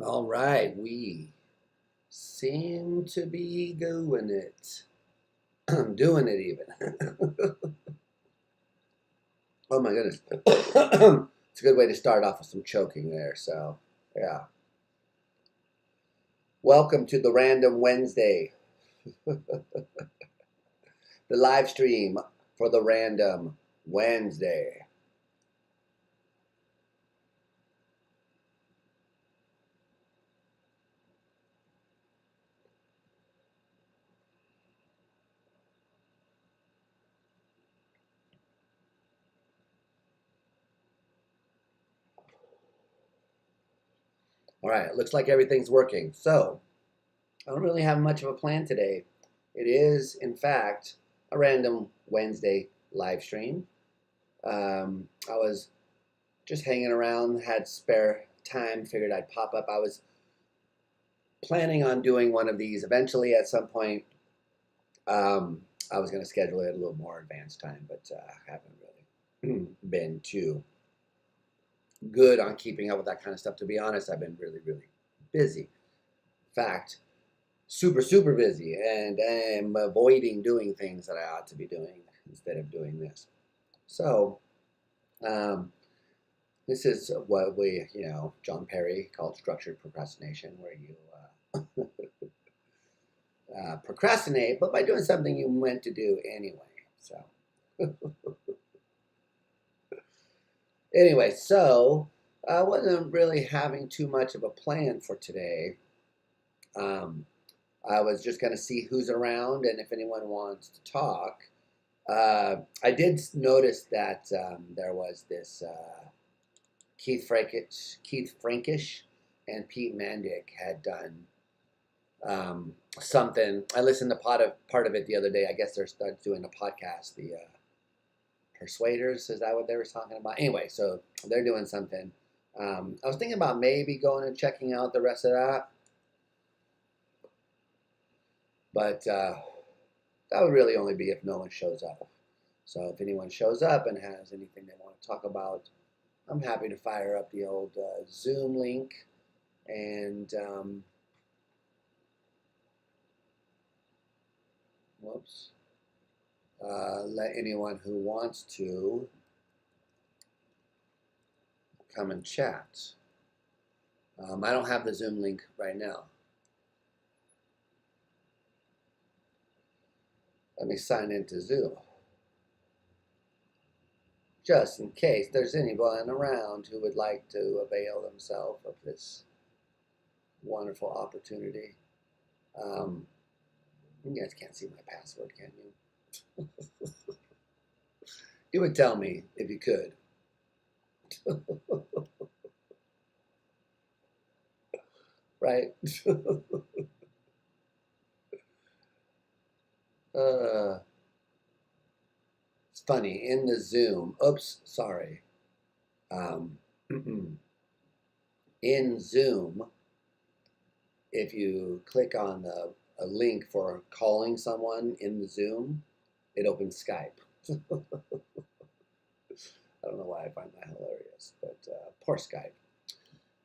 All right, we seem to be doing it. Doing it even. Oh my goodness. It's a good way to start off with some choking there. So, yeah. Welcome to the Random Wednesday, the live stream for the Random Wednesday. All right, it looks like everything's working. So, I don't really have much of a plan today. It is, in fact, a Random Wednesday live stream. I was just hanging around, had spare time, figured I'd pop up. I was planning on doing one of these eventually at some point. I was going to schedule it a little more advanced time, but haven't really been too good on keeping up with that kind of stuff. To be honest, I've been really, really busy. In fact, super, super busy, and am avoiding doing things that I ought to be doing instead of doing this. So, um, this is what John Perry called structured procrastination, where you procrastinate, but by doing something you meant to do anyway. So, anyway, so I wasn't really having too much of a plan for today. Um, I was just going to see who's around and if anyone wants to talk. I did notice that there was this Keith Frankish, and Pete Mandic had done something. I listened to part of it the other day. I guess they're doing a podcast. The Persuaders, is that what they were talking about? Anyway, so they're doing something. I was thinking about maybe going and checking out the rest of that, but that would really only be if no one shows up. So if anyone shows up and has anything they want to talk about, I'm happy to fire up the old Zoom link and whoops, let anyone who wants to come and chat. I don't have the Zoom link right now. Let me sign into Zoom, just in case there's anyone around who would like to avail themselves of this wonderful opportunity. Um, you guys can't see my password, can you? You would tell me if you could. Right? uh, it's funny, in the Zoom, oops, sorry. Um, in Zoom, if you click on a link for calling someone in the Zoom, it opens Skype. I don't know why I find that hilarious, but poor Skype.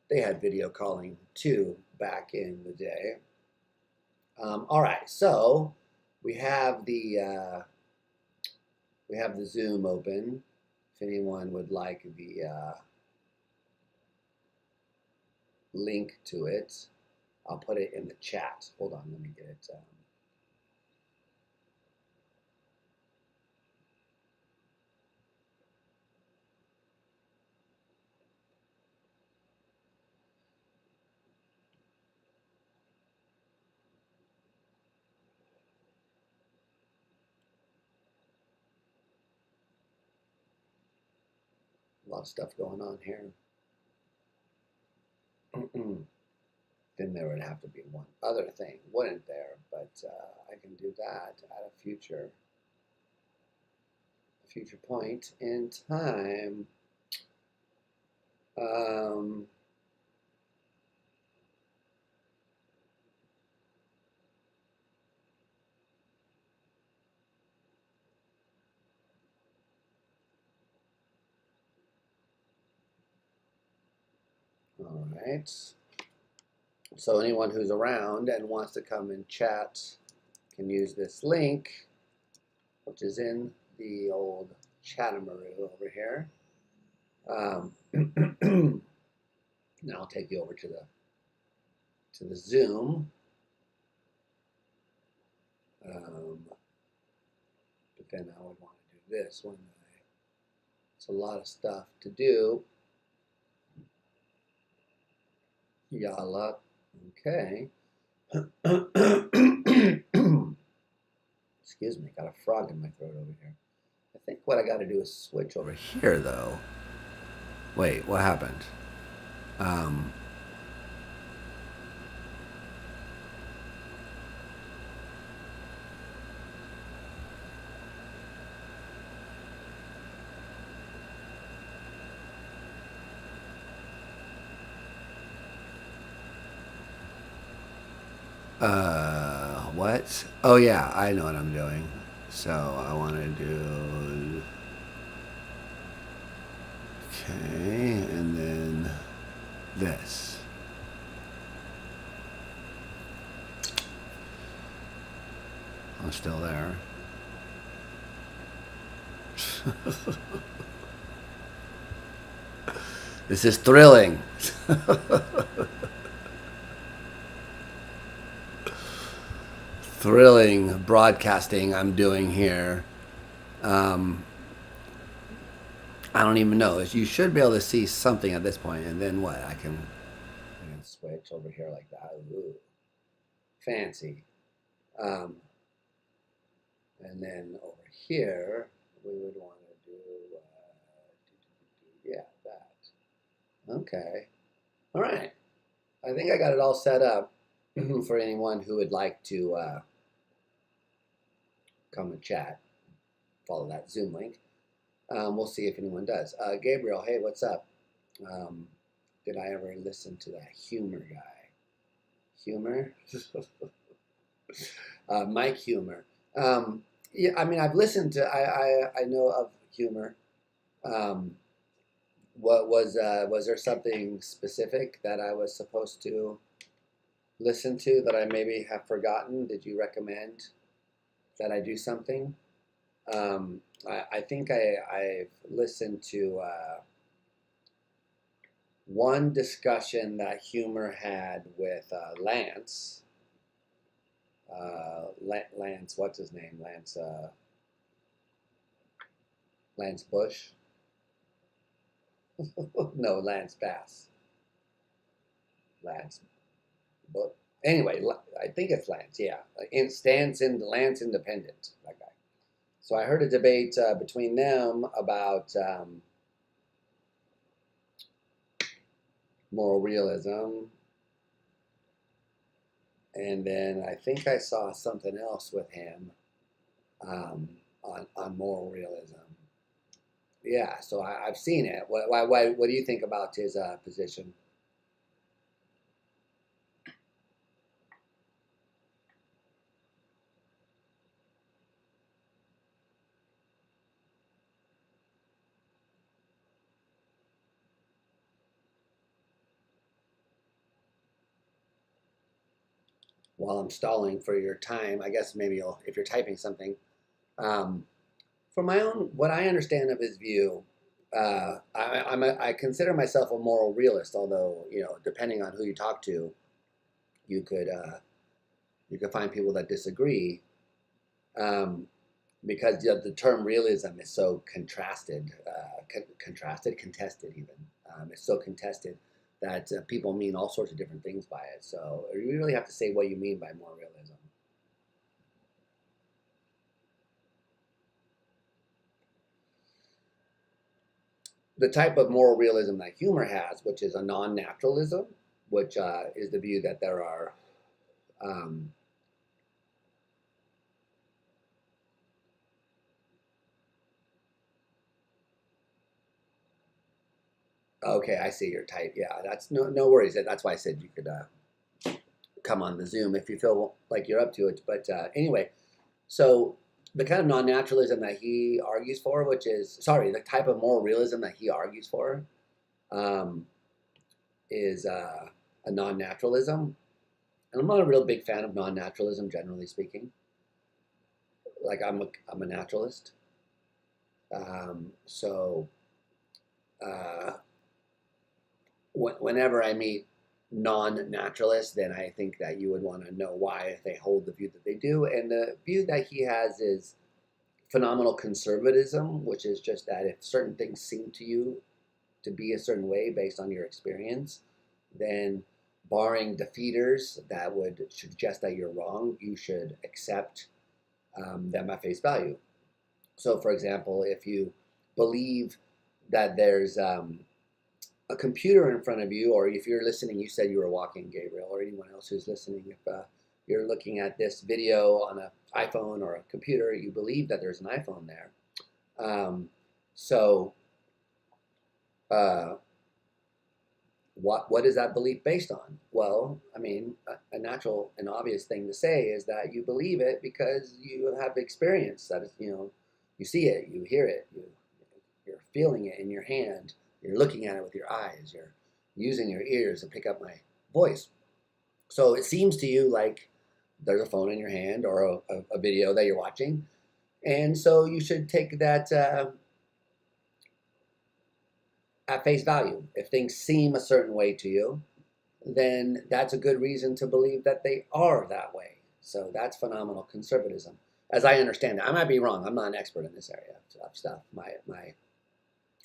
They had video calling too back in the day. All right, so we have the uh, we have the Zoom open. If anyone would like the link to it, I'll put it in the chat. Hold on, let me get it. A lot of stuff going on here. Then there would have to be one other thing, wouldn't there? But I can do that at a future point in time. Um, all right. So anyone who's around and wants to come and chat can use this link, which is in the old Chatamaroo over here. Now I'll take you over to the Zoom. But then I would want to do this one. It's a lot of stuff to do. Yalla. Okay. Excuse me, got a frog in my throat over here. I think what I got to do is switch over here, though. Wait, what happened? What? Oh yeah, I know what I'm doing. So I want to do. Okay, and then this. I'm still there. This is thrilling. Thrilling broadcasting I'm doing here. I don't even know. You should be able to see something at this point, and then what? I can switch over here like that. Ooh, fancy. And then over here, we would want to do, yeah, that. Okay. All right. I think I got it all set up for anyone who would like to come and chat. Follow that Zoom link. We'll see if anyone does. Gabriel, hey, what's up? Did I ever listen to that Humor guy? Humor? Mike Humor. Yeah, I mean, I've listened to. I know of Humor. What was there something specific that I was supposed to listen to that I maybe have forgotten? Did you recommend that I do something? I think I've listened to one discussion that Humor had with Lance. Lance, what's his name? Lance Bush? No, Lance Bass. Lance. But anyway, I think it's Lance. Yeah, Lance Independent. That guy. So I heard a debate between them about moral realism, and then I think I saw something else with him on moral realism. Yeah, so I've seen it. What do you think about his position? While I'm stalling for your time, I guess maybe if you're typing something. For my own, what I understand of his view, I consider myself a moral realist. Although depending on who you talk to, you could find people that disagree, because the term realism is so contested even. It's so contested that people mean all sorts of different things by it. So you really have to say what you mean by moral realism. The type of moral realism that Humor has, which is a non-naturalism, which is the view that there are okay, I see your type. Yeah, that's no worries. That's why I said you could come on the Zoom if you feel like you're up to it. But anyway, so the kind of non-naturalism that he argues for, the type of moral realism that he argues for, is a non-naturalism. And I'm not a real big fan of non-naturalism, generally speaking. Like I'm a naturalist. So whenever I meet non-naturalists, then I think that you would want to know why they hold the view that they do. And the view that he has is phenomenal conservatism, which is just that if certain things seem to you to be a certain way based on your experience, then barring defeaters that would suggest that you're wrong, you should accept them at face value. So, for example, if you believe that there's a computer in front of you, or if you're listening, you said you were walking, Gabriel, or anyone else who's listening, if you're looking at this video on an iPhone or a computer, you believe that there's an iPhone there. So, what is that belief based on? Well, I mean, a natural and obvious thing to say is that you believe it because you have experience. That is, you see it, you hear it, you're feeling it in your hand, you're looking at it with your eyes, you're using your ears to pick up my voice. So it seems to you like there's a phone in your hand or a video that you're watching, and so you should take that at face value. If things seem a certain way to you, then that's a good reason to believe that they are that way. So that's phenomenal conservatism, as I understand it. I might be wrong. I'm not an expert in this area of stuff.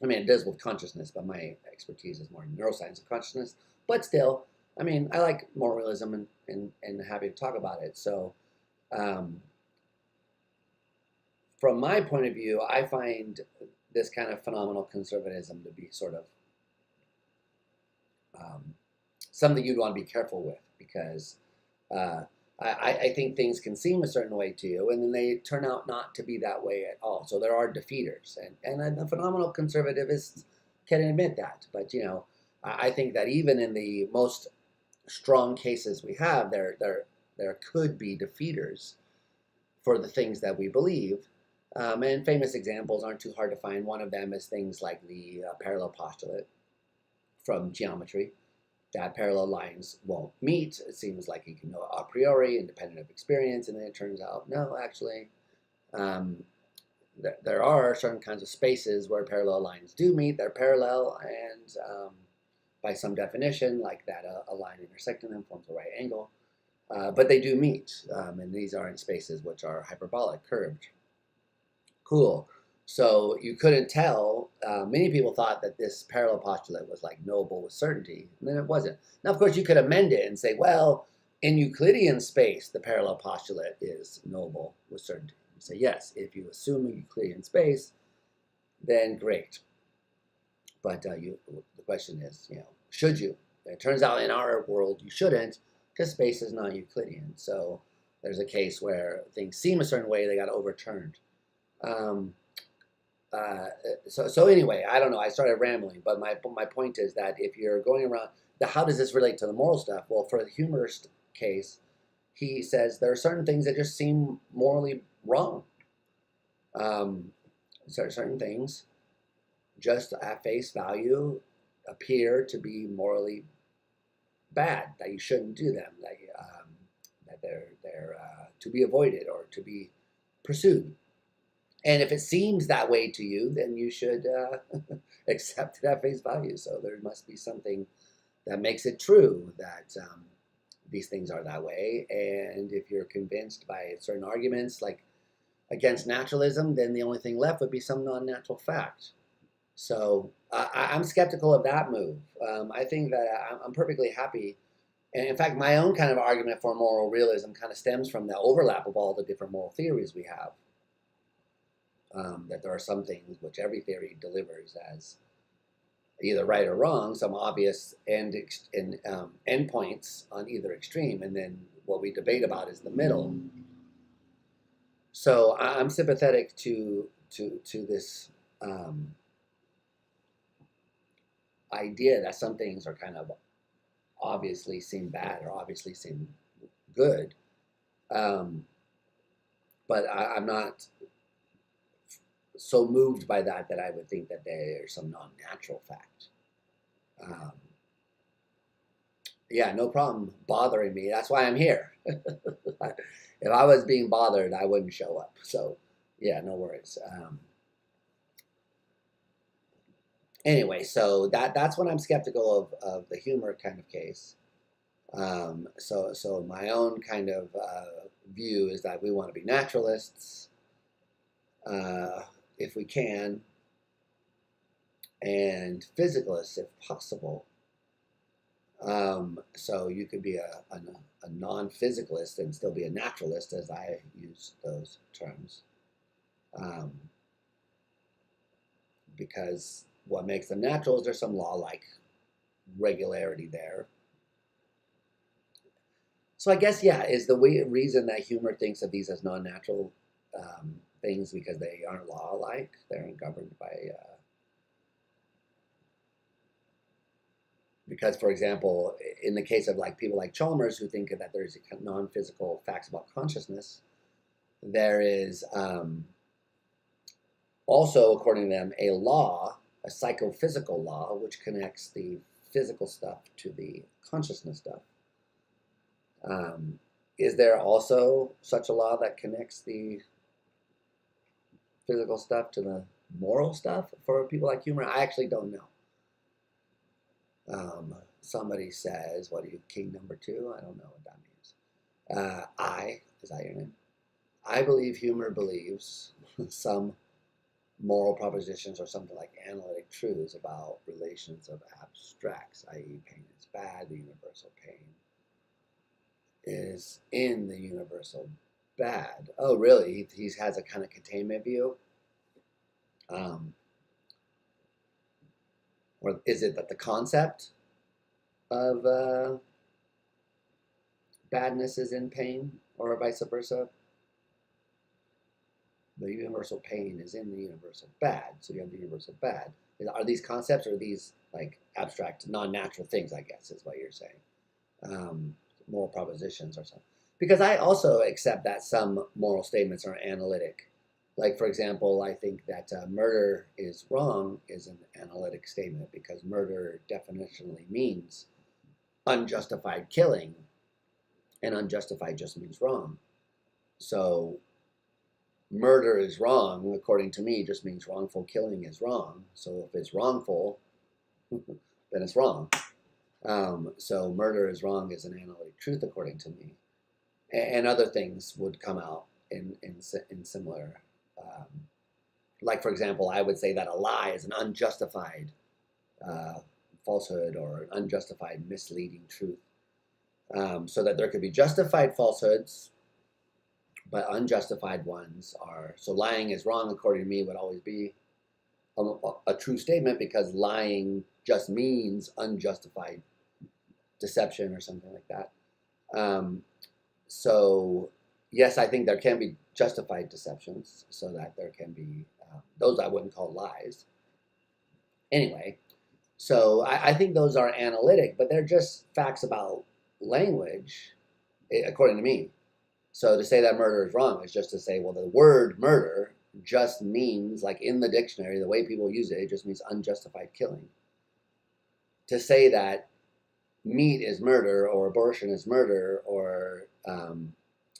I mean, it does with consciousness, but my expertise is more in neuroscience of consciousness. But still, I mean, I like more realism and happy to talk about it. So, from my point of view, I find this kind of phenomenal conservatism to be sort of something you'd want to be careful with, because I think things can seem a certain way to you, and then they turn out not to be that way at all. So there are defeaters, and the phenomenal conservativists can admit that. But I think that even in the most strong cases we have, there could be defeaters for the things that we believe. And famous examples aren't too hard to find. One of them is things like the parallel postulate from geometry, that parallel lines won't meet. It seems like you can know a priori, independent of experience, and then it turns out, no, actually, there are certain kinds of spaces where parallel lines do meet. They're parallel, and by some definition, like that a line intersecting them forms a right angle. But they do meet, and these are in spaces which are hyperbolic, curved. Cool. So you couldn't tell. Many people thought that this parallel postulate was like knowable with certainty, and then it wasn't. Now, of course, you could amend it and say, well, in Euclidean space, the parallel postulate is knowable with certainty. You say, yes, if you assume a Euclidean space, then great. But the question is, should you? It turns out in our world, you shouldn't, because space is not Euclidean. So there's a case where things seem a certain way, they got overturned. So anyway, I don't know. I started rambling, but my point is that if you're going around, how does this relate to the moral stuff? Well, for the humorist case, he says there are certain things that just seem morally wrong. Certain things, just at face value, appear to be morally bad. That you shouldn't do them. That they're to be avoided or to be pursued. And if it seems that way to you, then you should accept it at face value. So there must be something that makes it true that these things are that way. And if you're convinced by certain arguments, like against naturalism, then the only thing left would be some non-natural fact. So I'm skeptical of that move. I think that I'm perfectly happy. And in fact, my own kind of argument for moral realism kind of stems from the overlap of all the different moral theories we have. That there are some things which every theory delivers as either right or wrong, some obvious endpoints on either extreme, and then what we debate about is the middle. So I'm sympathetic to this idea that some things are kind of obviously seem bad or obviously seem good, but I'm not so moved by that I would think that there's some non-natural fact. Yeah, no problem bothering me. That's why I'm here. If I was being bothered, I wouldn't show up. So, yeah, no worries. Anyway, so that's when I'm skeptical of the humor kind of case. So my own kind of view is that we want to be naturalists uh, if we can, and physicalists if possible. So you could be a non-physicalist and still be a naturalist, as I use those terms, um, because what makes them natural is there's some law-like regularity there. So I guess, yeah, is the reason that humor thinks of these as non-natural things because they aren't law-like, they're governed by. Because, for example, in the case of like people like Chalmers who think that there's non-physical facts about consciousness, there is also, according to them, a law, a psychophysical law, which connects the physical stuff to the consciousness stuff. Is there also such a law that connects the physical stuff to the moral stuff for people like humor? I actually don't know. Somebody says, what are you, king number 2? I don't know what that means. Is that your name? I believe humor believes some moral propositions or something like analytic truths about relations of abstracts, i.e. pain is bad, the universal pain is in the universal bad. Oh, really? He has a kind of containment view? Or is it that the concept of badness is in pain, or vice versa? The universal pain is in the universal bad, so you have the universal bad. Are these concepts, or are these like abstract, non-natural things, I guess, is what you're saying? Moral propositions or something. Because I also accept that some moral statements are analytic. Like, for example, I think that murder is wrong is an analytic statement because murder definitionally means unjustified killing, and unjustified just means wrong. So murder is wrong, according to me, just means wrongful killing is wrong. So if it's wrongful, then it's wrong. So murder is wrong is an analytic truth, according to me. And other things would come out in similar. Like, for example, I would say that a lie is an unjustified falsehood or an unjustified misleading truth. So that there could be justified falsehoods, but unjustified ones are. So lying is wrong, according to me, would always be a true statement because lying just means unjustified deception or something like that. So, yes, I think there can be justified deceptions, so that there can be those I wouldn't call lies. Anyway, so I think those are analytic, but they're just facts about language, according to me. So to say that murder is wrong is just to say, well, the word murder just means, like in the dictionary, the way people use it, it just means unjustified killing. To say that meat is murder, or abortion is murder, or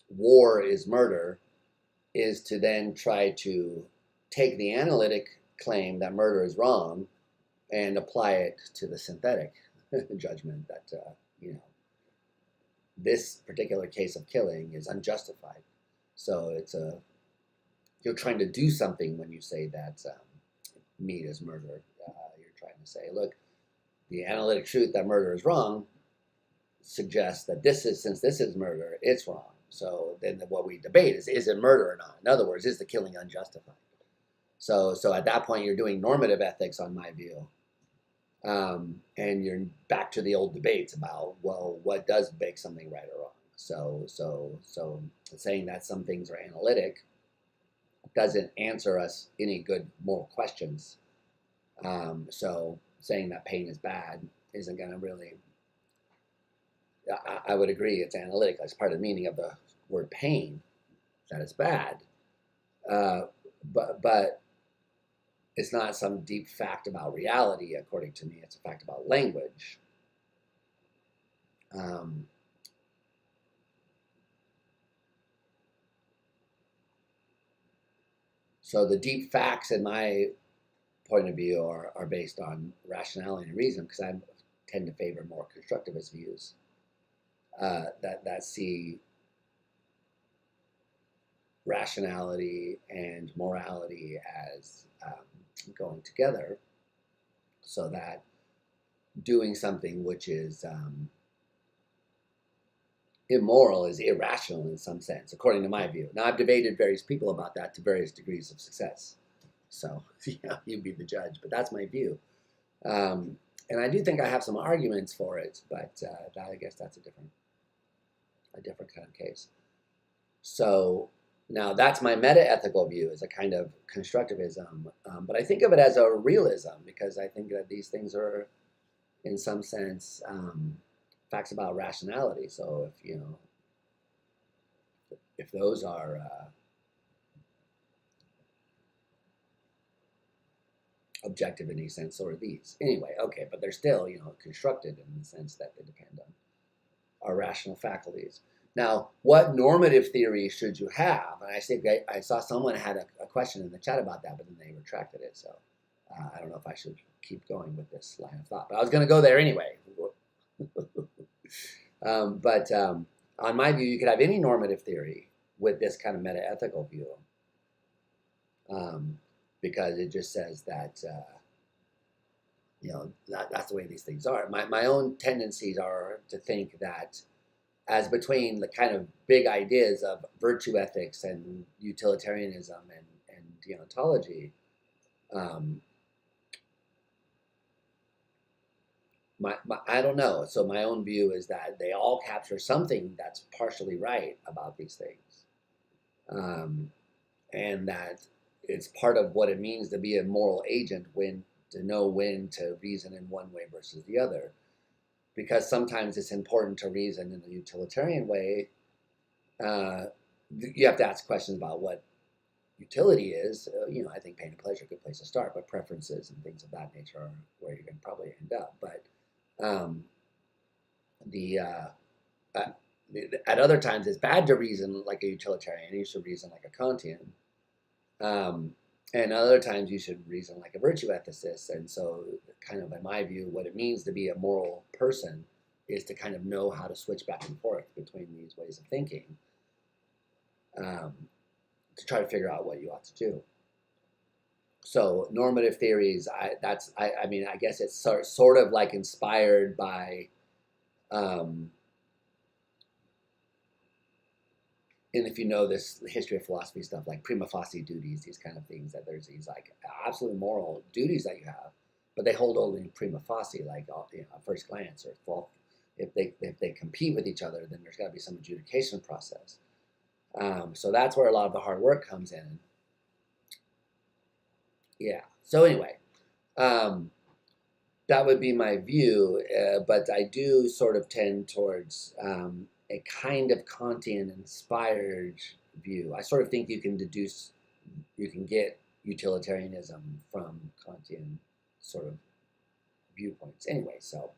war is murder, is to then try to take the analytic claim that murder is wrong and apply it to the synthetic judgment that, this particular case of killing is unjustified. So you're trying to do something when you say that meat is murder. You're trying to say, look, the analytic truth that murder is wrong suggests that since this is murder, it's wrong. So then what we debate is it murder or not? In other words, is the killing unjustified? So at that point, you're doing normative ethics, on my view. And you're back to the old debates about, well, what does make something right or wrong? So saying that some things are analytic doesn't answer us any good moral questions. So saying that pain is bad isn't going to really. I would agree it's analytic. That's part of the meaning of the word pain, that it's bad. But it's not some deep fact about reality, according to me. It's a fact about language. Um, so the deep facts, in my point of view, are based on rationality and reason, because I tend to favor more constructivist views that see rationality and morality as going together, so that doing something which is immoral is irrational in some sense, according to my view. Now, I've debated various people about that to various degrees of success. So, yeah, you be the judge, but that's my view. And I do think I have some arguments for it, but I guess that's a different kind of case. So now that's my meta-ethical view, as a kind of constructivism. But I think of it as a realism, because I think that these things are, in some sense, facts about rationality. So if those are objective in any sense, so are these. Anyway, okay, but they're still, constructed in the sense that they depend on our rational faculties. Now, what normative theory should you have? And I saw someone had a question in the chat about that, but then they retracted it. So I don't know if I should keep going with this line of thought, but I was going to go there anyway. But on my view, you could have any normative theory with this kind of meta-ethical view, because it just says that that's the way these things are. My own tendencies are to think that, as between the kind of big ideas of virtue ethics and utilitarianism and deontology, I don't know. So my own view is that they all capture something that's partially right about these things, and that it's part of what it means to be a moral agent, to know when to reason in one way versus the other. Because sometimes it's important to reason in a utilitarian way. You have to ask questions about what utility is. I think pain and pleasure are a good place to start, but preferences and things of that nature are where you're going to probably end up. But at other times, it's bad to reason like a utilitarian. You should reason like a Kantian. And other times you should reason like a virtue ethicist. And so, kind of in my view, what it means to be a moral person is to kind of know how to switch back and forth between these ways of thinking, to try to figure out what you ought to do. So normative theories, I guess it's sort of like inspired by, and if you know this history of philosophy stuff, like prima facie duties, these kind of things, that there's these like absolute moral duties that you have, but they hold only prima facie, like at first glance, or if they compete with each other, then there's got to be some adjudication process. So that's where a lot of the hard work comes in. Yeah. So anyway, that would be my view, but I do sort of tend towards a kind of Kantian-inspired view. I sort of think you can get utilitarianism from Kantian sort of viewpoints. Anyway, so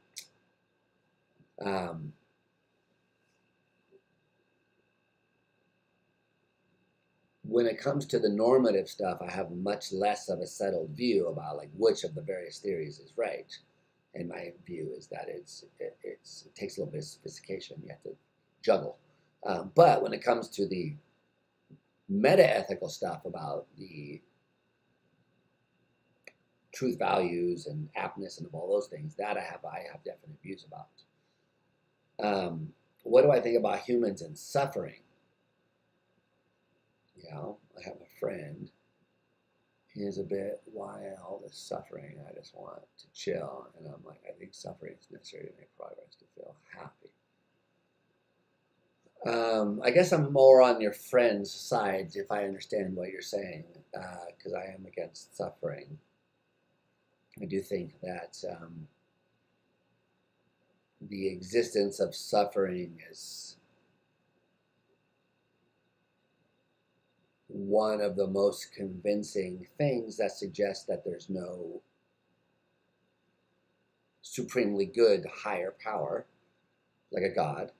when it comes to the normative stuff, I have much less of a settled view about like which of the various theories is right. And my view is that it takes a little bit of sophistication. You have to juggle. But when it comes to the meta-ethical stuff about the truth values and aptness and all those things, that I have definite views about. What do I think about humans and suffering? I have a friend. He is a bit, why all this suffering? I just want to chill. And I'm like, I think suffering is necessary to make progress, to feel happy. I guess I'm more on your friend's side, if I understand what you're saying, because I am against suffering. I do think that the existence of suffering is one of the most convincing things that suggests that there's no supremely good higher power. like a god.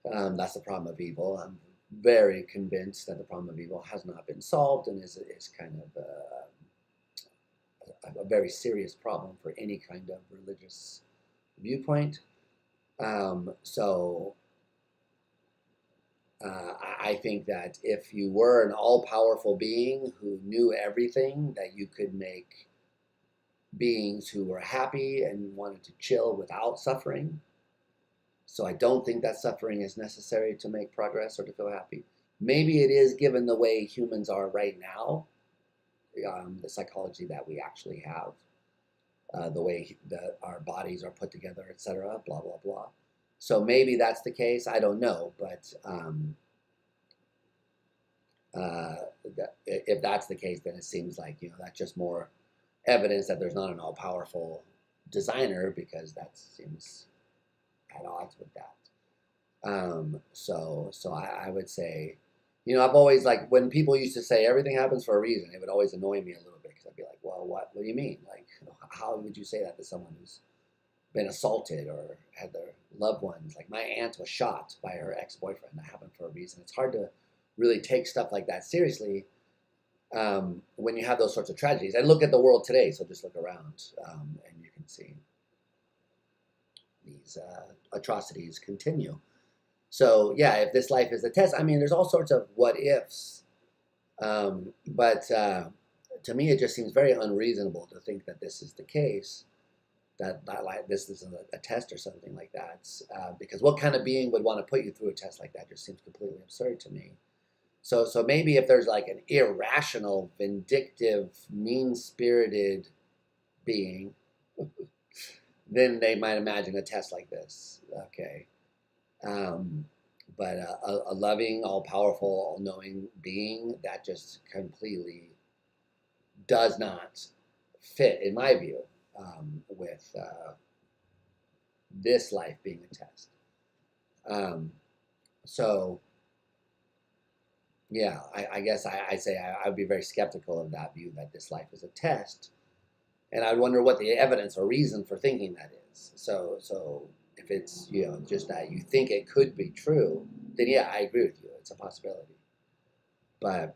That's the problem of evil. I'm very convinced that the problem of evil has not been solved and is kind of a very serious problem for any kind of religious viewpoint. So I think that if you were an all-powerful being who knew everything, that you could make beings who were happy and wanted to chill without suffering. So I don't think that suffering is necessary to make progress or to feel happy. Maybe it is, given the way humans are right now, the psychology that we actually have, the way that our bodies are put together, etc., blah, blah, blah. So maybe that's the case. I don't know. But if that's the case, then it seems like, that's just more evidence that there's not an all-powerful designer, because that seems at odds with that. So I would say, I've always, like, when people used to say everything happens for a reason, it would always annoy me a little bit, because I'd be like, well, what do you mean? Like, how would you say that to someone who's been assaulted or had their loved ones? Like, my aunt was shot by her ex-boyfriend. That happened for a reason. It's hard to really take stuff like that seriously when you have those sorts of tragedies. And look at the world today. So just look around and you can see these atrocities continue. So yeah, if this life is a test, I mean, there's all sorts of what ifs, but to me, it just seems very unreasonable to think that this is the case, that like this is a test or something like that. Because what kind of being would want to put you through a test like that? Just seems completely absurd to me. So maybe if there's like an irrational, vindictive, mean-spirited being, then they might imagine a test like this. Okay. But a loving, all-powerful, all-knowing being, that just completely does not fit, in my view, with this life being a test. So, yeah, I guess I say I would be very skeptical of that view, that this life is a test. And I wonder what the evidence or reason for thinking that is. So if it's, just that you think it could be true, then yeah, I agree with you. It's a possibility. But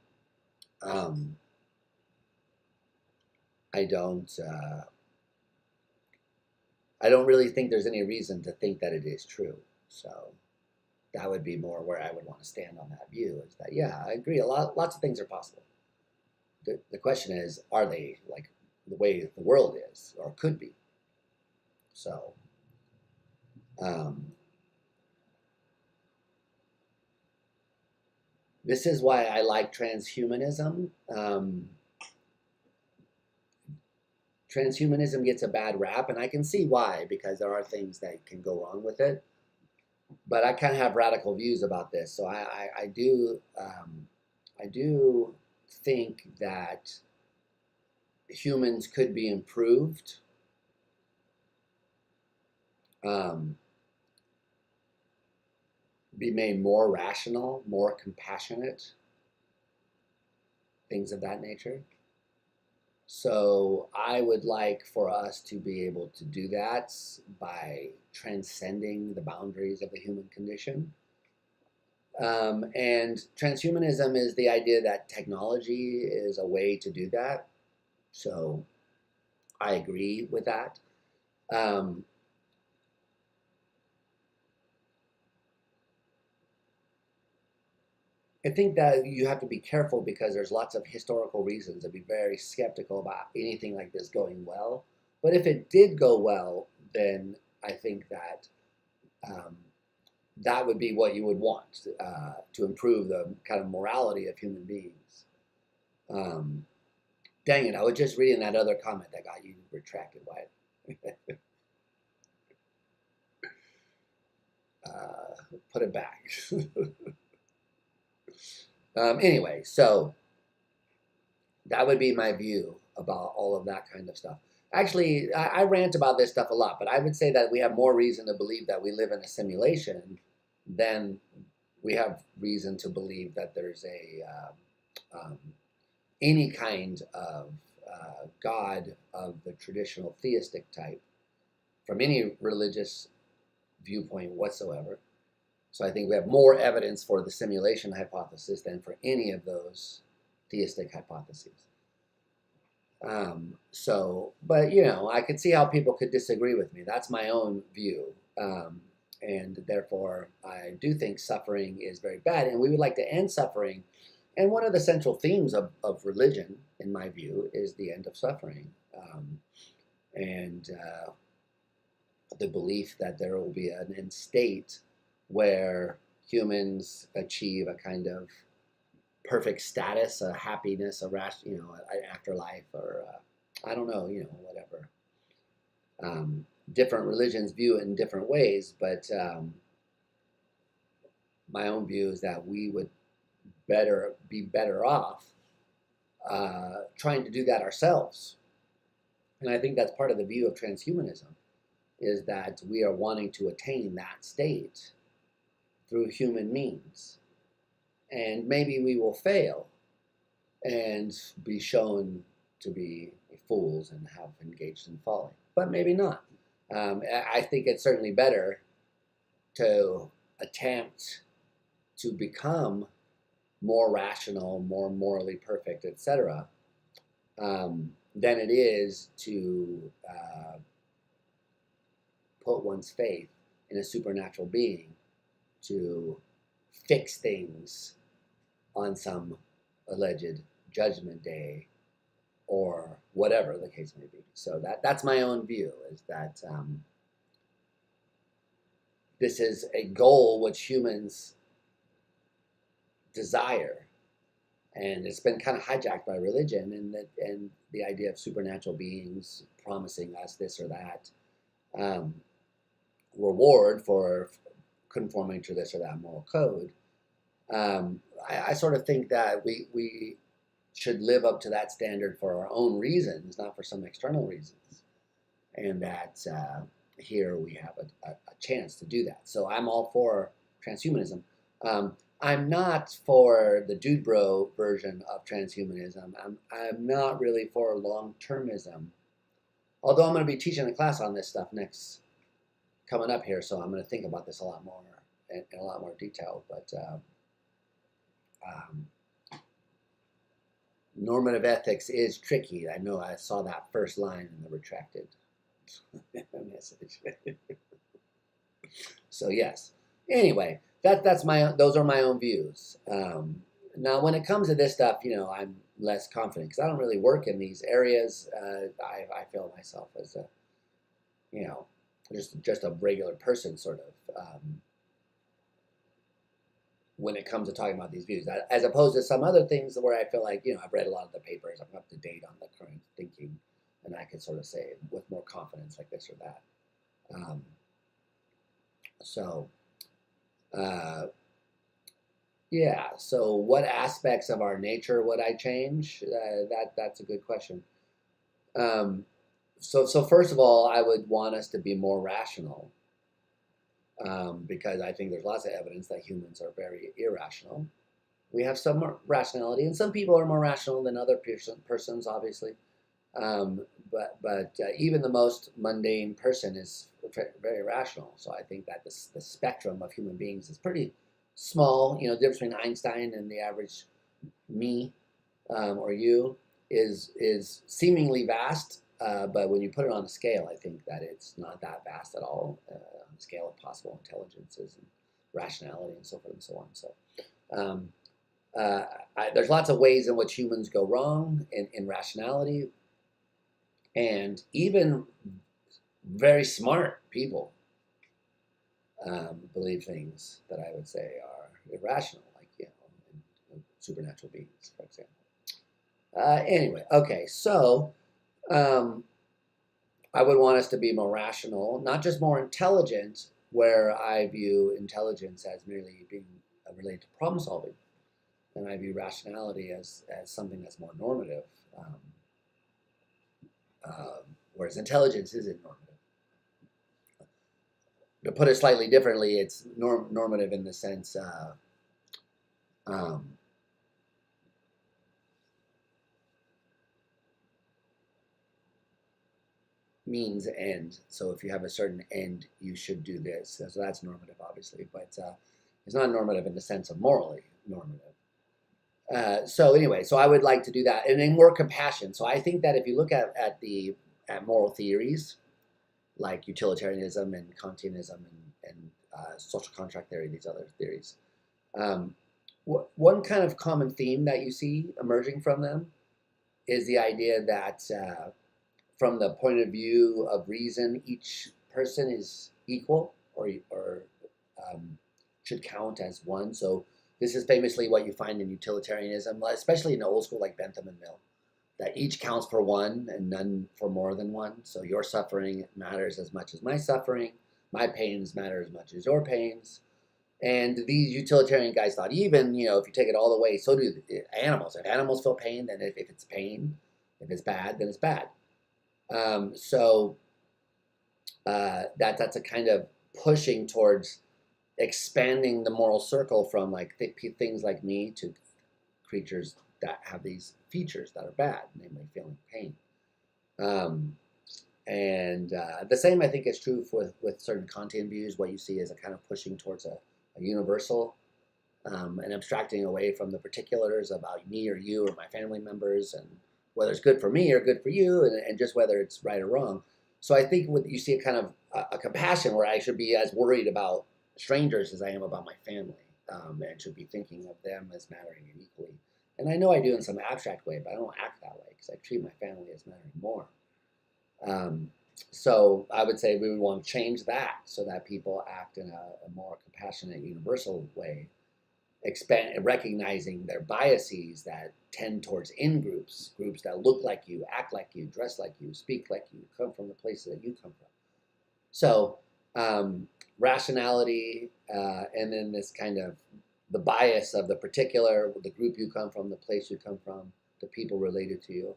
I don't really think there's any reason to think that it is true. So that would be more where I would want to stand on that view, is that, yeah, I agree. Lots of things are possible. The question is, are they like the way the world is or could be? So this is why I like transhumanism. Transhumanism gets a bad rap, and I can see why, because there are things that can go wrong with it. But I kind of have radical views about this, so I do think that humans could be improved. Be made more rational, more compassionate, things of that nature. So I would like for us to be able to do that by transcending the boundaries of the human condition. And transhumanism is the idea that technology is a way to do that. So I agree with that. I think that you have to be careful, because there's lots of historical reasons to be very skeptical about anything like this going well. But if it did go well, then I think that that would be what you would want to improve the kind of morality of human beings. Dang it, I was just reading that other comment that got you retracted. Why? Put it back. Anyway, so that would be my view about all of that kind of stuff. Actually, I rant about this stuff a lot, but I would say that we have more reason to believe that we live in a simulation than we have reason to believe that there's any kind of God of the traditional theistic type from any religious viewpoint whatsoever. So I think we have more evidence for the simulation hypothesis than for any of those theistic hypotheses. But I could see how people could disagree with me. That's my own view. And therefore, I do think suffering is very bad, and we would like to end suffering. And one of the central themes of religion, in my view, is the end of suffering. And the belief that there will be an end state where humans achieve a kind of perfect status, a happiness, an afterlife, or I don't know, whatever. Different religions view it in different ways, but my own view is that we would be better off trying to do that ourselves. And I think that's part of the view of transhumanism, is that we are wanting to attain that state through human means. And maybe we will fail and be shown to be fools and have engaged in folly, but maybe not. I think it's certainly better to attempt to become more rational, more morally perfect, etc., than it is to put one's faith in a supernatural being to fix things on some alleged judgment day or whatever the case may be. So that's my own view, is that this is a goal which humans desire, and it's been kind of hijacked by religion and the idea of supernatural beings promising us this or that reward for conforming to this or that moral code. I sort of think that we should live up to that standard for our own reasons, not for some external reasons, and that here we have a chance to do that. So I'm all for transhumanism. I'm not for the dude bro version of transhumanism. I'm not really for long-termism, although I'm going to be teaching a class on this stuff coming up here, so I'm going to think about this a lot more in a lot more detail. But normative ethics is tricky. I know I saw that first line in the retracted message. So yes. Anyway, those are my own views. Now, when it comes to this stuff, I'm less confident because I don't really work in these areas. I feel myself as a, just a regular person, sort of. When it comes to talking about these views, as opposed to some other things where I feel like, I've read a lot of the papers, I'm up to date on the current thinking, and I can sort of say with more confidence like this or that. Yeah, so what aspects of our nature would I change? That's a good question. So first of all, I would want us to be more rational. Because I think there's lots of evidence that humans are very irrational. We have some rationality, and some people are more rational than other persons, obviously. But even the most mundane person is very rational. So I think that the spectrum of human beings is pretty small. The difference between Einstein and the average me or you is seemingly vast. But when you put it on a scale, I think that it's not that vast at all on the scale of possible intelligences and rationality and so forth and so on. So there's lots of ways in which humans go wrong in rationality, and even very smart people believe things that I would say are irrational, like supernatural beings, for example. Anyway, okay, so. I would want us to be more rational, not just more intelligent, where I view intelligence as merely being related to problem solving, and I view rationality as something that's more normative, whereas intelligence isn't normative. To put it slightly differently, it's normative in the sense means end. So if you have a certain end, you should do this. So that's normative, obviously, but it's not normative in the sense of morally normative. So anyway, so I would like to do that, and then more compassion. So I think that if you look at moral theories like utilitarianism and Kantianism and social contract theory, these other theories, one kind of common theme that you see emerging from them is the idea that from the point of view of reason, each person is equal or should count as one. So this is famously what you find in utilitarianism, especially in the old school like Bentham and Mill, that each counts for one and none for more than one. So your suffering matters as much as my suffering. My pains matter as much as your pains. And these utilitarian guys thought even, if you take it all the way, so do animals. If animals feel pain, then if it's pain, if it's bad, then it's bad. So that's a kind of pushing towards expanding the moral circle from like things like me to creatures that have these features that are bad, namely feeling pain. And the same I think is true with certain Kantian views. What you see is a kind of pushing towards a universal and abstracting away from the particulars about me or you or my family members and whether it's good for me or good for you and just whether it's right or wrong. So I think you see a kind of a compassion where I should be as worried about strangers as I am about my family, and should be thinking of them as mattering equally. And I know I do in some abstract way, but I don't act that way because I treat my family as mattering more. So I would say we would want to change that so that people act in a more compassionate, universal way, recognizing their biases that tend towards in-groups, groups that look like you, act like you, dress like you, speak like you, come from the places that you come from. So rationality, and then this kind of the bias of the particular, the group you come from, the place you come from, the people related to you.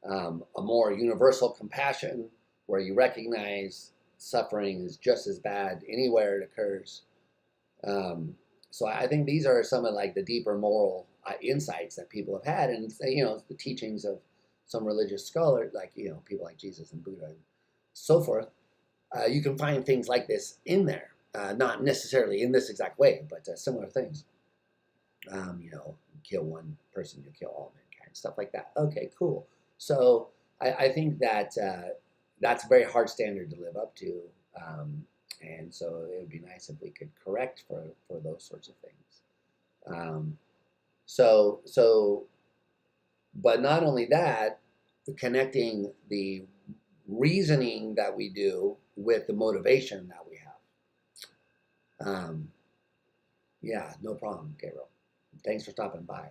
A more universal compassion where you recognize suffering is just as bad anywhere it occurs. So I think these are some of like the deeper moral insights that people have had, and the teachings of some religious scholars, like people like Jesus and Buddha and so forth. You can find things like this in there, not necessarily in this exact way, but similar things. Kill one person, you kill all mankind, stuff like that. Okay, cool. So I think that that's a very hard standard to live up to. And so it would be nice if we could correct for those sorts of things. But not only that, connecting the reasoning that we do with the motivation that we have. Yeah, no problem, Gabriel. Thanks for stopping by.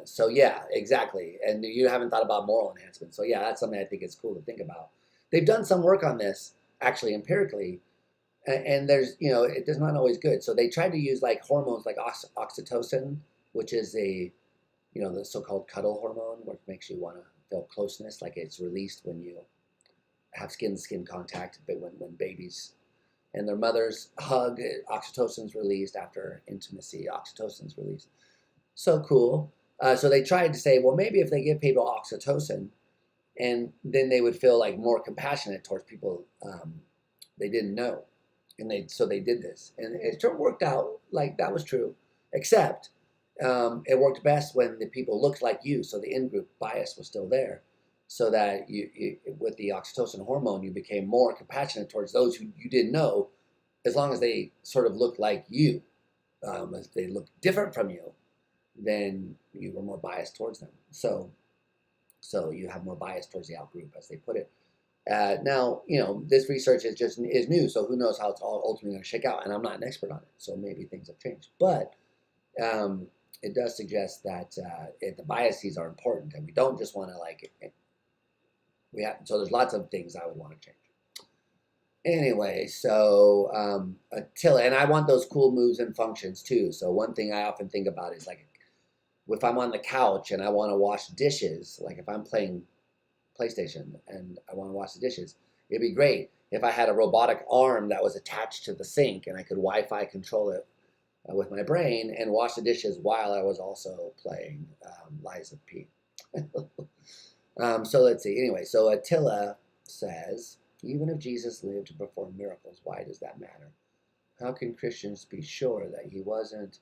So yeah, exactly. And you haven't thought about moral enhancement. So yeah, that's something I think is cool to think about. They've done some work on this actually empirically, and there's it is not always good. So they tried to use like hormones like oxytocin, which is the so-called cuddle hormone, which makes you want to feel closeness, like it's released when you have skin-to-skin contact, but when babies and their mothers hug, oxytocin's released after intimacy. Oxytocin's released. So cool. So they tried to say, well, maybe if they give people oxytocin, and then they would feel like more compassionate towards people they didn't know, and so they did this, and it worked out like that was true, except it worked best when the people looked like you, so the in-group bias was still there, so that you with the oxytocin hormone you became more compassionate towards those who you didn't know, as long as they sort of looked like you. If they looked different from you, then you were more biased towards them. So you have more bias towards the out group, as they put it. Now, this research is new, so who knows how it's all ultimately going to shake out, and I'm not an expert on it, so maybe things have changed. But it does suggest that the biases are important, and we don't just want to so there's lots of things I would want to change. Anyway, so Attila, and I want those cool moves and functions too. So one thing I often think about is like, if I'm on the couch and I want to wash dishes, like if I'm playing PlayStation and I want to wash the dishes, it'd be great if I had a robotic arm that was attached to the sink and I could Wi-Fi control it with my brain and wash the dishes while I was also playing Lies of P. So let's see. Anyway, so Attila says, even if Jesus lived to perform miracles, why does that matter? How can Christians be sure that he wasn't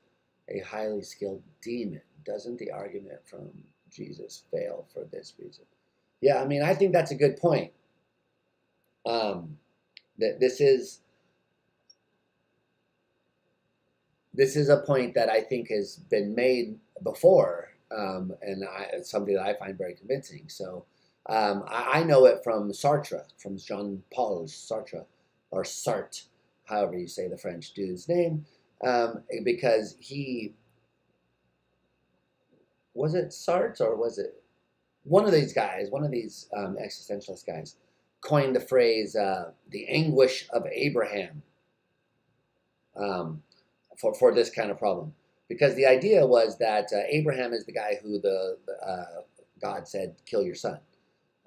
a highly skilled demon? Doesn't the argument from Jesus fail for this reason? Yeah, I mean, I think that's a good point. That this is a point that I think has been made before, and it's something that I find very convincing. So I know it from Sartre, from Jean-Paul Sartre, or Sartre, however you say the French dude's name, because he, was it Sartre or was it one of these guys, one of these existentialist guys, coined the phrase the anguish of Abraham for this kind of problem. Because the idea was that Abraham is the guy who God said, kill your son,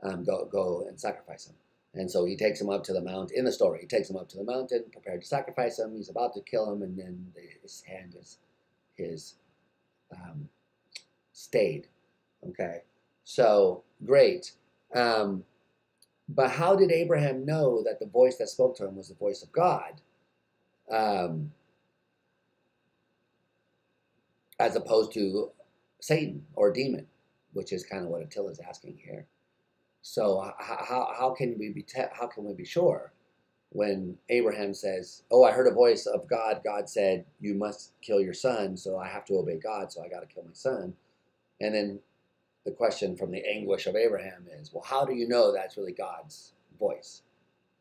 go and sacrifice him. And so he takes him up to the mountain, in the story, he takes him up to the mountain, prepared to sacrifice him, he's about to kill him, and then his hand is stayed. Okay, so great. But how did Abraham know that the voice that spoke to him was the voice of God? As opposed to Satan or demon, which is kind of what Attila is asking here. So how can we be sure when Abraham says, "Oh, I heard a voice of God. God said you must kill your son, so I have to obey God. So I got to kill my son." And then the question from the anguish of Abraham is, well, how do you know that's really God's voice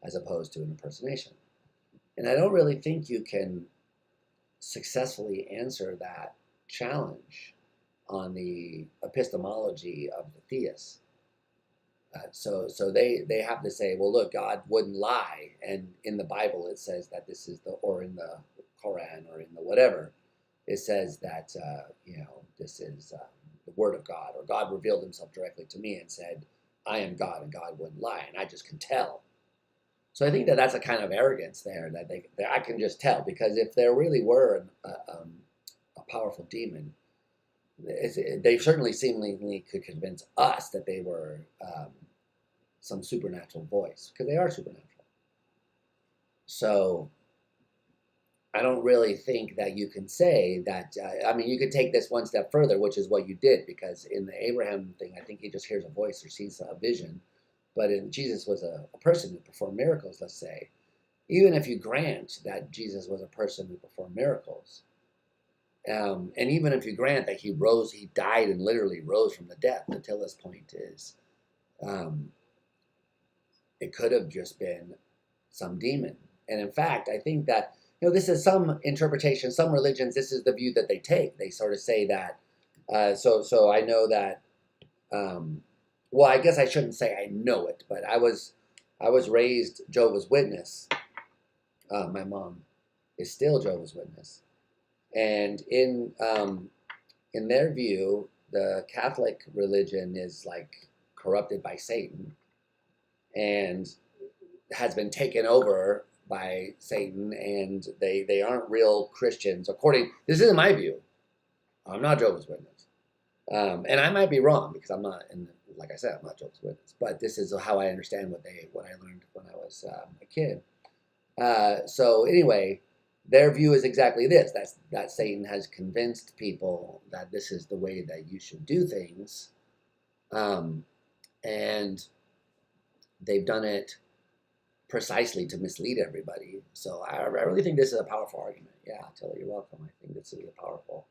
as opposed to an impersonation? And I don't really think you can successfully answer that challenge on the epistemology of the theists. So they have to say, well, look, God wouldn't lie, and in the Bible it says that this is or in the Quran or in the whatever, it says that this is the word of God, or God revealed himself directly to me and said, I am God and God wouldn't lie, and I just can tell. So I think that that's a kind of arrogance there that I can just tell, because if there really were a powerful demon, they certainly seemingly could convince us that they were some supernatural voice, because they are supernatural. So I don't really think that you can say that. I mean, you could take this one step further, which is what you did, because in the Abraham thing, I think he just hears a voice or sees a vision. But Jesus was a person who performed miracles, let's say. Even if you grant that Jesus was a person who performed miracles, and even if you grant that he died and literally rose from the death, Attila's point is, it could have just been some demon. And in fact, I think that, this is some interpretation, some religions, this is the view that they take. They sort of say that, so I know that, well, I guess I shouldn't say I know it, but I was raised Jehovah's Witness. My mom is still Jehovah's Witness. And in their view, the Catholic religion is like corrupted by Satan and has been taken over by Satan, and they aren't real Christians. This isn't my view. I'm not Jehovah's Witness. And I might be wrong, because I'm not, like I said, I'm not Jehovah's Witness. But this is how I understand what I learned when I was a kid. So anyway, their view is exactly this: that Satan has convinced people that this is the way that you should do things, and they've done it precisely to mislead everybody. So I really think this is a powerful argument. Yeah, Attila, you're welcome. I think this is a powerful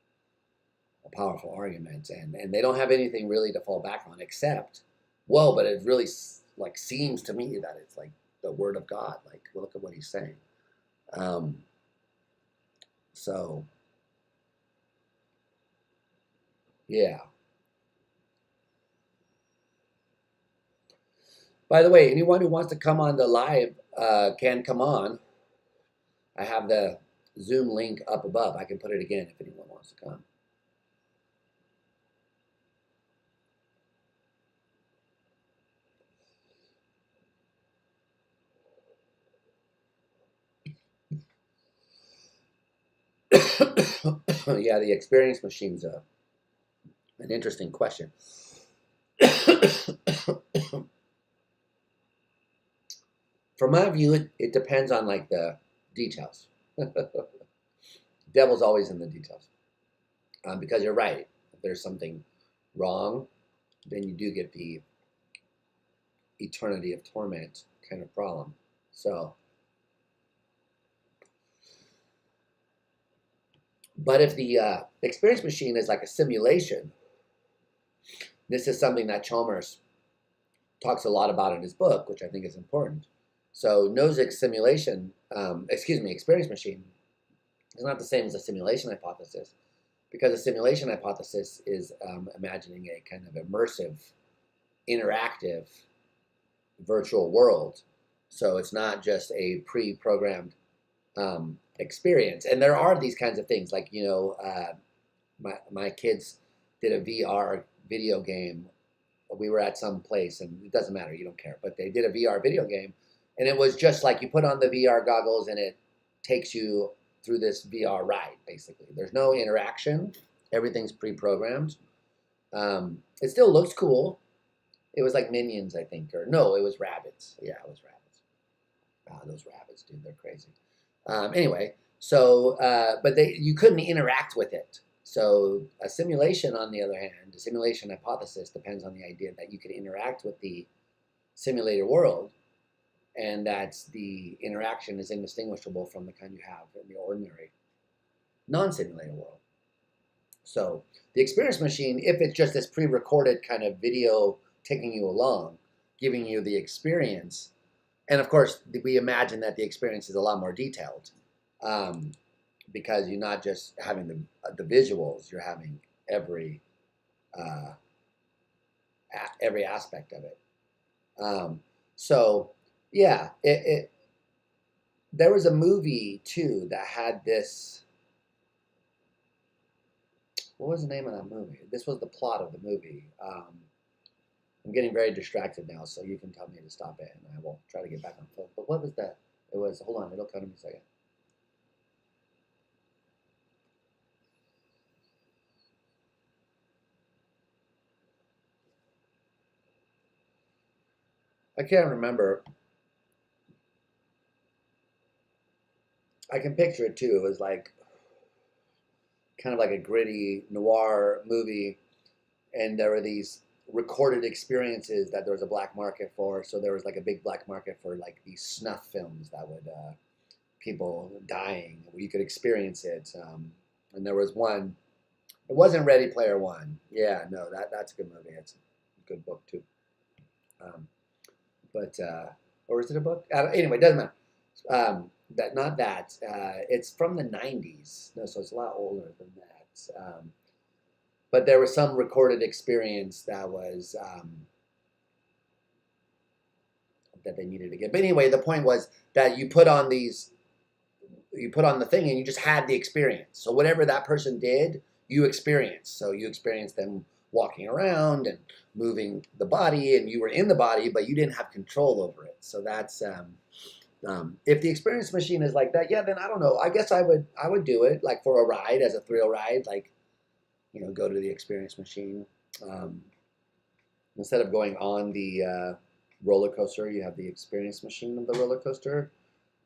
argument, and they don't have anything really to fall back on except, well, but it really like seems to me that it's like the word of God. Like, look at what he's saying. So yeah. By the way, anyone who wants to come on the live can come on. I have the Zoom link up above. I can put it again if anyone wants to come. Yeah, the experience machine's an interesting question. from my view, it depends on like the details. Devil's always in the details. Because you're right. If there's something wrong, then you do get the eternity of torment kind of problem. So, but if the experience machine is like a simulation, this is something that Chalmers talks a lot about in his book, which I think is important. So Nozick's simulation, experience machine is not the same as a simulation hypothesis, because a simulation hypothesis is imagining a kind of immersive, interactive virtual world. So it's not just a pre-programmed experience. And there are these kinds of things, like, you know, my kids did a VR video game. We were at some place, and it doesn't matter, you don't care, but they did a VR video game, and it was just like you put on the VR goggles and it takes you through this VR ride, basically. There's no interaction. Everything's pre-programmed. It still looks cool. It was like Minions, I think, or no, it was Rabbids. Yeah, it was Rabbids. Those Rabbids, dude, they're crazy. Anyway, so, but you couldn't interact with it. So a simulation, on the other hand, a simulation hypothesis depends on the idea that you can interact with the simulated world, and that the interaction is indistinguishable from the kind you have in the ordinary non-simulated world. So the experience machine, if it's just this pre-recorded kind of video taking you along, giving you the experience, and of course we imagine that the experience is a lot more detailed, because you're not just having the visuals, you're having every aspect of it. So yeah, there was a movie too that had this. What was the name of that movie? This was the plot of the movie. I'm getting very distracted now, so you can tell me to stop it, and I will try to get back on foot. But what was that? It was, hold on, it'll come to me a second. I can't remember. I can picture it too. It was like kind of like a gritty noir movie, and there were these recorded experiences that there was a black market for. So there was like a big black market for like these snuff films that would people dying, where you could experience it. And there was one. It wasn't Ready Player One. Yeah, no, that's a good movie. It's a good book too. Or is it a book? Anyway, it doesn't matter. That not that. It's from the 90s. No, so it's a lot older than that. But there was some recorded experience that was that they needed to get. But anyway, the point was that you put on the thing and you just had the experience. So whatever that person did, you experienced. So you experienced them walking around and moving the body, and you were in the body, but you didn't have control over it. So that's if the experience machine is like that, yeah, then I don't know. I guess I would do it, like for a ride, as a thrill ride, like, you know, go to the experience machine. Instead of going on the roller coaster, you have the experience machine of the roller coaster,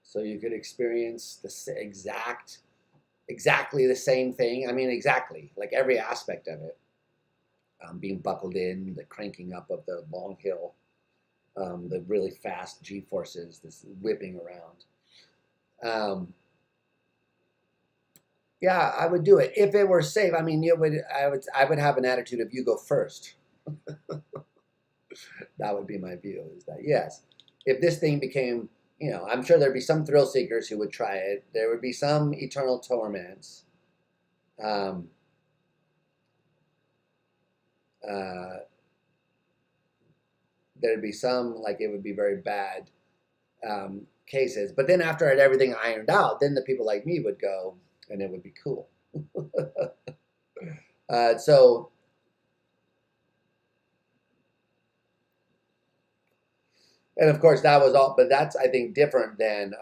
so you could experience the exactly the same thing. I mean, exactly, like every aspect of it. Being buckled in, the cranking up of the long hill, the really fast G-forces, this whipping around. Yeah, I would do it if it were safe. I mean, I would have an attitude of you go first. That would be my view. Is that yes, if this thing became, you know, I'm sure there'd be some thrill seekers who would try it. There would be some eternal torments. There'd be some, like, it would be very bad cases. But then after I had everything ironed out, then the people like me would go, and it would be cool. So, and of course that was all, but that's, I think, different than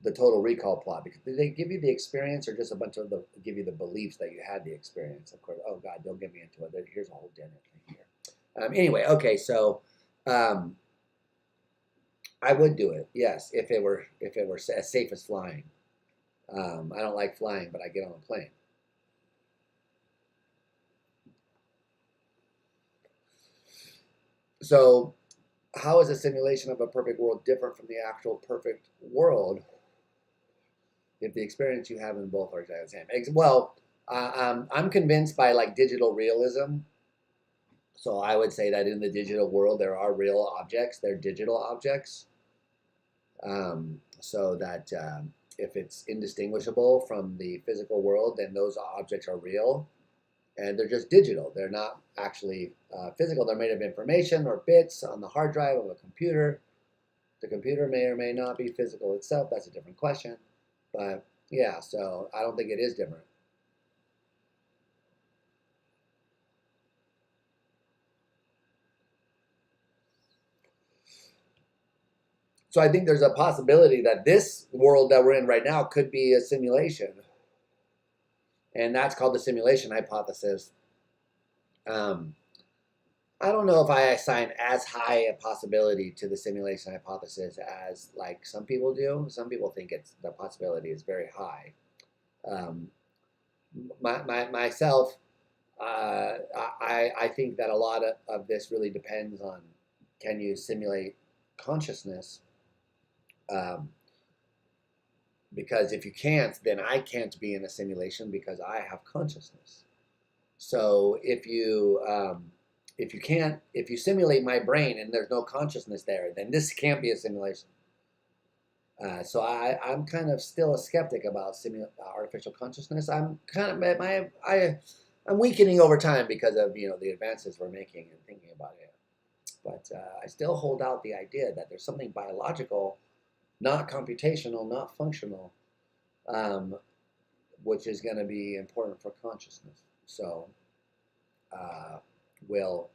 the Total Recall plot, because did they give you the experience, or just a bunch of give you the beliefs that you had the experience? Of course. Oh God, don't get me into it. Here's a whole dinner thing here. Anyway, okay, so I would do it, yes, if it were as safe as flying. I don't like flying, but I get on a plane. So, how is a simulation of a perfect world different from the actual perfect world if the experience you have in both are exactly the same? Well, I'm convinced by like digital realism. So I would say that in the digital world, there are real objects. They're digital objects. So that if it's indistinguishable from the physical world, then those objects are real. And they're just digital. They're not actually physical. They're made of information or bits on the hard drive of a computer. The computer may or may not be physical itself. That's a different question. But yeah, so I don't think it is different. So I think there's a possibility that this world that we're in right now could be a simulation. And that's called the simulation hypothesis. Um, I don't know if I assign as high a possibility to the simulation hypothesis as like some people do. Some people think it's the possibility is very high. Um, myself, I think that a lot of this really depends on can you simulate consciousness? Um, because if you can't, then I can't be in a simulation because I have consciousness. So if you can't, if you simulate my brain and there's no consciousness there, then this can't be a simulation. So I'm kind of still a skeptic about artificial consciousness. I'm kind of I'm weakening over time because of the advances we're making and thinking about it. But I still hold out the idea that there's something biological, not computational, not functional, um, which is going to be important for consciousness. So uh, we'll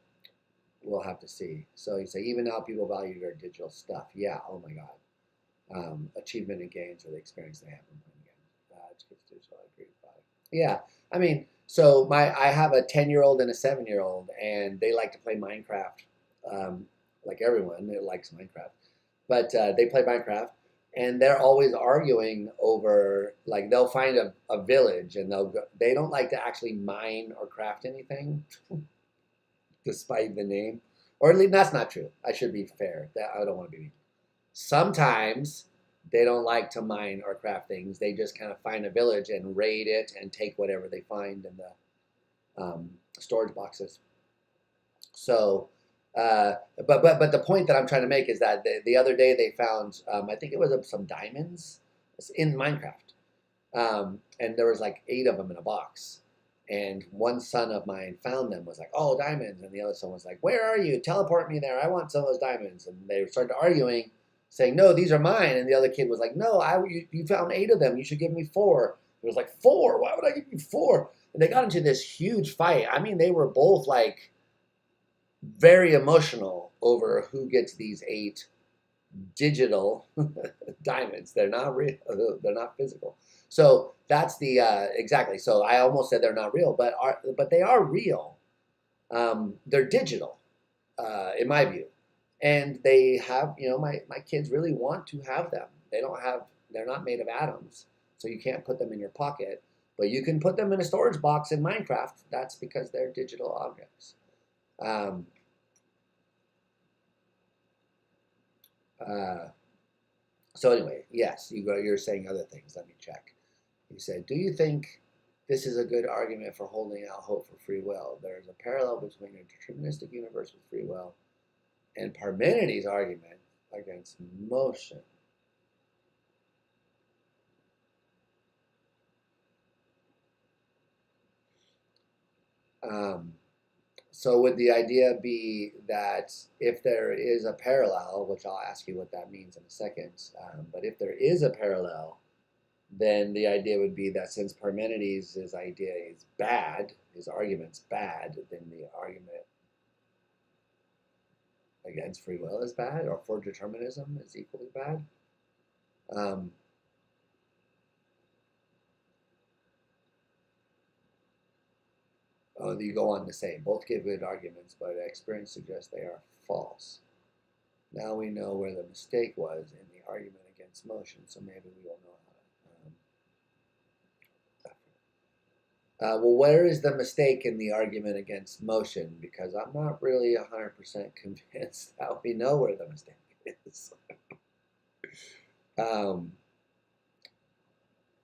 we'll have to see. So you say even now people value their digital stuff. Yeah. Oh my God. Achievement and gains or the experience they have from playing games. Digital. I agree with that. Yeah. I mean, so I have a 10-year-old and a 7-year-old, and they like to play Minecraft. Um, like everyone, it likes Minecraft, but they play Minecraft, and they're always arguing over like they'll find a village and they don't like to actually mine or craft anything despite the name. Or at least that's not true. I should be fair. That I don't want to be mean. Sometimes they don't like to mine or craft things. They just kind of find a village and raid it and take whatever they find in the storage boxes. So, but the point that I'm trying to make is that the other day they found I think it was some diamonds in Minecraft, and there was like 8 of them in a box. And one son of mine found them, was like, "Oh, diamonds!" And the other son was like, "Where are you? Teleport me there. I want some of those diamonds." And they started arguing, saying, "No, these are mine." And the other kid was like, "No, you found 8 of them. You should give me 4." It was like, "4? Why would I give you 4?" And they got into this huge fight. I mean, they were both like very emotional over who gets these 8 digital diamonds. They're not real. They're not physical. So that's the exactly. So I almost said they're not real, but they are real. They're digital, in my view, and they have my kids really want to have them. They're not made of atoms, so you can't put them in your pocket, but you can put them in a storage box in Minecraft. That's because they're digital objects. Um, uh, so anyway, yes, you're saying other things. Let me check. You said, do you think this is a good argument for holding out hope for free will? There is a parallel between a deterministic universe with free will and Parmenides' argument against motion. Um, so would the idea be that if there is a parallel, which I'll ask you what that means in a second, but if there is a parallel, then the idea would be that since Parmenides' idea is bad, his argument's bad, then the argument against free will is bad, or for determinism is equally bad. Um, you go on to say both give good arguments, but experience suggests they are false. Now we know where the mistake was in the argument against motion, so maybe we will know how to. Well, where is the mistake in the argument against motion? Because I'm not really 100% convinced that we know where the mistake is.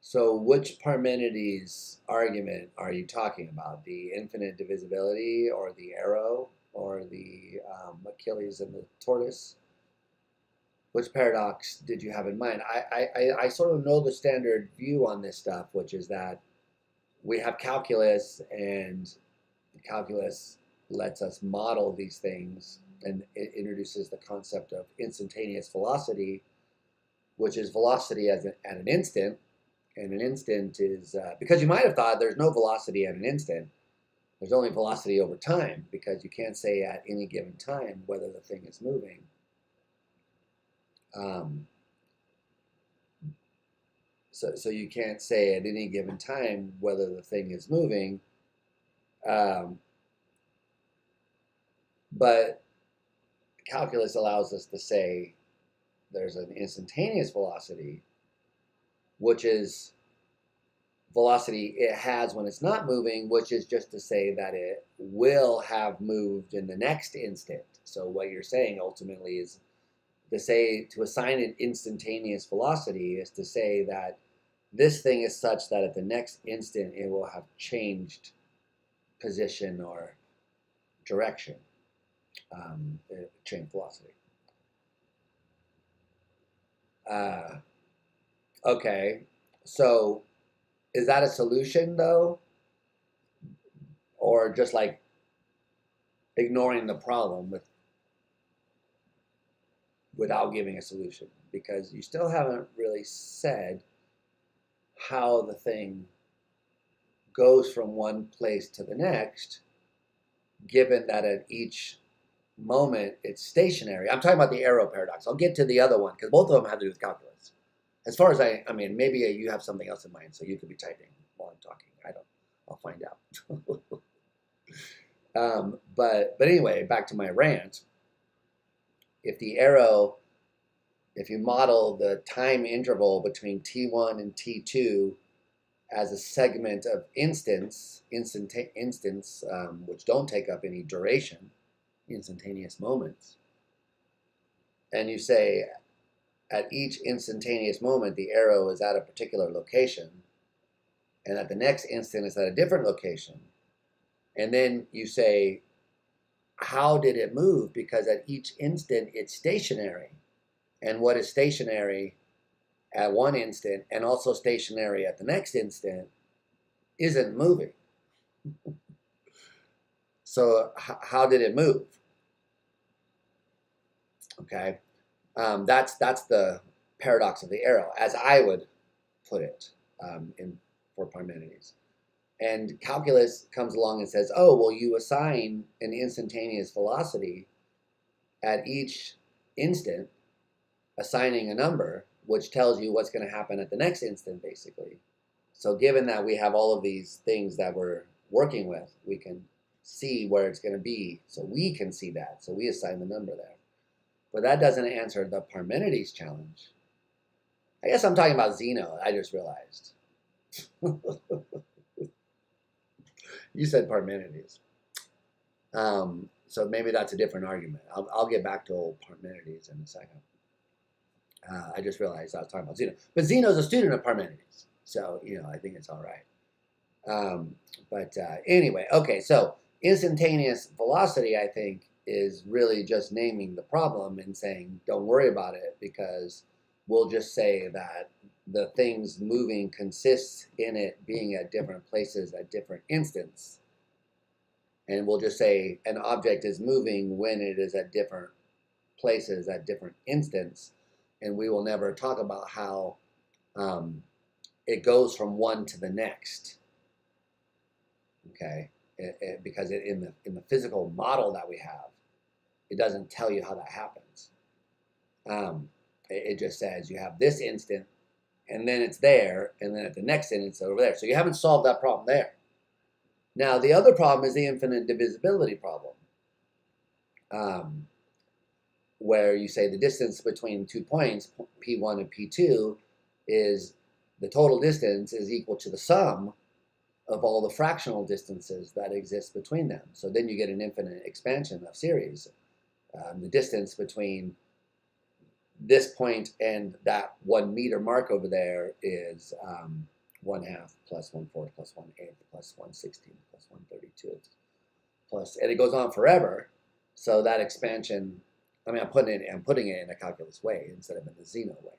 So which Parmenides argument are you talking about? The infinite divisibility, or the arrow, or the Achilles and the tortoise? Which paradox did you have in mind? I sort of know the standard view on this stuff, which is that we have calculus, and calculus lets us model these things, and it introduces the concept of instantaneous velocity, which is velocity at an instant. And an instant is, because you might have thought there's no velocity at an instant, there's only velocity over time, because you can't say at any given time whether the thing is moving. So you can't say at any given time whether the thing is moving. But calculus allows us to say there's an instantaneous velocity, which is velocity it has when it's not moving, which is just to say that it will have moved in the next instant. So what you're saying ultimately is to assign an instantaneous velocity is to say that this thing is such that at the next instant it will have changed position or direction, change velocity. Okay, so is that a solution though? Or just like ignoring the problem without giving a solution? Because you still haven't really said how the thing goes from one place to the next, given that at each moment it's stationary. I'm talking about the arrow paradox. I'll get to the other one because both of them have to do with calculus. As far as I mean, maybe you have something else in mind, so you could be typing while I'm talking. I'll find out. But anyway, back to my rant. If you model the time interval between T1 and T2 as a segment of instants, which don't take up any duration, instantaneous moments, and you say at each instantaneous moment the arrow is at a particular location, and at the next instant it's at a different location, and then you say, how did it move? Because at each instant it's stationary, and what is stationary at one instant and also stationary at the next instant isn't moving. So how did it move? Okay, that's the paradox of the arrow, as I would put it for Parmenides. And calculus comes along and says, oh, well, you assign an instantaneous velocity at each instant, assigning a number, which tells you what's going to happen at the next instant, basically. So given that we have all of these things that we're working with, we can see where it's going to be, so we can see that. So we assign the number there. But that doesn't answer the Parmenides challenge. I guess I'm talking about Zeno, I just realized. You said Parmenides. So maybe that's a different argument. I'll get back to old Parmenides in a second. I just realized I was talking about Zeno. But Zeno's a student of Parmenides. So, I think it's all right. Anyway, okay, so instantaneous velocity, I think, is really just naming the problem and saying, don't worry about it, because we'll just say that the things moving consists in it being at different places at different instants. And we'll just say an object is moving when it is at different places at different instants. And we will never talk about how it goes from one to the next. Okay? Because in the physical model that we have, it doesn't tell you how that happens. It just says you have this instant, and then it's there, and then at the next instant it's over there. So you haven't solved that problem there. Now, the other problem is the infinite divisibility problem, where you say the distance between 2 points, P1 and P2, is the total distance is equal to the sum of all the fractional distances that exist between them. So then you get an infinite expansion of series. The distance between this point and that 1 meter mark over there is 1/2 plus 1/4 plus 1/8 plus 1/16 plus 1/32 plus, and it goes on forever. So that expansion, I mean, I'm putting it in a calculus way instead of in the Zeno way.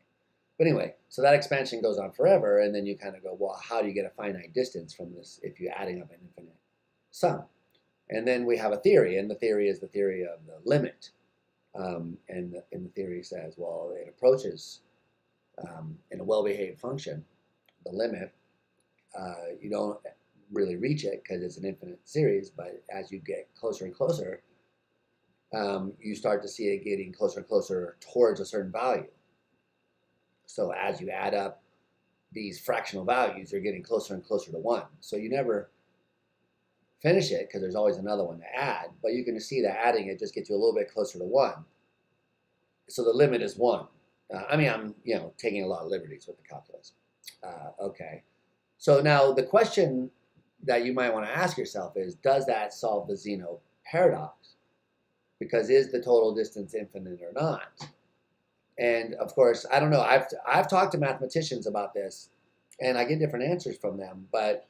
But anyway, so that expansion goes on forever, and then you kind of go, well, how do you get a finite distance from this if you're adding up an infinite sum? And then we have a theory, and the theory is the theory of the limit. And the theory says, well, it approaches in a well-behaved function, the limit. You don't really reach it because it's an infinite series, but as you get closer and closer, you start to see it getting closer and closer towards a certain value. So as you add up these fractional values, you're getting closer and closer to 1. So you never finish it because there's always another one to add, but you can see that adding it just gets you a little bit closer to 1. So the limit is 1. I mean, I'm taking a lot of liberties with the calculus. Okay. So now the question that you might want to ask yourself is, does that solve the Zeno paradox? Because is the total distance infinite or not? And of course, I don't know. I've talked to mathematicians about this, and I get different answers from them. But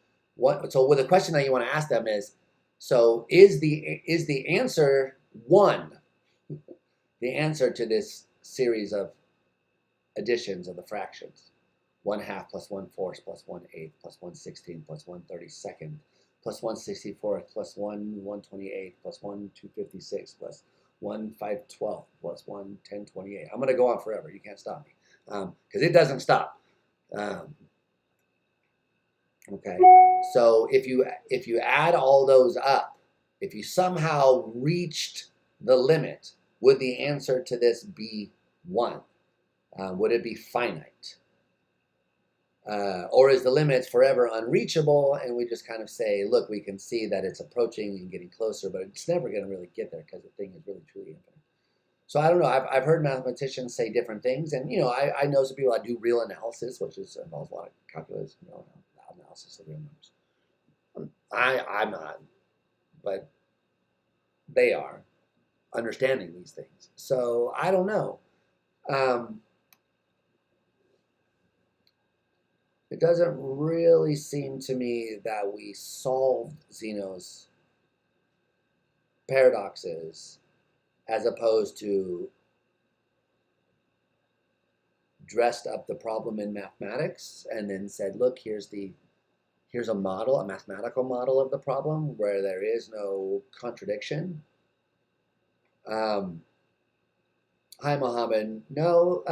so the question that you want to ask them is, so is the answer 1? The answer to this series of additions of the fractions, 1/2 plus 1/4 plus 1/8 plus 1/16 plus 1/32 plus 1/64 plus 1/128 plus 1/256 plus 1/512 plus 1/1028. I'm going to go on forever. You can't stop me because it doesn't stop. Okay, so if you add all those up, if you somehow reached the limit, would the answer to this be 1? Would it be finite? Or is the limit forever unreachable, and we just kind of say, look, we can see that it's approaching and getting closer, but it's never going to really get there because the thing is really, truly infinite. So I don't know. I've heard mathematicians say different things, and I know some people that do real analysis, which involves a lot of calculus, analysis of real numbers. I'm not, but they are understanding these things. So I don't know. It doesn't really seem to me that we solved Zeno's paradoxes as opposed to dressed up the problem in mathematics and then said, look, here's a model, a mathematical model of the problem where there is no contradiction. Hi, Mohammed. No,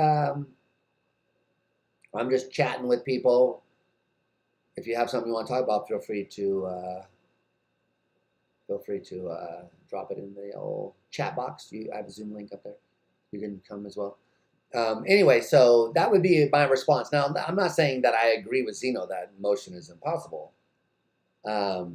I'm just chatting with people. If you have something you want to talk about, feel free to drop it in the old chat box. I have a Zoom link up there. You can come as well. Anyway, so that would be my response. Now, I'm not saying that I agree with Zeno that motion is impossible. I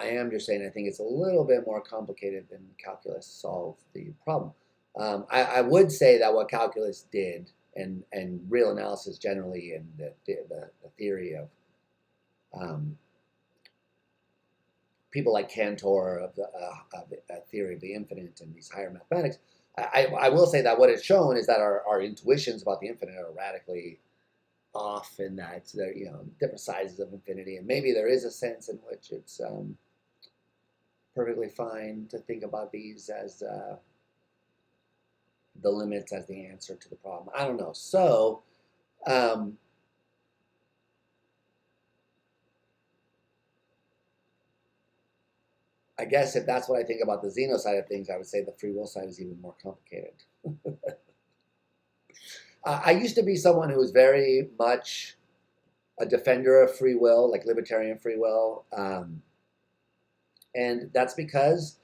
am just saying I think it's a little bit more complicated than calculus solved the problem. I would say that what calculus did and real analysis generally and the theory of people like Cantor of the theory of the infinite and these higher mathematics, I will say that what it's shown is that our intuitions about the infinite are radically off in that there different sizes of infinity, and maybe there is a sense in which it's perfectly fine to think about these as the limits as the answer to the problem. I don't know. So I guess if that's what I think about the Zeno side of things, I would say the free will side is even more complicated. I used to be someone who was very much a defender of free will, like libertarian free will. And that's because,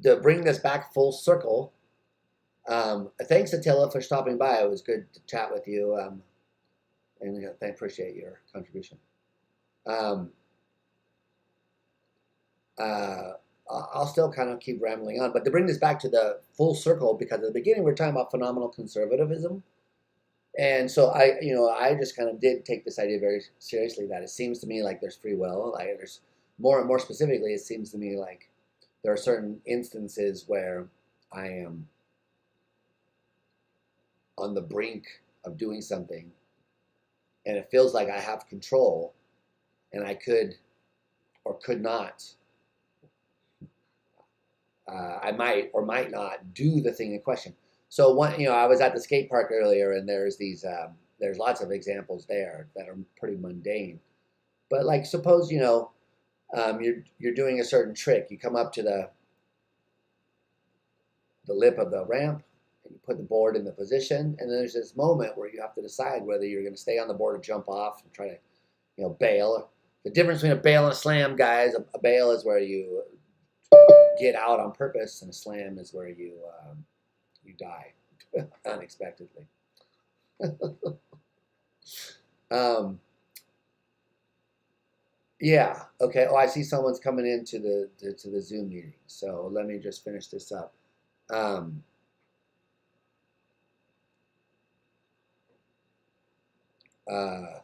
to bring this back full circle, thanks, Attila, for stopping by. It was good to chat with you, and I appreciate your contribution. I'll still kind of keep rambling on. But to bring this back to the full circle, because at the beginning we are talking about phenomenal conservatism, and so I just kind of did take this idea very seriously. That it seems to me like there's free will. Like there's more and more specifically, it seems to me like there are certain instances where I am on the brink of doing something, and it feels like I have control, and I could or could not. I might or might not do the thing in question. So I was at the skate park earlier, and there's lots of examples there that are pretty mundane. But like, suppose you're doing a certain trick. You come up to the lip of the ramp, and you put the board in the position, and then there's this moment where you have to decide whether you're going to stay on the board or jump off and try to bail. The difference between a bail and a slam, guys, a bail is where you get out on purpose, and a slam is where you die unexpectedly. Yeah. Okay. Oh, I see someone's coming into the Zoom meeting. So let me just finish this up. Um, uh,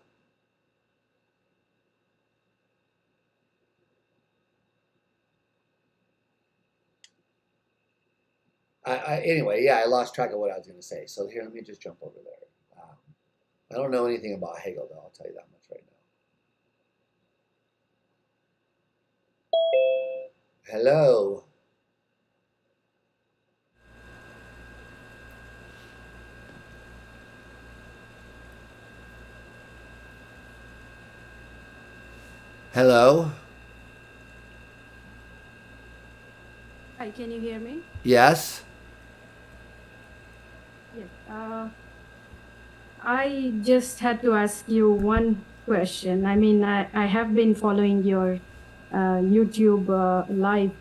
anyway, yeah, I lost track of what I was going to say. So here, let me just jump over there. I don't know anything about Hegel, though. I'll tell you that much right now. Hello. Hello. Hi, can you hear me? Yes. Yes. I just had to ask you one question. I mean, I have been following your YouTube live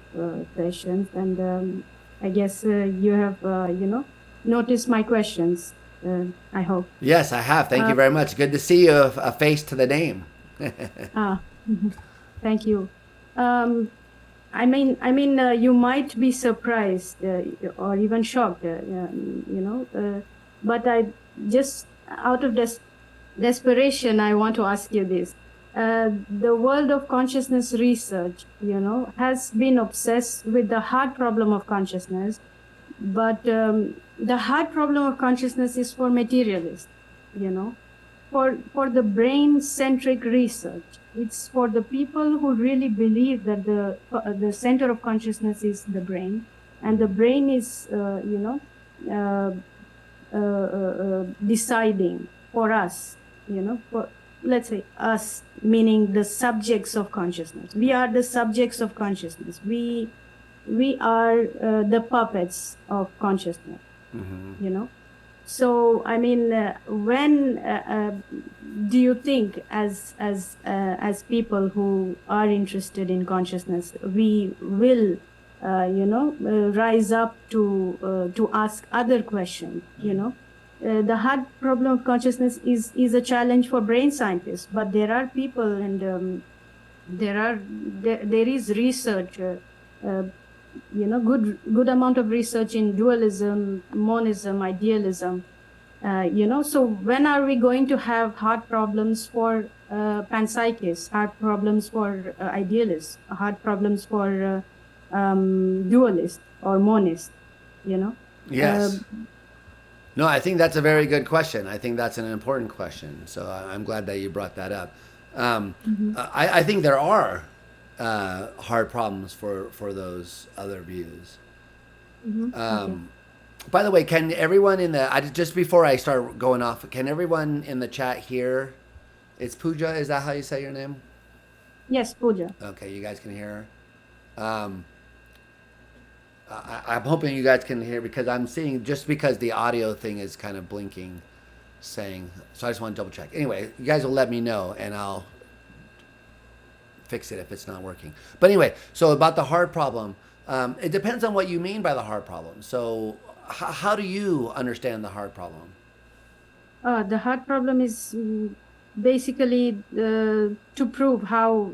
sessions, and I guess you have, noticed my questions. I hope. Yes, I have. Thank you very much. Good to see you. A face to the name. Thank you. I mean, you might be surprised or even shocked, but I just out of desperation, I want to ask you this. The world of consciousness research, has been obsessed with the hard problem of consciousness, but the hard problem of consciousness is for materialists, for the brain-centric research. It's for the people who really believe that the center of consciousness is the brain, and the brain is, deciding for us, for, let's say, us, meaning the subjects of consciousness. We are the subjects of consciousness. We are the puppets of consciousness, So, I mean, when do you think, as people who are interested in consciousness, we will, rise up to ask other questions? The hard problem of consciousness is a challenge for brain scientists, but there are people, and there is research. Good amount of research in dualism, monism, idealism. So when are we going to have hard problems for panpsychists, hard problems for idealists, hard problems for dualists or monists? Yes. No, I think that's a very good question. I think that's an important question. So I'm glad that you brought that up. I think there are hard problems for those other views. Okay. By the way, can everyone just before I start going off, can everyone in the chat hear? It's Pooja. Is that how you say your name? Yes, Pooja. Okay, you guys can hear her. I'm hoping you guys can hear, because I'm seeing, just because the audio thing is kind of blinking, saying, so I just want to double check. Anyway, you guys will let me know, and I'll fix it if it's not working. But anyway, so about the hard problem, it depends on what you mean by the hard problem. So how do you understand the hard problem? The hard problem is basically to prove how,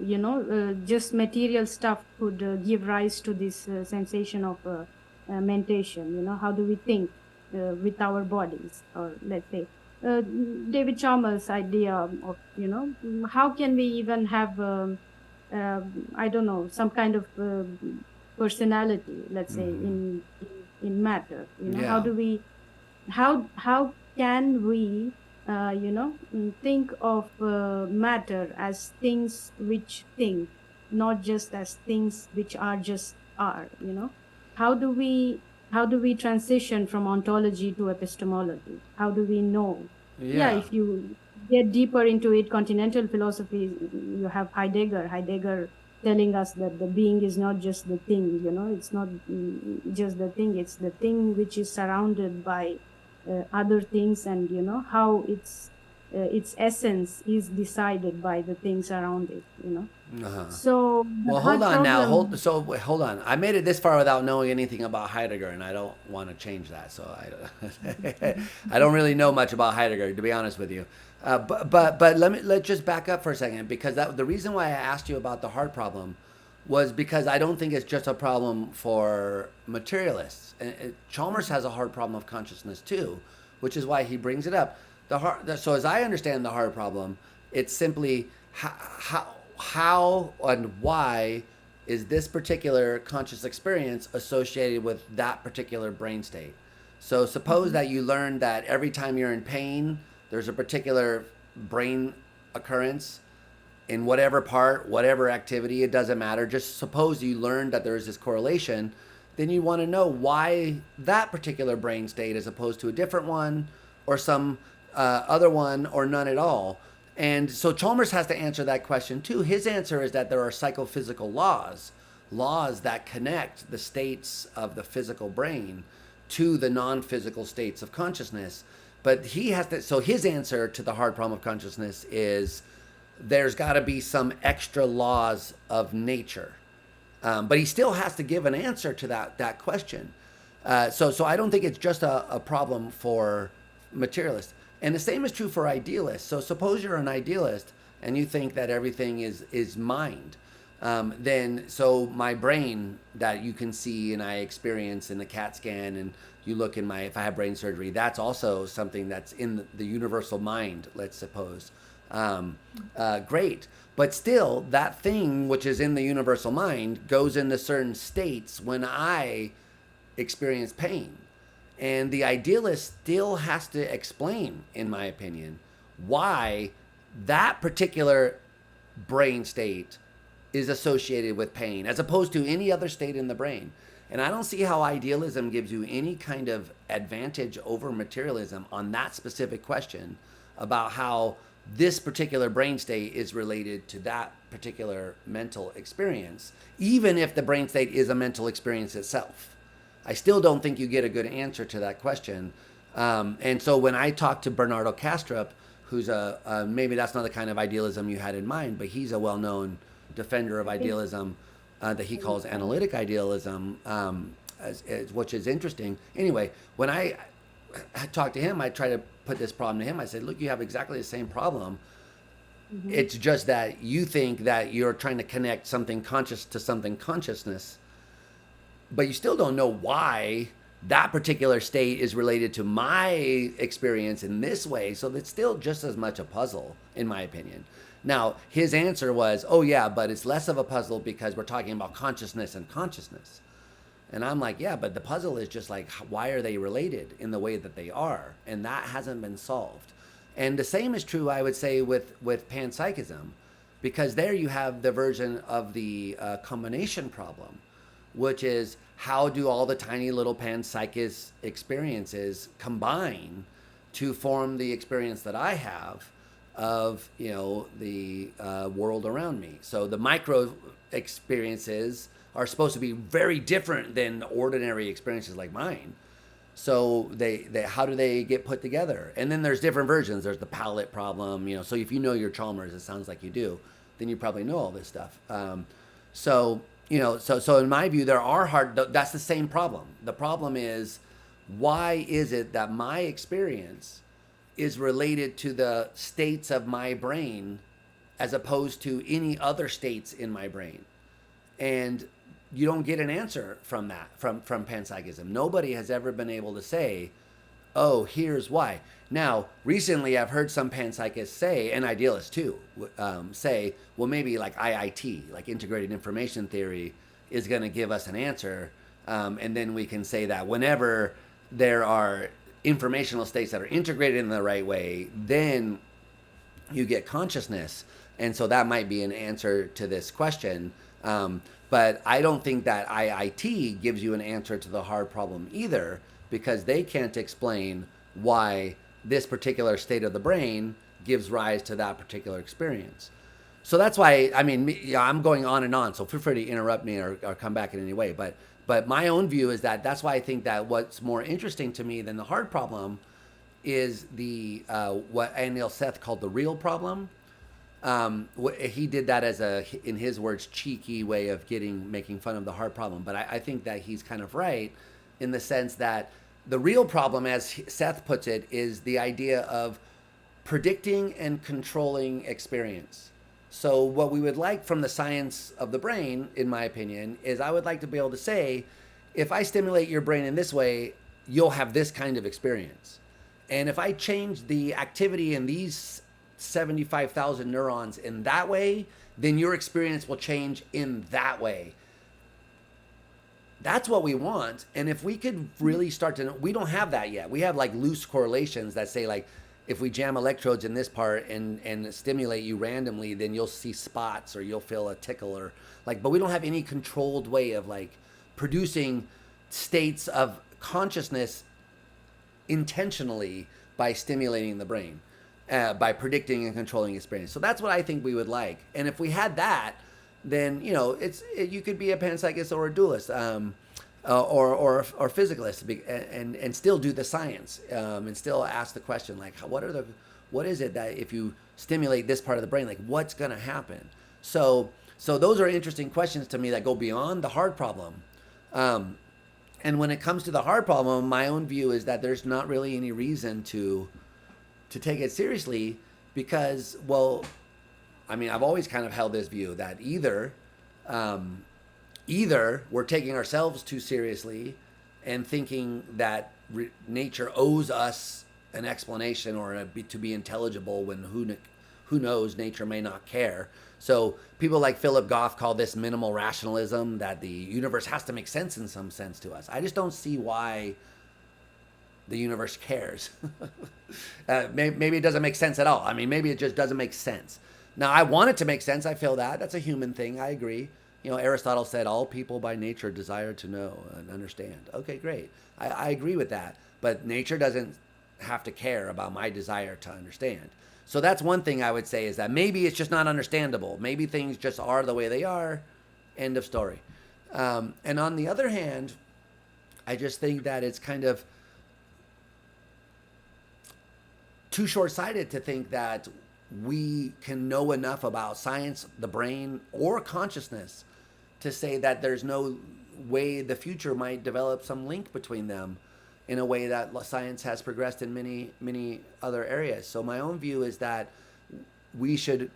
just material stuff could give rise to this sensation of mentation. How do we think with our bodies, or let's say uh, David Chalmers' idea of, how can we even have I don't know, some kind of personality, let's say, in matter. How Yeah. do we, how can we think of matter as things which think, not just as things which are just are. How do we, transition from ontology to epistemology? How do we know? Yeah, Yeah. if you get deeper into it, continental philosophy, you have Heidegger telling us that the being is not just the thing. It's not just the thing, it's the thing which is surrounded by other things, and how its essence is decided by the things around it. Uh-huh. So the Well, hold hard on now. problem. Hold on. I made it this far without knowing anything about Heidegger, and I don't want to change that. So I don't really know much about Heidegger, to be honest with you. But let's just back up for a second, because the reason why I asked you about the heart problem was because I don't think it's just a problem for materialists. And Chalmers has a hard problem of consciousness too, which is why he brings it up. So as I understand the heart problem, it's simply how and why is this particular conscious experience associated with that particular brain state. So suppose that you learn that every time you're in pain, there's a particular brain occurrence in whatever part, whatever activity, it doesn't matter. Just suppose you learned that there's this correlation, then you want to know why that particular brain state as opposed to a different one or some other one or none at all. And so Chalmers has to answer that question too. His answer is that there are psychophysical laws, laws that connect the states of the physical brain to the non-physical states of consciousness. But he has to, so his answer to the hard problem of consciousness is there's got to be some extra laws of nature. But he still has to give an answer to that question. So I don't think it's just a problem for materialists. And the same is true for idealists. So suppose you're an idealist and you think that everything is mind. Then so my brain that you can see and I experience in the CAT scan, and you look in my, if I have brain surgery, that's also something that's in the universal mind, let's suppose. Great. But still, that thing which is in the universal mind goes into certain states when I experience pain. And the idealist still has to explain, in my opinion, why that particular brain state is associated with pain as opposed to any other state in the brain. And I don't see how idealism gives you any kind of advantage over materialism on that specific question about how this particular brain state is related to that particular mental experience, even if the brain state is a mental experience itself. I still don't think you get a good answer to that question. And so when I talked to Bernardo Kastrup, who's maybe that's not the kind of idealism you had in mind, but he's a well-known defender of idealism that he calls analytic idealism, which is interesting. Anyway, when I talked to him, I tried to put this problem to him. I said, look, you have exactly the same problem. Mm-hmm. It's just that you think that you're trying to connect something conscious to something consciousness, but you still don't know why that particular state is related to my experience in this way. So it's still just as much a puzzle, in my opinion. Now, his answer was, oh, yeah, but it's less of a puzzle because we're talking about consciousness and consciousness. And I'm like, yeah, but the puzzle is just like, why are they related in the way that they are? And that hasn't been solved. And the same is true, I would say, with panpsychism, because there you have the version of the combination problem, which is how do all the tiny little panpsychist experiences combine to form the experience that I have of, the world around me. So the micro experiences are supposed to be very different than ordinary experiences like mine. So they how do they get put together? And then there's different versions. There's the palette problem, so if you know your Chalmers, it sounds like you do, then you probably know all this stuff. So in my view, there are that's the same problem. The problem is, why is it that my experience is related to the states of my brain as opposed to any other states in my brain. And you don't get an answer from that, from panpsychism. Nobody has ever been able to say, oh, here's why. Now, recently I've heard some panpsychists say, and idealists too, say, well, maybe like IIT, like integrated information theory, is going to give us an answer. And then we can say that whenever there are informational states that are integrated in the right way, then you get consciousness. And so that might be an answer to this question. But I don't think that IIT gives you an answer to the hard problem either, because they can't explain why this particular state of the brain gives rise to that particular experience. So that's why, I mean, I'm going on and on, so feel free to interrupt me or come back in any way. But my own view is that that's why I think that what's more interesting to me than the hard problem is the what Anil Seth called the real problem. He did that as a, in his words, cheeky way of making fun of the hard problem. But I think that he's kind of right in the sense that the real problem, as Seth puts it, is the idea of predicting and controlling experience. So what we would like from the science of the brain, in my opinion, is I would like to be able to say, if I stimulate your brain in this way, you'll have this kind of experience. And if I change the activity in these 75,000 neurons in that way, then your experience will change in that way. That's what we want. And if we could really start to, we don't have that yet. We have like loose correlations that say like, if we jam electrodes in this part and stimulate you randomly, then you'll see spots or you'll feel a tickle or like, but we don't have any controlled way of like producing states of consciousness intentionally by stimulating the brain, by predicting and controlling experience. So that's what I think we would like. And if we had that, then, you know, you could be a panpsychist or a dualist, or physicalist, and still do the science, and still ask the question like, what is it that if you stimulate this part of the brain, like what's going to happen? So those are interesting questions to me that go beyond the hard problem. And when it comes to the hard problem, my own view is that there's not really any reason to take it seriously because, well, I mean, I've always kind of held this view that either we're taking ourselves too seriously and thinking that nature owes us an explanation or to be intelligible when who knows, nature may not care. So people like Philip Goff call this minimal rationalism, that the universe has to make sense in some sense to us. I just don't see why the universe cares. Maybe it doesn't make sense at all. I mean, maybe it just doesn't make sense. Now, I want it to make sense. I feel that. That's a human thing. I agree. You know, Aristotle said all people by nature desire to know and understand. Okay, great. I agree with that. But nature doesn't have to care about my desire to understand. So that's one thing I would say, is that maybe it's just not understandable. Maybe things just are the way they are. End of story. And on the other hand, I just think that it's kind of too short-sighted to think that we can know enough about science, the brain, or consciousness to say that there's no way the future might develop some link between them in a way that science has progressed in many, many other areas. So my own view is that we should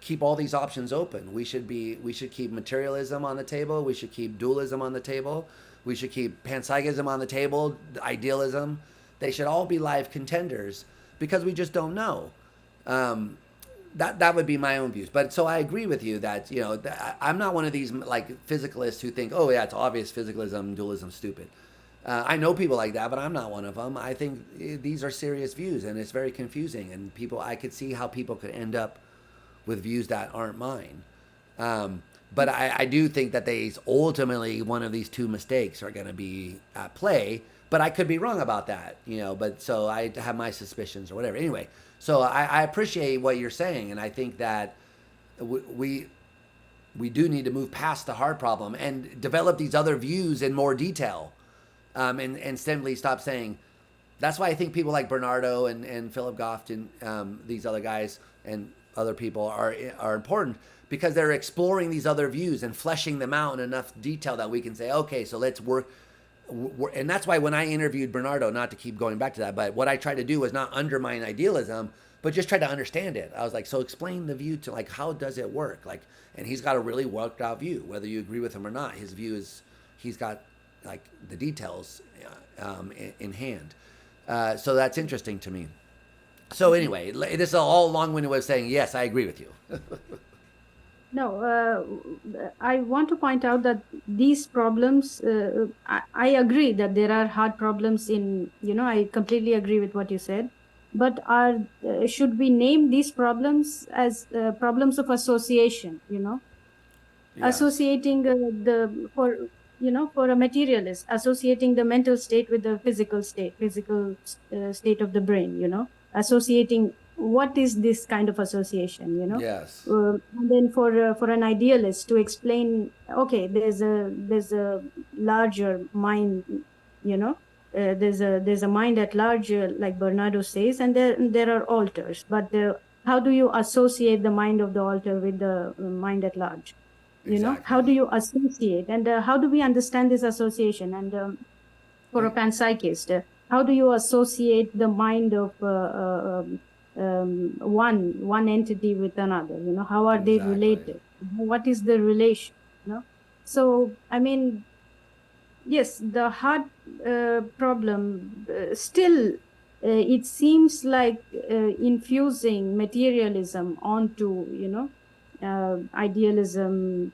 keep all these options open. We should keep materialism on the table. We should keep dualism on the table. We should keep panpsychism on the table, idealism. They should all be live contenders because we just don't know. That would be my own views. But so I agree with you that, you know, I'm not one of these like physicalists who think, oh yeah, it's obvious physicalism, dualism, stupid. I know people like that, but I'm not one of them. I think these are serious views, and it's very confusing. And I could see how people could end up with views that aren't mine. But I do think that ultimately one of these two mistakes are going to be at play. But I could be wrong about that, you know. But so I have my suspicions or whatever. Anyway, so I appreciate what you're saying, and I think that we do need to move past the hard problem and develop these other views in more detail. And simply stop saying. That's why I think people like Bernardo and Philip Goff and these other guys and other people are important, because they're exploring these other views and fleshing them out in enough detail that we can say, okay, so let's work. and that's why when I interviewed Bernardo, not to keep going back to that, but what I tried to do was not undermine idealism, but just try to understand it. I was like, so explain the view to, like, how does it work? Like, and he's got a really worked out view, whether you agree with him or not. His view is, he's got like the details in hand. So that's interesting to me. So anyway, this is all long-winded way of saying, yes, I agree with you. No, I want to point out that these problems, I agree that there are hard problems in, I completely agree with what you said. But should we name these problems as problems of association, Yes. associating for a materialist, associating the mental state with the physical state of the brain, associating what is this kind of association, Yes. and then for an idealist to explain, okay, there's a larger mind, there's a mind at large, like Bernardo says, and there are alters, but how do you associate the mind of the alter with the mind at large? Exactly. How do you associate, and how do we understand this association? And for a panpsychist, how do you associate the mind of one entity with another? How are they related? What is the relation? So I mean, yes, the heart problem still. It seems like infusing materialism onto, idealism.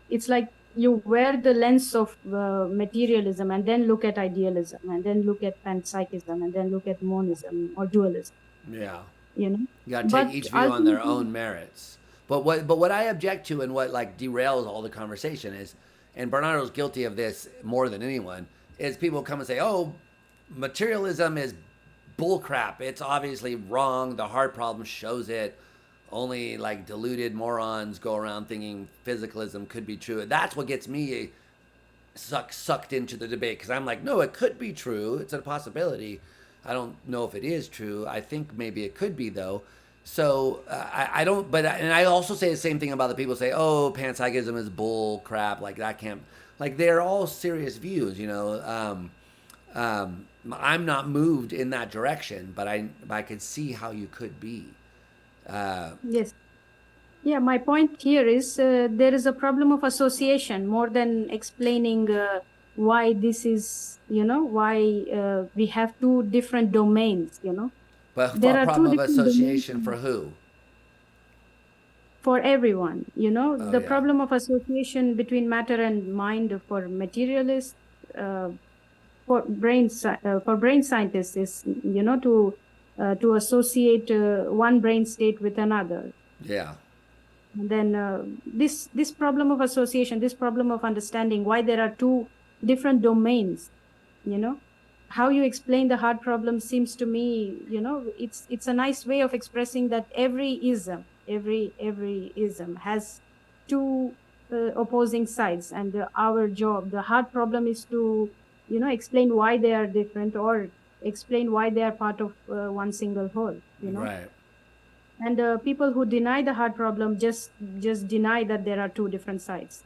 It's like you wear the lens of materialism and then look at idealism and then look at panpsychism and then look at monism or dualism. Yeah. You got to take each view on their own merits. But what I object to, and what like derails all the conversation is, and Bernardo's guilty of this more than anyone, is people come and say, oh, materialism is bullcrap. It's obviously wrong. The hard problem shows it. Only like deluded morons go around thinking physicalism could be true. And that's what gets me sucked into the debate, because I'm like, no, it could be true. It's a possibility. I don't know if it is true. I think maybe it could be, though. So I don't. But and I also say the same thing about the people who say, oh, panpsychism is bull crap. Like that can't. Like they're all serious views, I'm not moved in that direction, but I could see how you could be. Yes. Yeah, my point here is there is a problem of association more than explaining why this is, why we have two different domains, But there a are problem two of different association domains for who? for everyone, the yeah. problem of association between matter and mind for materialists, for brain scientists is, to associate one brain state with another. Yeah. And then this problem of association, this problem of understanding why there are two different domains, how you explain the hard problem seems to me, it's a nice way of expressing that every ism has two opposing sides, and our job, the hard problem, is to, explain why they are different, or explain why they are part of one single whole, Right. And people who deny the hard problem just deny that there are two different sides.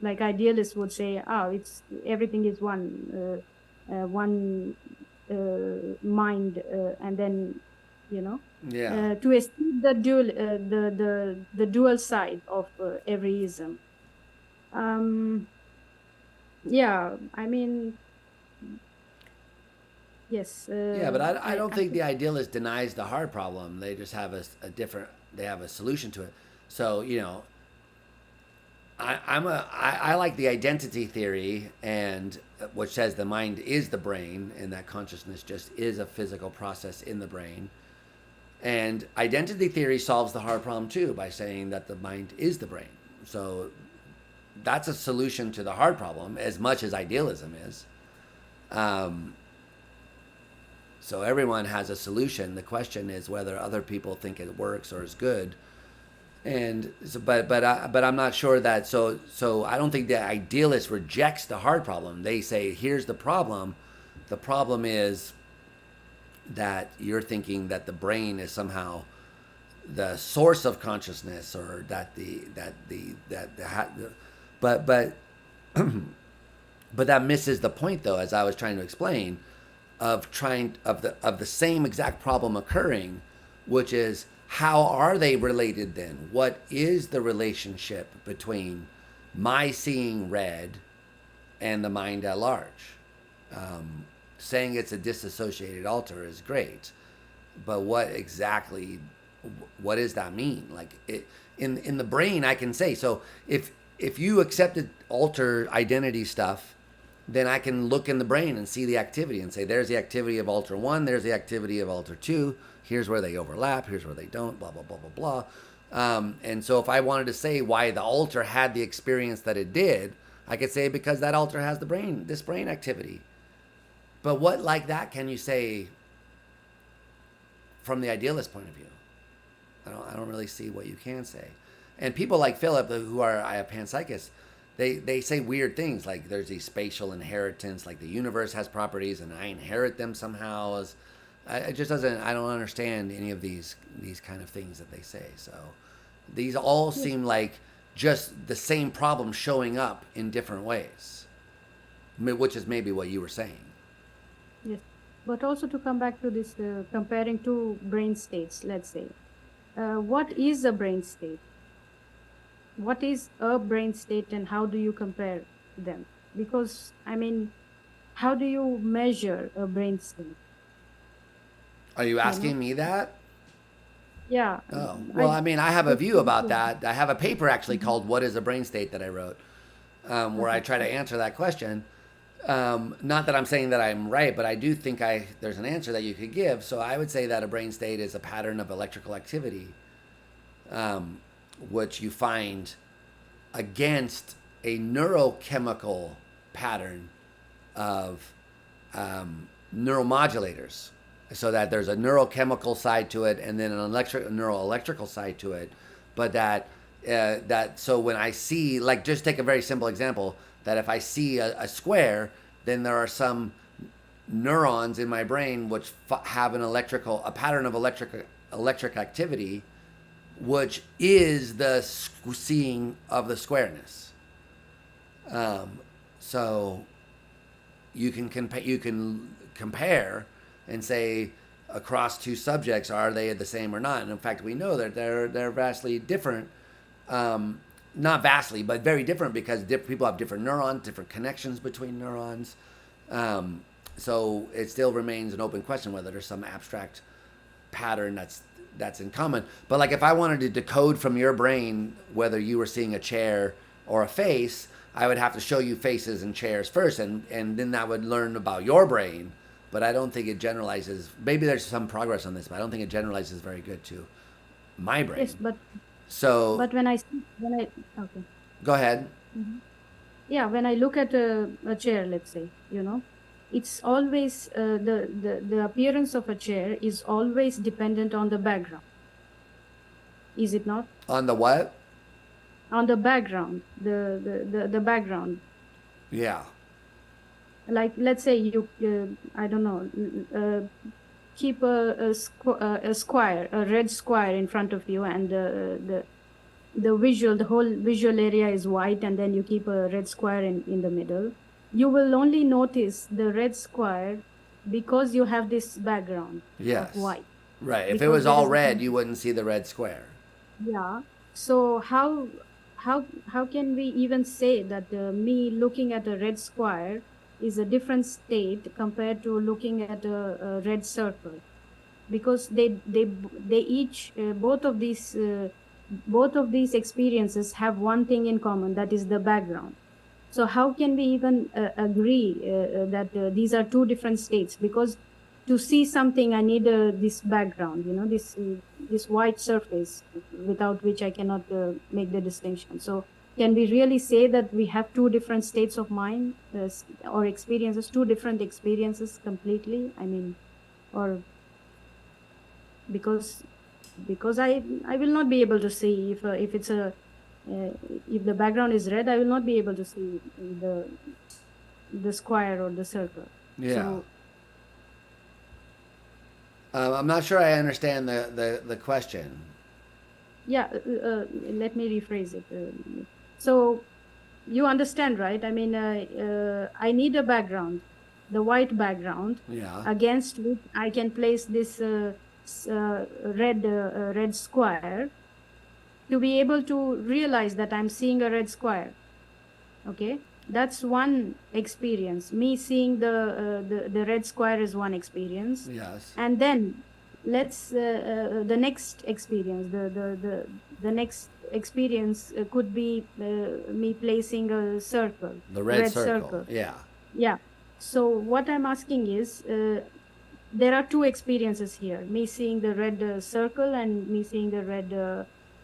Like idealists would say, it's everything is one mind, and then to escape the dual side of every ism. Yeah, I mean. Yes. But I don't think the idealist denies the hard problem. They just have they have a solution to it. So, I like the identity theory, and which says the mind is the brain and that consciousness just is a physical process in the brain. And identity theory solves the hard problem too by saying that the mind is the brain. So that's a solution to the hard problem as much as idealism is. So everyone has a solution. The question is whether other people think it works or is good. And so, but I'm not sure that. So I don't think the idealist rejects the hard problem. They say, here's the problem. The problem is that you're thinking that the brain is somehow the source of consciousness, or that but But that misses the point, though, as I was trying to explain, of the same exact problem occurring, which is how are they related then? What is the relationship between my seeing red and the mind at large? Saying it's a disassociated alter is great, but what does that mean? Like it in the brain, I can say so. If you accepted alter identity stuff, then I can look in the brain and see the activity and say, there's the activity of alter one, there's the activity of alter two. Here's where they overlap. Here's where they don't. Blah blah blah blah blah. And so if I wanted to say why the alter had the experience that it did, I could say because that alter has this brain activity. But what like that can you say from the idealist point of view? I don't really see what you can say. And people like Philip, who are panpsychists, they say weird things like there's these spatial inheritance, like the universe has properties and I inherit them somehow. It just doesn't. I don't understand any of these kind of things that they say. So these all seem like just the same problem showing up in different ways, which is maybe what you were saying. Yes, but also to come back to this comparing two brain states, let's say, what is a brain state? What is a brain state, and how do you compare them? Because I mean, how do you measure a brain state? Are you asking me that? Yeah. Oh, well, I mean, I have a view about that. I have a paper actually called "What is a Brain State" that I wrote, where I try to answer that question. Not that I'm saying that I'm right, but I do think there's an answer that you could give. So I would say that a brain state is a pattern of electrical activity, which you find against a neurochemical pattern of neuromodulators. So that there's a neurochemical side to it, and then an neuroelectrical side to it. But so when I see, like, just take a very simple example, that if I see a square, then there are some neurons in my brain which have a pattern of electric activity, which is the seeing of the squareness. So you can compare and say across two subjects, are they the same or not? And in fact, we know that they're vastly different. Not vastly, but very different, because people have different neurons, different connections between neurons. So it still remains an open question whether there's some abstract pattern that's in common. But like if I wanted to decode from your brain whether you were seeing a chair or a face, I would have to show you faces and chairs first, and then I would learn about your brain. But I don't think it generalizes. Maybe there's some progress on this, but I don't think it generalizes very good to my brain. Yes, but when I okay. Go ahead. Mm-hmm. Yeah, when I look at a chair, let's say, it's always the appearance of a chair is always dependent on the background. Is it not? On the what? On the background, the background. Yeah. Like, let's say you, I don't know, keep a square, a red square in front of you, and the whole visual area is white, and then you keep a red square in the middle. You will only notice the red square because you have this background of white. Right. If it was all red, you wouldn't see the red square. Yeah. So how can we even say that me looking at a red square is a different state compared to looking at a red circle? Because they each both of these experiences have one thing in common, that is the background. So how can we even agree that these are two different states? Because to see something, I need this background, this white surface, without which I cannot make the distinction. So can we really say that we have two different states of mind or experiences, two different experiences completely? I mean, or because I will not be able to see if it's if the background is red, I will not be able to see the square or the circle. Yeah. So, I'm not sure I understand the question. Yeah, let me rephrase it. So you understand, right? I mean, I need a background, the white background, Yeah. against which I can place this red square to be able to realize that I'm seeing a red square. Okay, that's one experience. Me seeing the red square is one experience, Yes. and then let's the next experience, the next experience could be me placing a circle, The red red circle. circle. Yeah. Yeah. So what I'm asking is, there are two experiences here: me seeing the red circle and me seeing the red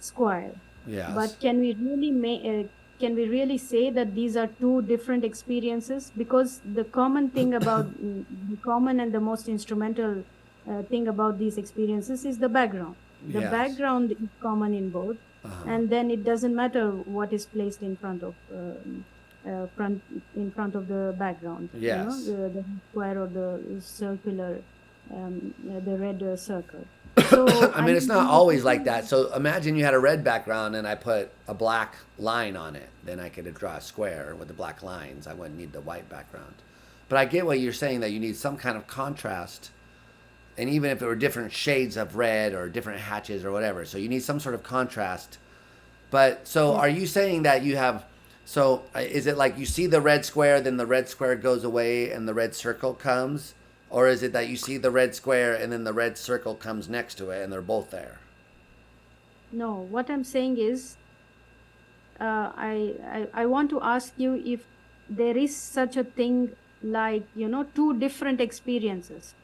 square. Yes. But can we really say that these are two different experiences? Because the common thing about the common and the most instrumental thing about these experiences is the background. The Yes. background is common in both, and then it doesn't matter what is placed in front of the background. Yes. The square or the circular, the red circle. So I mean, it's not always like that. So imagine you had a red background and I put a black line on it. Then I could draw a square with the black lines. I wouldn't need the white background. But I get what you're saying, that you need some kind of contrast. And even if it were different shades of red or different hatches or whatever. So you need some sort of contrast. But so are you saying that you have, so is it like you see the red square, then the red square goes away and the red circle comes? Or is it that you see the red square and then the red circle comes next to it and they're both there? no, what I'm saying is, I want to ask you if there is such a thing like, two different experiences.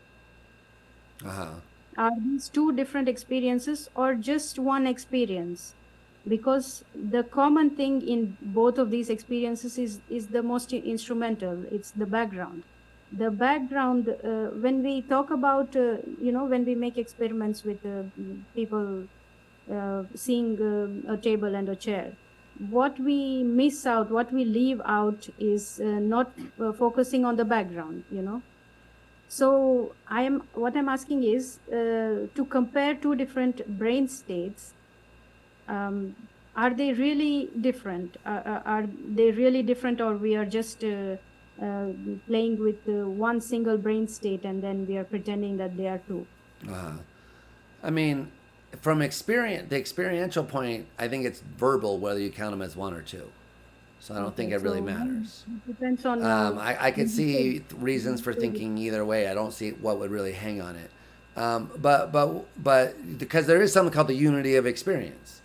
Uh-huh. Are these two different experiences or just one experience? Because the common thing in both of these experiences is the most instrumental. It's the background. The background, when we talk about, when we make experiments with people seeing a table and a chair, what we miss out, what we leave out is not focusing on the background, So what I'm asking is to compare two different brain states. Are they really different? Are they really different, or we are just playing with one single brain state and then we are pretending that they are two? I mean, from experience, the experiential point, I think it's verbal whether you count them as one or two. So I don't think it really matters. It depends on. I could see reasons for thinking either way. I don't see what would really hang on it. But because there is something called the unity of experience,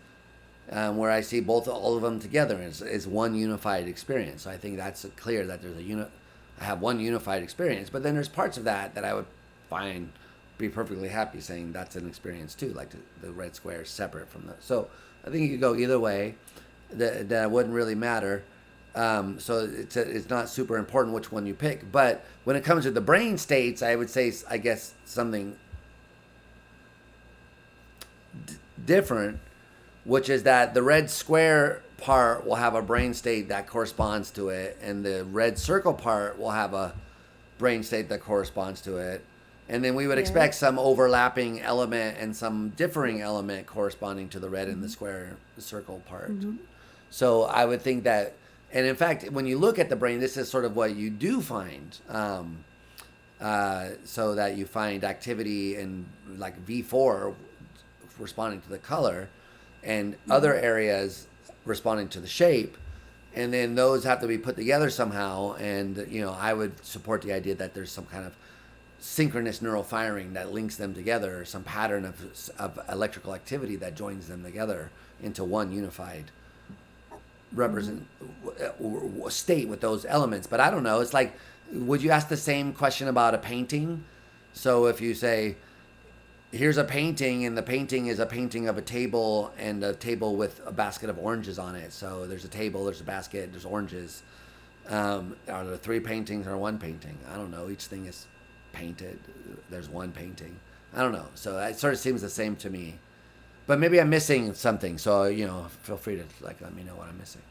where I see all of them together is one unified experience. So I think that's clear that there's I have one unified experience. But then there's parts of that I would be perfectly happy saying that's an experience too, like the red square is separate from the. So I think you could go either way. That wouldn't really matter. So it's not super important which one you pick. But when it comes to the brain states, I would say, I guess, something different, which is that the red square part will have a brain state that corresponds to it, and the red circle part will have a brain state that corresponds to it. And then we would expect some overlapping element and some differing element corresponding to the red and the square, the circle part. So I would think that, and in fact, when you look at the brain, this is sort of what you do find. So that you find activity in like V4 responding to the color, and other areas responding to the shape. And then those have to be put together somehow. And, I would support the idea that there's some kind of synchronous neural firing that links them together, or some pattern of electrical activity that joins them together into one unified state with those elements. But I don't know. It's like, would you ask the same question about a painting? So if you say, here's a painting, and the painting is a painting of a table, and a table with a basket of oranges on it. So there's a table, there's a basket, there's oranges. Are there three paintings or one painting? I don't know. Each thing is painted. There's one painting. I don't know. So it sort of seems the same to me. But maybe I'm missing something. So, feel free to let me know what I'm missing.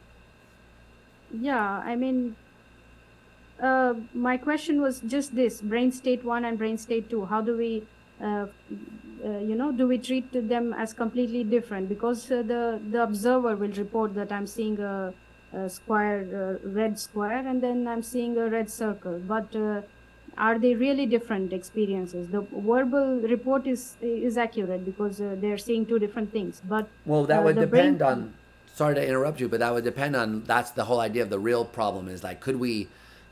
Yeah, I mean, my question was just this: brain state 1 and brain state 2. How do we, do we treat them as completely different? Because the observer will report that I'm seeing a square, red square, and then I'm seeing a red circle. But are they really different experiences? The verbal report is accurate because they're seeing two different things. But Well, that would the brain. depend on. Sorry to interrupt you, but that would depend on. That's the whole idea of the real problem is like, could we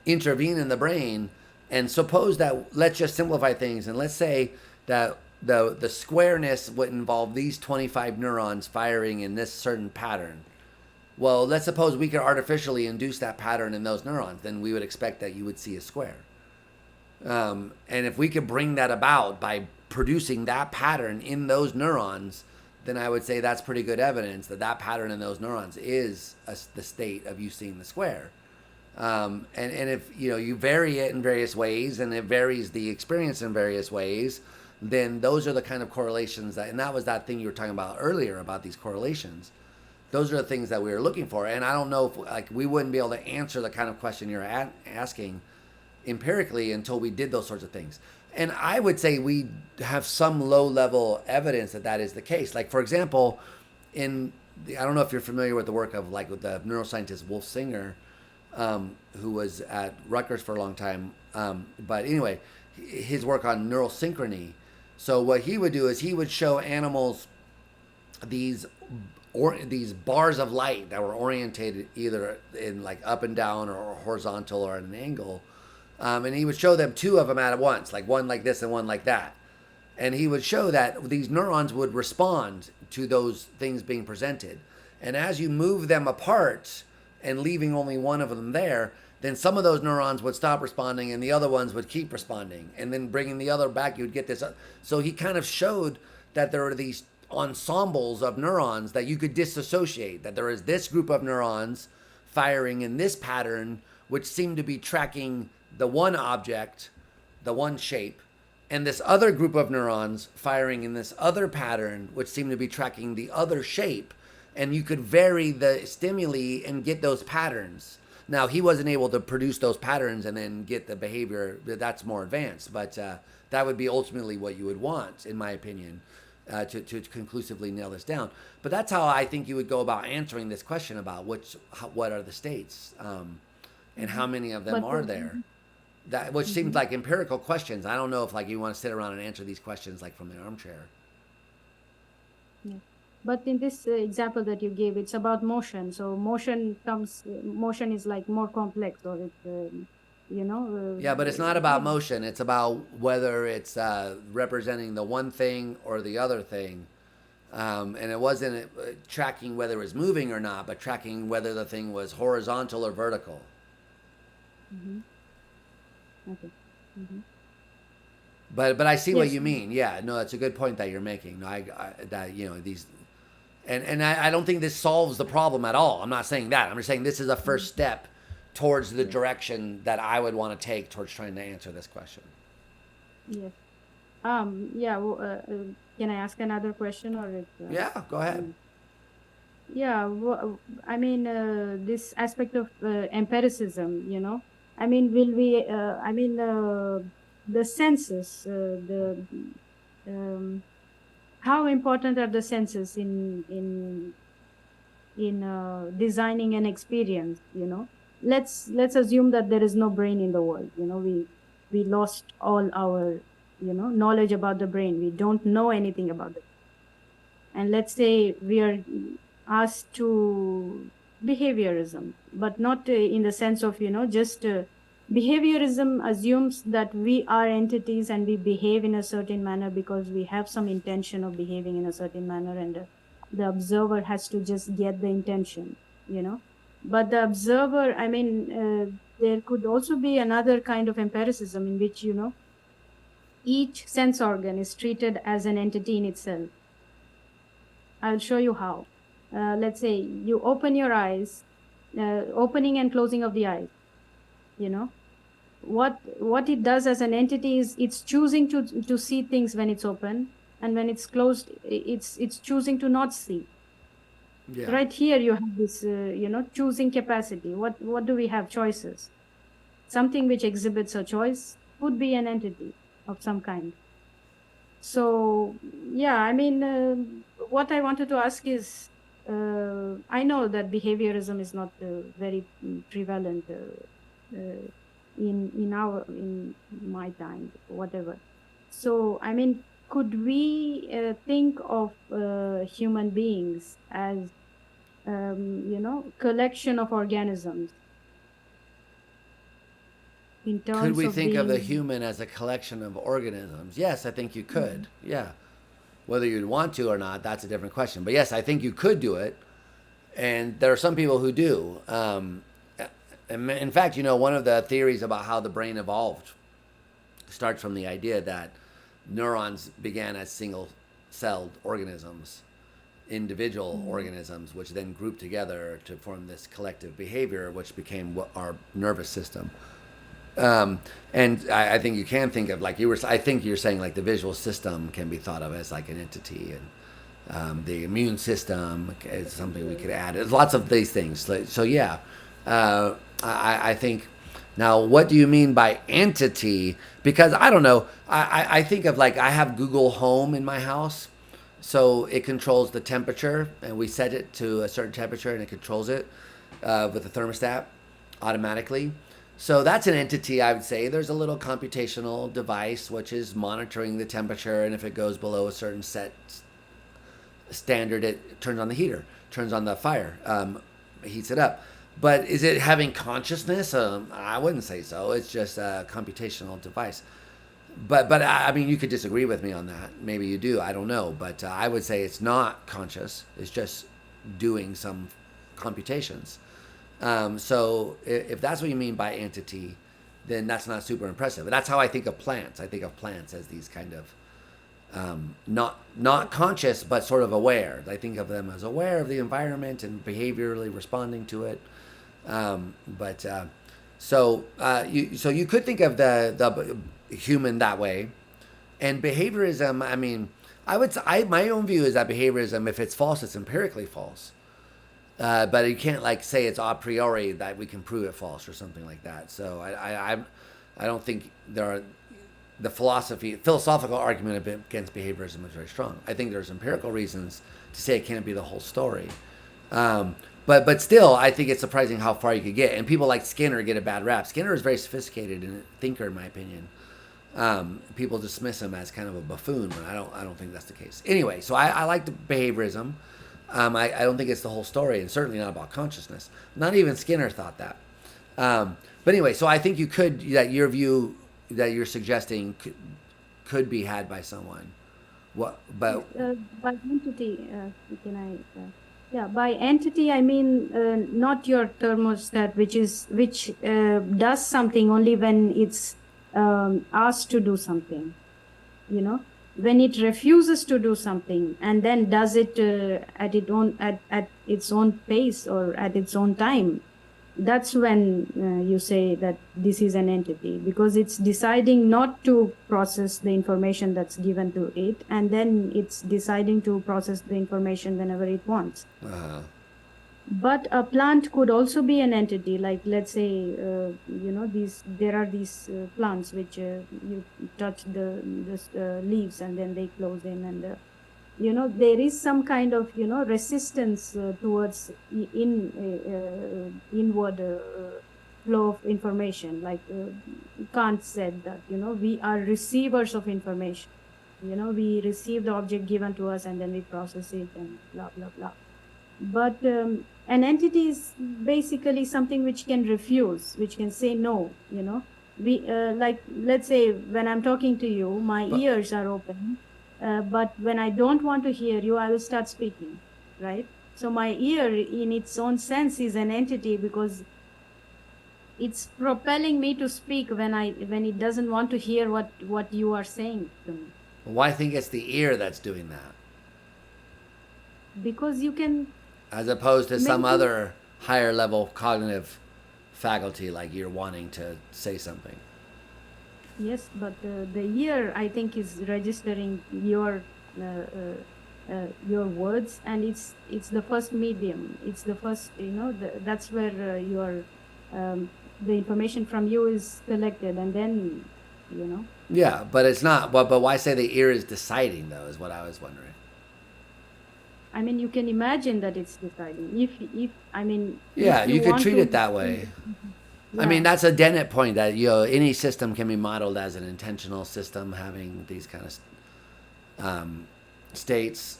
intervene in the brain and suppose that? Let's just simplify things and let's say that the squareness would involve these 25 neurons firing in this certain pattern. Well, let's suppose we could artificially induce that pattern in those neurons, then we would expect that you would see a square. And if we could bring that about by producing that pattern in those neurons, then I would say that's pretty good evidence that that pattern in those neurons is the state of you seeing the square. And if you vary it in various ways, and it varies the experience in various ways, then those are the kind of correlations and that was that thing you were talking about earlier about these correlations. Those are the things that we were looking for, and I don't know if we wouldn't be able to answer the kind of question you're asking empirically until we did those sorts of things. And I would say we have some low level evidence that that is the case. Like, for example, I don't know if you're familiar with the work of with the neuroscientist Wolf Singer, who was at Rutgers for a long time. But anyway, his work on neural synchrony. So what he would do is he would show animals these bars of light that were orientated either in up and down or horizontal or at an angle. And he would show them two of them at once, like one like this and one like that. And he would show that these neurons would respond to those things being presented. And as you move them apart and leaving only one of them there, then some of those neurons would stop responding and the other ones would keep responding. And then bringing the other back, you would get this. So he kind of showed that there are these ensembles of neurons that you could disassociate, that there is this group of neurons firing in this pattern, which seem to be tracking the one object, the one shape, and this other group of neurons firing in this other pattern, which seem to be tracking the other shape. And you could vary the stimuli and get those patterns. Now, he wasn't able to produce those patterns and then get the behavior that's more advanced, but that would be ultimately what you would want, in my opinion, to conclusively nail this down. But that's how I think you would go about answering this question about what are the states and how many of them are there. Which seems like empirical questions. I don't know if you want to sit around and answer these questions from the armchair. Yeah. But in this example that you gave, it's about motion. So motion is more complex, or it, yeah, but it's not about motion. It's about whether it's representing the one thing or the other thing. And it wasn't tracking whether it was moving or not, but tracking whether the thing was horizontal or vertical. Mm-hmm. Okay. Mm-hmm. But I see what you mean. Yeah, no, that's a good point that you're making. No, these, and I don't think this solves the problem at all. I'm not saying that. I'm just saying this is a first step towards the direction that I would want to take towards trying to answer this question. Yes. Yeah. Can I ask another question, or? Yeah, go ahead. Yeah. I mean, this aspect of empiricism. I mean, will we? The senses. How important are the senses in designing an experience? Let's assume that there is no brain in the world. We lost all our knowledge about the brain. We don't know anything about it. And let's say we are asked to behaviorism, but not in the sense of just behaviorism assumes that we are entities and we behave in a certain manner because we have some intention of behaving in a certain manner, and the observer has to just get the intention. But the observer, I mean, there could also be another kind of empiricism in which each sense organ is treated as an entity in itself. I'll show you how. Let's say you open your eyes, opening and closing of the eyes. What it does as an entity is it's choosing to see things when it's open, and when it's closed, it's choosing to not see. Yeah. Right here you have this choosing capacity. What do we have? Choices. Something which exhibits a choice would be an entity of some kind. So yeah, I mean, what I wanted to ask is, I know that behaviorism is not very prevalent in my time, whatever. So, I mean, could we think of human beings as collection of organisms in Could terms we of think of the being? human as a collection of organisms? Yes, I think you could. Yeah. Whether you'd want to or not, that's a different question. But yes, I think you could do it. And there are some people who do. In fact, one of the theories about how the brain evolved starts from the idea that neurons began as single celled organisms, individual organisms, which then grouped together to form this collective behavior, which became our nervous system. And I think you can think of, like you were, I think you're saying, like the visual system can be thought of as like an entity, and the immune system is something we could add. There's lots of these things. So yeah, I think. Now, what do you mean by entity? Because I don't know. I think of, like, I have Google Home in my house, so it controls the temperature, and we set it to a certain temperature, and it controls it with the thermostat automatically. So that's an entity, I would say. There's a little computational device which is monitoring the temperature, and if it goes below a certain set standard, it turns on the heater, turns on the fire, heats it up. But is it having consciousness? I wouldn't say so. It's just a computational device. But I mean, you could disagree with me on that. Maybe you do. I don't know. But I would say it's not conscious. It's just doing some computations. So if that's what you mean by entity, then that's not super impressive. That's how I think of plants. I think of plants as these kind of not conscious, but sort of aware. I think of them as aware of the environment and behaviorally responding to it. So you could think of the human that way, and behaviorism. I mean, my own view is that behaviorism, if it's false, it's empirically false. But you can't, like, say it's a priori that we can prove it false or something like that. So I don't think the philosophical argument against behaviorism is very strong. I think there's empirical reasons to say it can't be the whole story. But still, I think it's surprising how far you could get. And people like Skinner get a bad rap. Skinner is a very sophisticated thinker, in my opinion. People dismiss him as kind of a buffoon, but I don't think that's the case. Anyway, so I like the behaviorism. I don't think it's the whole story, and certainly not about consciousness. Not even Skinner thought that. But anyway, so I think that your view that you're suggesting could be had by someone. But By entity, can I? Yeah, by entity I mean not your thermostat, which does something only when it's asked to do something. When it refuses to do something and then does it at its own pace or at its own time, that's when you say that this is an entity, because it's deciding not to process the information that's given to it, and then it's deciding to process the information whenever it wants. But a plant could also be an entity, like, let's say, there are these plants which you touch the leaves and then they close in, and there is some kind of resistance towards inward flow of information. Like Kant said that we are receivers of information. We receive the object given to us and then we process it and blah blah blah. But an entity is basically something which can refuse, which can say no. We like, let's say, when I'm talking to you, my ears are open. But when I don't want to hear you, I will start speaking, right? So my ear, in its own sense, is an entity because it's propelling me to speak when it doesn't want to hear what you are saying to me. Why think it's the ear that's doing that? Because you can... As opposed to some other higher level cognitive faculty, like you're wanting to say something. Yes, but the ear, I think, is registering your words, and it's the first medium. It's the first, that's where the information from you is collected, and then, Yeah, but it's not. But why say the ear is deciding, though? Is what I was wondering. I mean, you can imagine that it's deciding. If I mean, Yeah, if you you could want treat to, it that way. I mean, yeah, that's a Dennett point that any system can be modeled as an intentional system having these kind of states.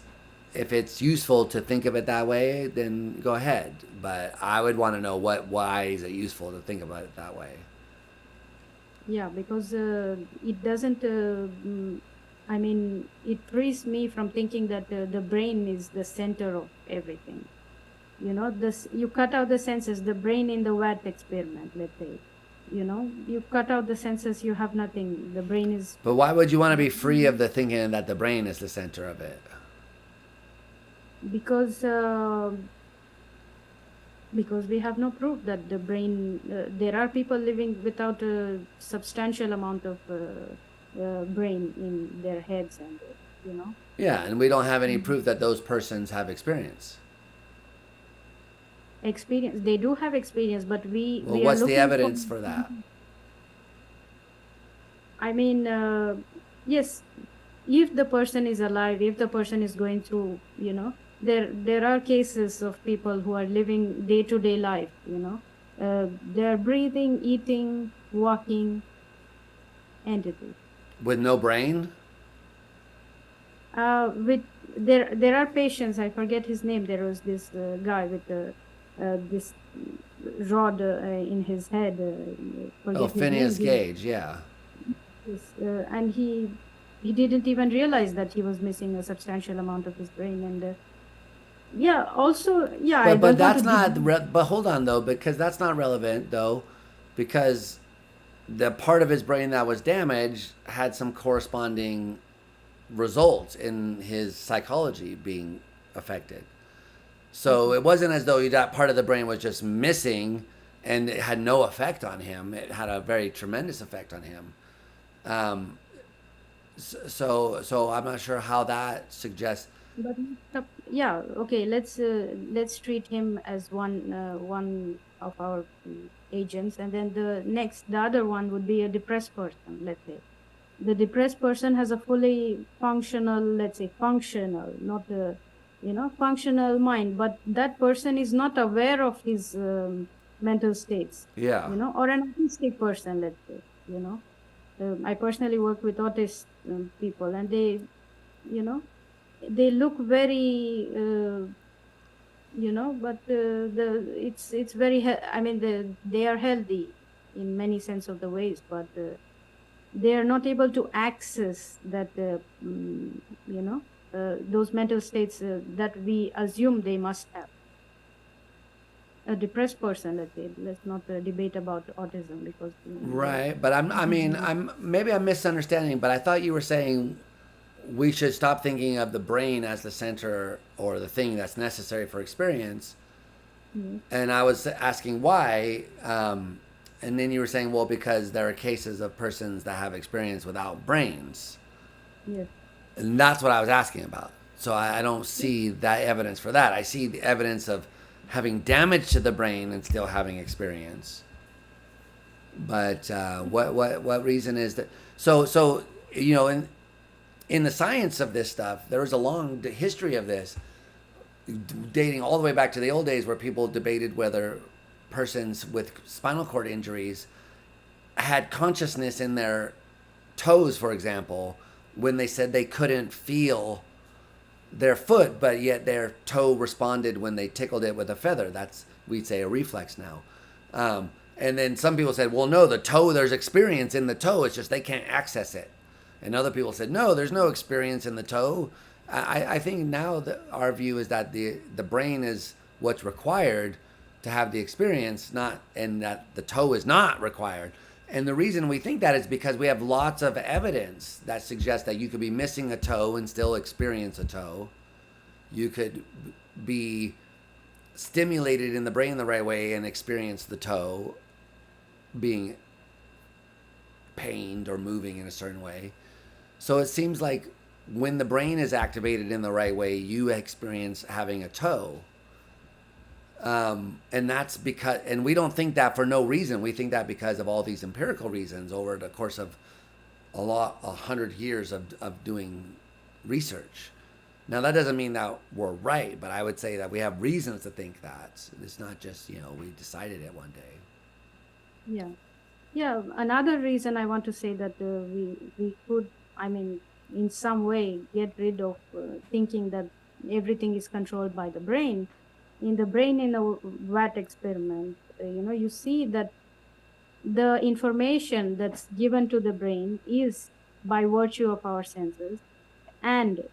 If it's useful to think of it that way, then go ahead. But I would want to know why is it useful to think about it that way. yeah, because it doesn't. I mean, it frees me from thinking that the brain is the center of everything. You know, this you cut out the senses, the brain in the vat experiment, let's say. You know, you cut out the senses, you have nothing. The brain is But why would you want to be free of the thinking that the brain is the center of it? because because we have no proof that the brain. There are people living without a substantial amount of brain in their heads, and you know. Yeah, and we don't have any proof that those persons have experience. Experience, they do have experience, but we Well, we are what's the looking for. evidence for that? I mean, yes, if the person is alive, if the person is going through, you know, there are cases of people who are living day to day life, you know, they're breathing, eating, walking entities. With no brain? With there are patients. I forget his name. There was this guy with this rod in his head. Oh, Forget his Phineas name. Gage, yeah. Yes, and he didn't even realize that he was missing a substantial amount of his brain, and yeah, also, yeah, I But don't want that's to not. be. But hold on though, because that's not relevant though, because the part of his brain that was damaged had some corresponding results in his psychology being affected. So it wasn't as though that part of the brain was just missing and it had no effect on him. It had a very tremendous effect on him. Um, so I'm not sure how that suggests. But yeah, okay, let's treat him as one of our agents, and then the other one would be a depressed person. Let's say the depressed person has a fully functional, let's say functional, not a functional mind, but that person is not aware of his mental states, Yeah. or an autistic person, let's say. I personally work with autist people, and you know they look very but it's very I mean they are healthy in many sense of the ways, but they are not able to access that those mental states that we assume they must have. A depressed person, let's say, let's not debate about autism, because Right, but I mean, maybe I'm misunderstanding, but I thought you were saying we should stop thinking of the brain as the center or the thing that's necessary for experience. yes, And I was asking why, and then you were saying, well, because there are cases of persons that have experience without brains, yes. and that's what I was asking about. So I don't see that evidence for that. I see the evidence of having damage to the brain and still having experience. But what reason is that? So in the science of this stuff, there was a long history of this, dating all the way back to the old days, where people debated whether persons with spinal cord injuries had consciousness in their toes, for example, when they said they couldn't feel their foot, but yet their toe responded when they tickled it with a feather. That's, we'd say, a reflex now. And then some people said, well, no, the toe, there's experience in the toe. It's just they can't access it. And other people said, no, there's no experience in the toe. I think now that our view is that the brain is what's required to have the experience, and that the toe is not required. And the reason we think that is because we have lots of evidence that suggests that you could be missing a toe and still experience a toe. You could be stimulated in the brain the right way and experience the toe being pained or moving in a certain way. So it seems like when the brain is activated in the right way, you experience having a toe. And that's because, and we don't think that for no reason. We think that because of all these empirical reasons over the course of 100 years of doing research. Now, that doesn't mean that we're right, but I would say that we have reasons to think that. It's not just, we decided it one day. Yeah. Yeah, another reason I want to say that we could, I mean, in some way get rid of thinking that everything is controlled by the brain. In the brain in a vat experiment, you see that the information that's given to the brain is by virtue of our senses, and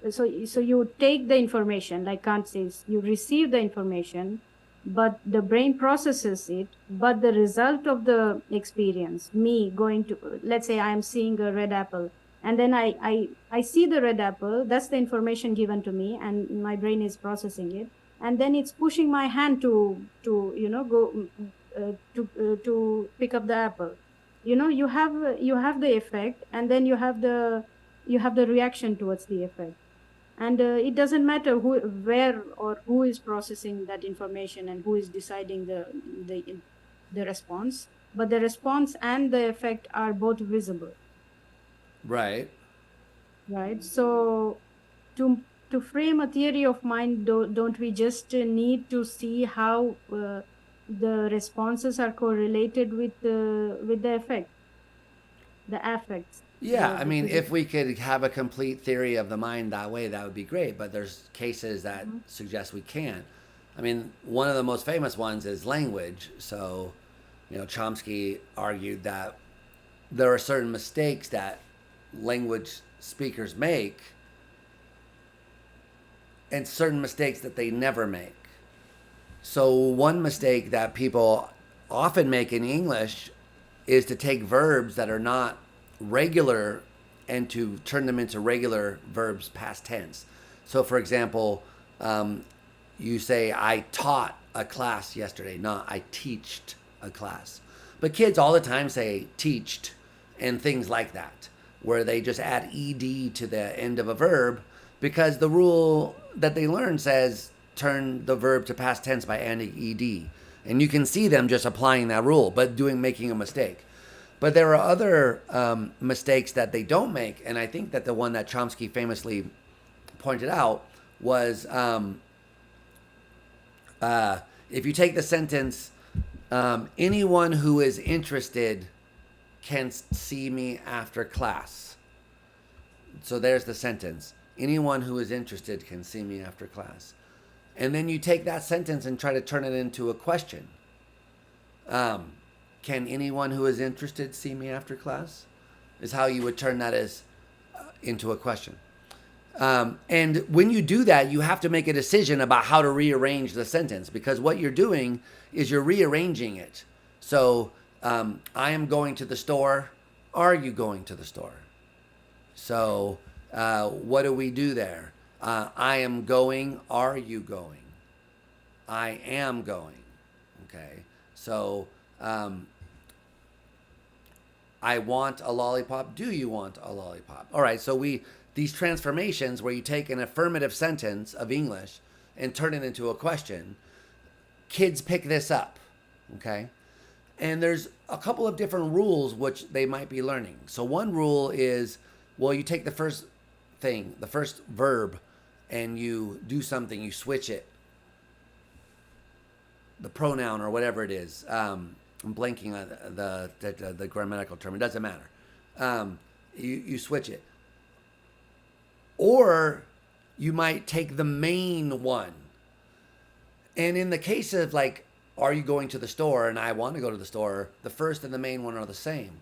so you take the information, like Kant says, you receive the information, but the brain processes it, but the result of the experience, me going to, let's say I am seeing a red apple, and then I see the red apple, that's the information given to me, and my brain is processing it, and then it's pushing my hand to go to pick up the apple. You have the effect, and then you have the reaction towards the effect. And it doesn't matter where or who is processing that information and who is deciding the response, but the response and the effect are both visible. Right. So to frame a theory of mind, don't we just need to see how the responses are correlated with the effect, the affects? Yeah, I mean, if we could have a complete theory of the mind that way, that would be great. But there's cases that suggest we can't. I mean, one of the most famous ones is language. So, Chomsky argued that there are certain mistakes that language speakers make and certain mistakes that they never make. So, one mistake that people often make in English is to take verbs that are not regular and to turn them into regular verbs past tense. So, for example, you say, I taught a class yesterday, not I teached a class. But kids all the time say teached and things like that, where they just add ed to the end of a verb because the rule that they learn says turn the verb to past tense by adding ed. And you can see them just applying that rule, but making a mistake. But there are other mistakes that they don't make, and I think that the one that Chomsky famously pointed out was if you take the sentence, anyone who is interested can see me after class. So there's the sentence. Anyone who is interested can see me after class. And then you take that sentence and try to turn it into a question. Can anyone who is interested see me after class? Is how you would turn that as into a question. And when you do that, you have to make a decision about how to rearrange the sentence, because what you're doing is you're rearranging it. So I am going to the store. Are you going to the store? So what do we do there? I am going. Are you going? I am going. Okay. So I want a lollipop. Do you want a lollipop? All right. So these transformations where you take an affirmative sentence of English and turn it into a question, kids pick this up. Okay. And there's a couple of different rules which they might be learning. So one rule is, well, you take the first thing, the first verb, and you do something, you switch it, the pronoun or whatever it is. I'm blanking on the grammatical term. It doesn't matter. You switch it. Or you might take the main one. And in the case of like, are you going to the store? And I want to go to the store. The first and the main one are the same.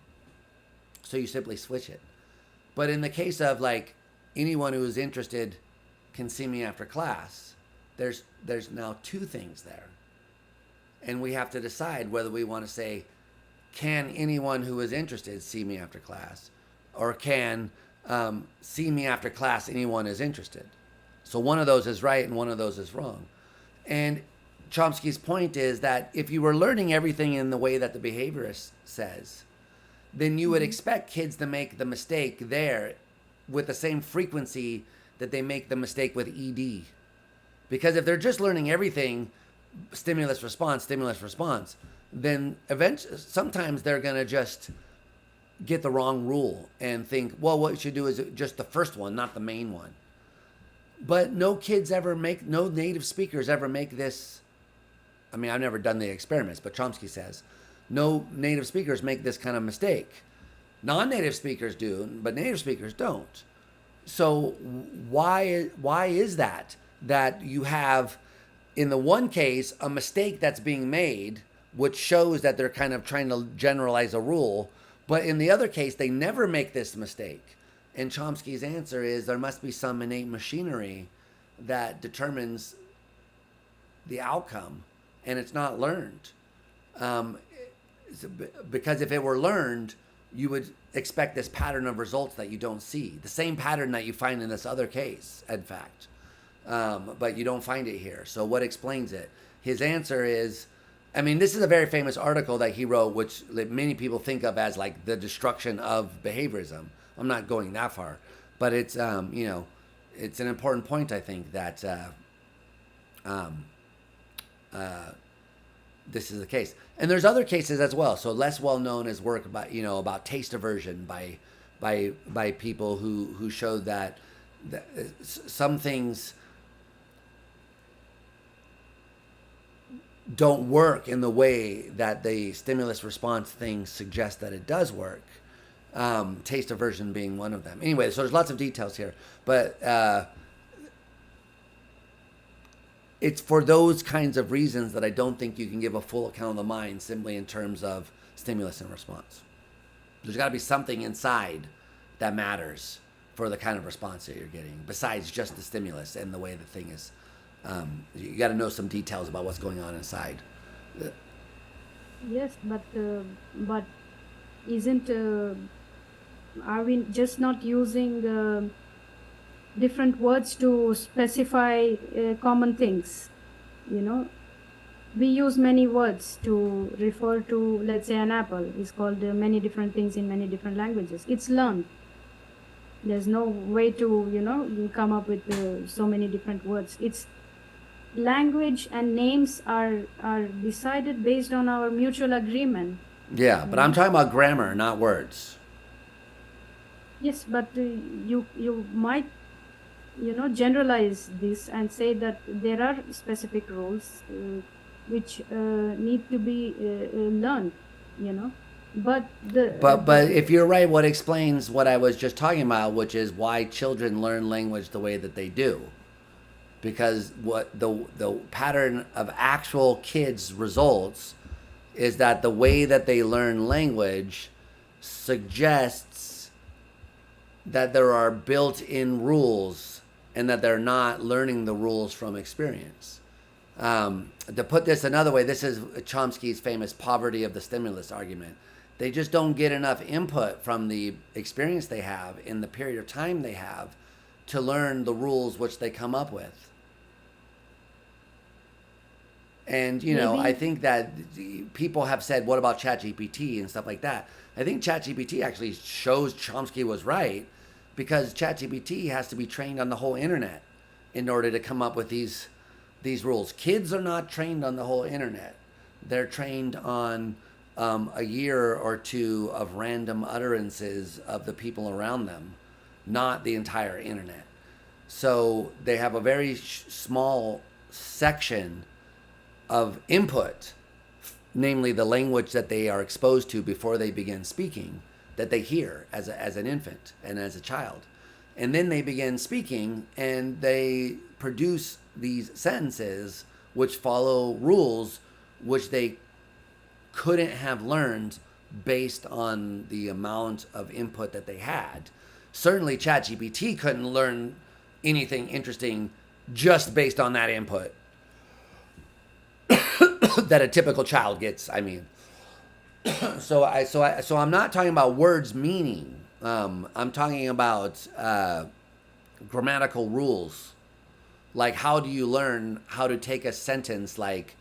So you simply switch it. But in the case of like, anyone who is interested can see me after class, there's now two things there. And we have to decide whether we want to say, can anyone who is interested see me after class? Or can see me after class anyone is interested? So one of those is right and one of those is wrong. And Chomsky's point is that if you were learning everything in the way that the behaviorist says, then you would expect kids to make the mistake there with the same frequency that they make the mistake with ED. Because if they're just learning everything, stimulus, response, then eventually, sometimes they're going to just get the wrong rule and think, well, what you should do is just the first one, not the main one. But no native speakers ever make this. I mean, I've never done the experiments, but Chomsky says no native speakers make this kind of mistake. Non-native speakers do, but native speakers don't. So why is that you have, in the one case, a mistake that's being made, which shows that they're kind of trying to generalize a rule, but in the other case, they never make this mistake? And Chomsky's answer is there must be some innate machinery that determines the outcome, and it's not learned. Because if it were learned, you would expect this pattern of results that you don't see. The same pattern that you find in this other case, in fact. But you don't find it here. So what explains it? His answer is, I mean, this is a very famous article that he wrote, which many people think of as like the destruction of behaviorism. I'm not going that far, but it's, it's an important point, I think, that this is the case. And there's other cases as well. So less well known is work about taste aversion by people who showed that some things don't work in the way that the stimulus response thing suggests that it does work. Taste aversion being one of them. Anyway, so there's lots of details here, but it's for those kinds of reasons that I don't think you can give a full account of the mind simply in terms of stimulus and response. There's got to be something inside that matters for the kind of response that you're getting, besides just the stimulus and the way the thing is. You got to know some details about what's going on inside. Yes, but isn't are we just not using different words to specify common things? We use many words to refer to, let's say, an apple is called many different things in many different languages. It's learned. There's no way to come up with so many different words. It's language and names are decided based on our mutual agreement. Yeah, but I'm talking about grammar, not words. Yes, but you might generalize this and say that there are specific rules which need to be learned. But if you're right, what explains what I was just talking about, which is why children learn language the way that they do? Because what the pattern of actual kids' results is that the way that they learn language suggests that there are built-in rules and that they're not learning the rules from experience. To put this another way, this is Chomsky's famous poverty of the stimulus argument. They just don't get enough input from the experience they have in the period of time they have to learn the rules which they come up with. And, I think that people have said, what about ChatGPT and stuff like that? I think ChatGPT actually shows Chomsky was right, because ChatGPT has to be trained on the whole internet in order to come up with these rules. Kids are not trained on the whole internet. They're trained on a year or two of random utterances of the people around them, not the entire internet. So they have a very small section of input, namely the language that they are exposed to before they begin speaking, that they hear as an infant and as a child. And then they begin speaking and they produce these sentences which follow rules which they couldn't have learned based on the amount of input that they had. Certainly ChatGPT couldn't learn anything interesting just based on that input that a typical child gets. I mean, so I'm not talking about words meaning. I'm talking about grammatical rules. Like, how do you learn how to take a sentence like,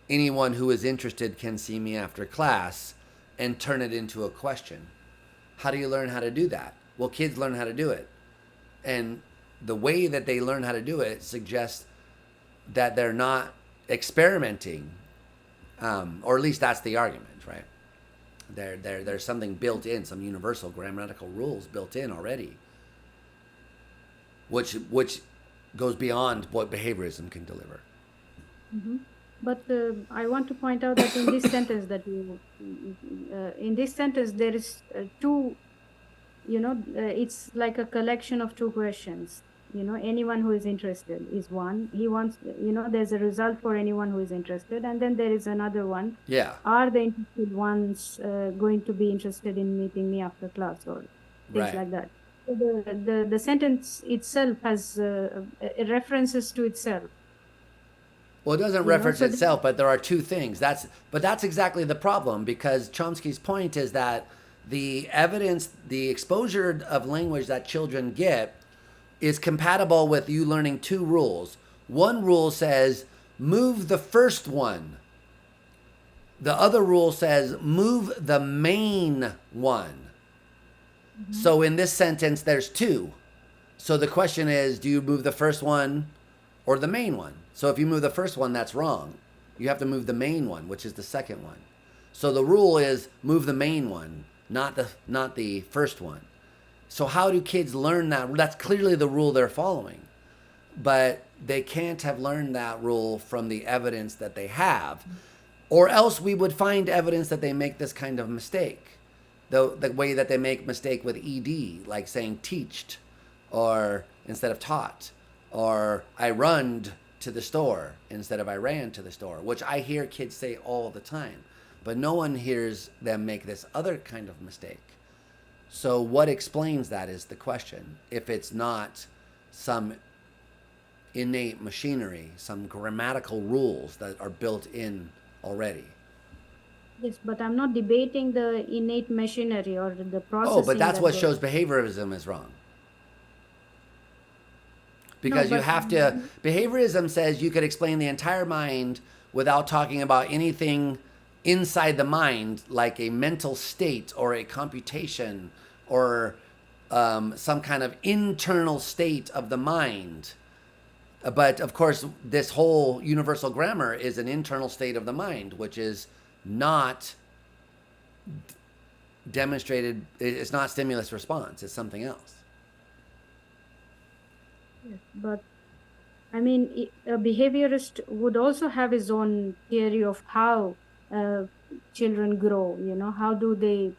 anyone who is interested can see me after class, and turn it into a question? How do you learn how to do that? Well, kids learn how to do it. And the way that they learn how to do it suggests that they're not experimenting, or at least that's the argument, right? There's something built in, some universal grammatical rules built in already, which goes beyond what behaviorism can deliver. Mm-hmm. But I want to point out that in this sentence there is two, it's like a collection of two questions. Anyone who is interested is one. He wants, there's a result for anyone who is interested. And then there is another one. Yeah. Are the interested ones going to be interested in meeting me after class or things like that? So the sentence itself has references to itself. Well, it doesn't reference itself, but there are two things. That's exactly the problem, because Chomsky's point is that the evidence, the exposure of language that children get is compatible with you learning two rules. One rule says, move the first one. The other rule says, move the main one. Mm-hmm. So in this sentence, there's two. So the question is, do you move the first one or the main one? So if you move the first one, that's wrong. You have to move the main one, which is the second one. So the rule is move the main one, not the first one. So how do kids learn that? That's clearly the rule they're following. But they can't have learned that rule from the evidence that they have. Or else we would find evidence that they make this kind of mistake. The way that they make mistake with ED, like saying teached or instead of taught. Or I runned to the store instead of I ran to the store, which I hear kids say all the time. But no one hears them make this other kind of mistake. So what explains that is the question. If it's not some innate machinery, some grammatical rules that are built in already. Yes, but I'm not debating the innate machinery or the processing. Oh, but that's what shows behaviorism is wrong. Because you have to, behaviorism says you could explain the entire mind without talking about anything inside the mind, like a mental state or a computation or some kind of internal state of the mind. But of course, this whole universal grammar is an internal state of the mind, which is not demonstrated. It's not stimulus response. It's something else. Yes, but I mean, a behaviorist would also have his own theory of how children grow. How do they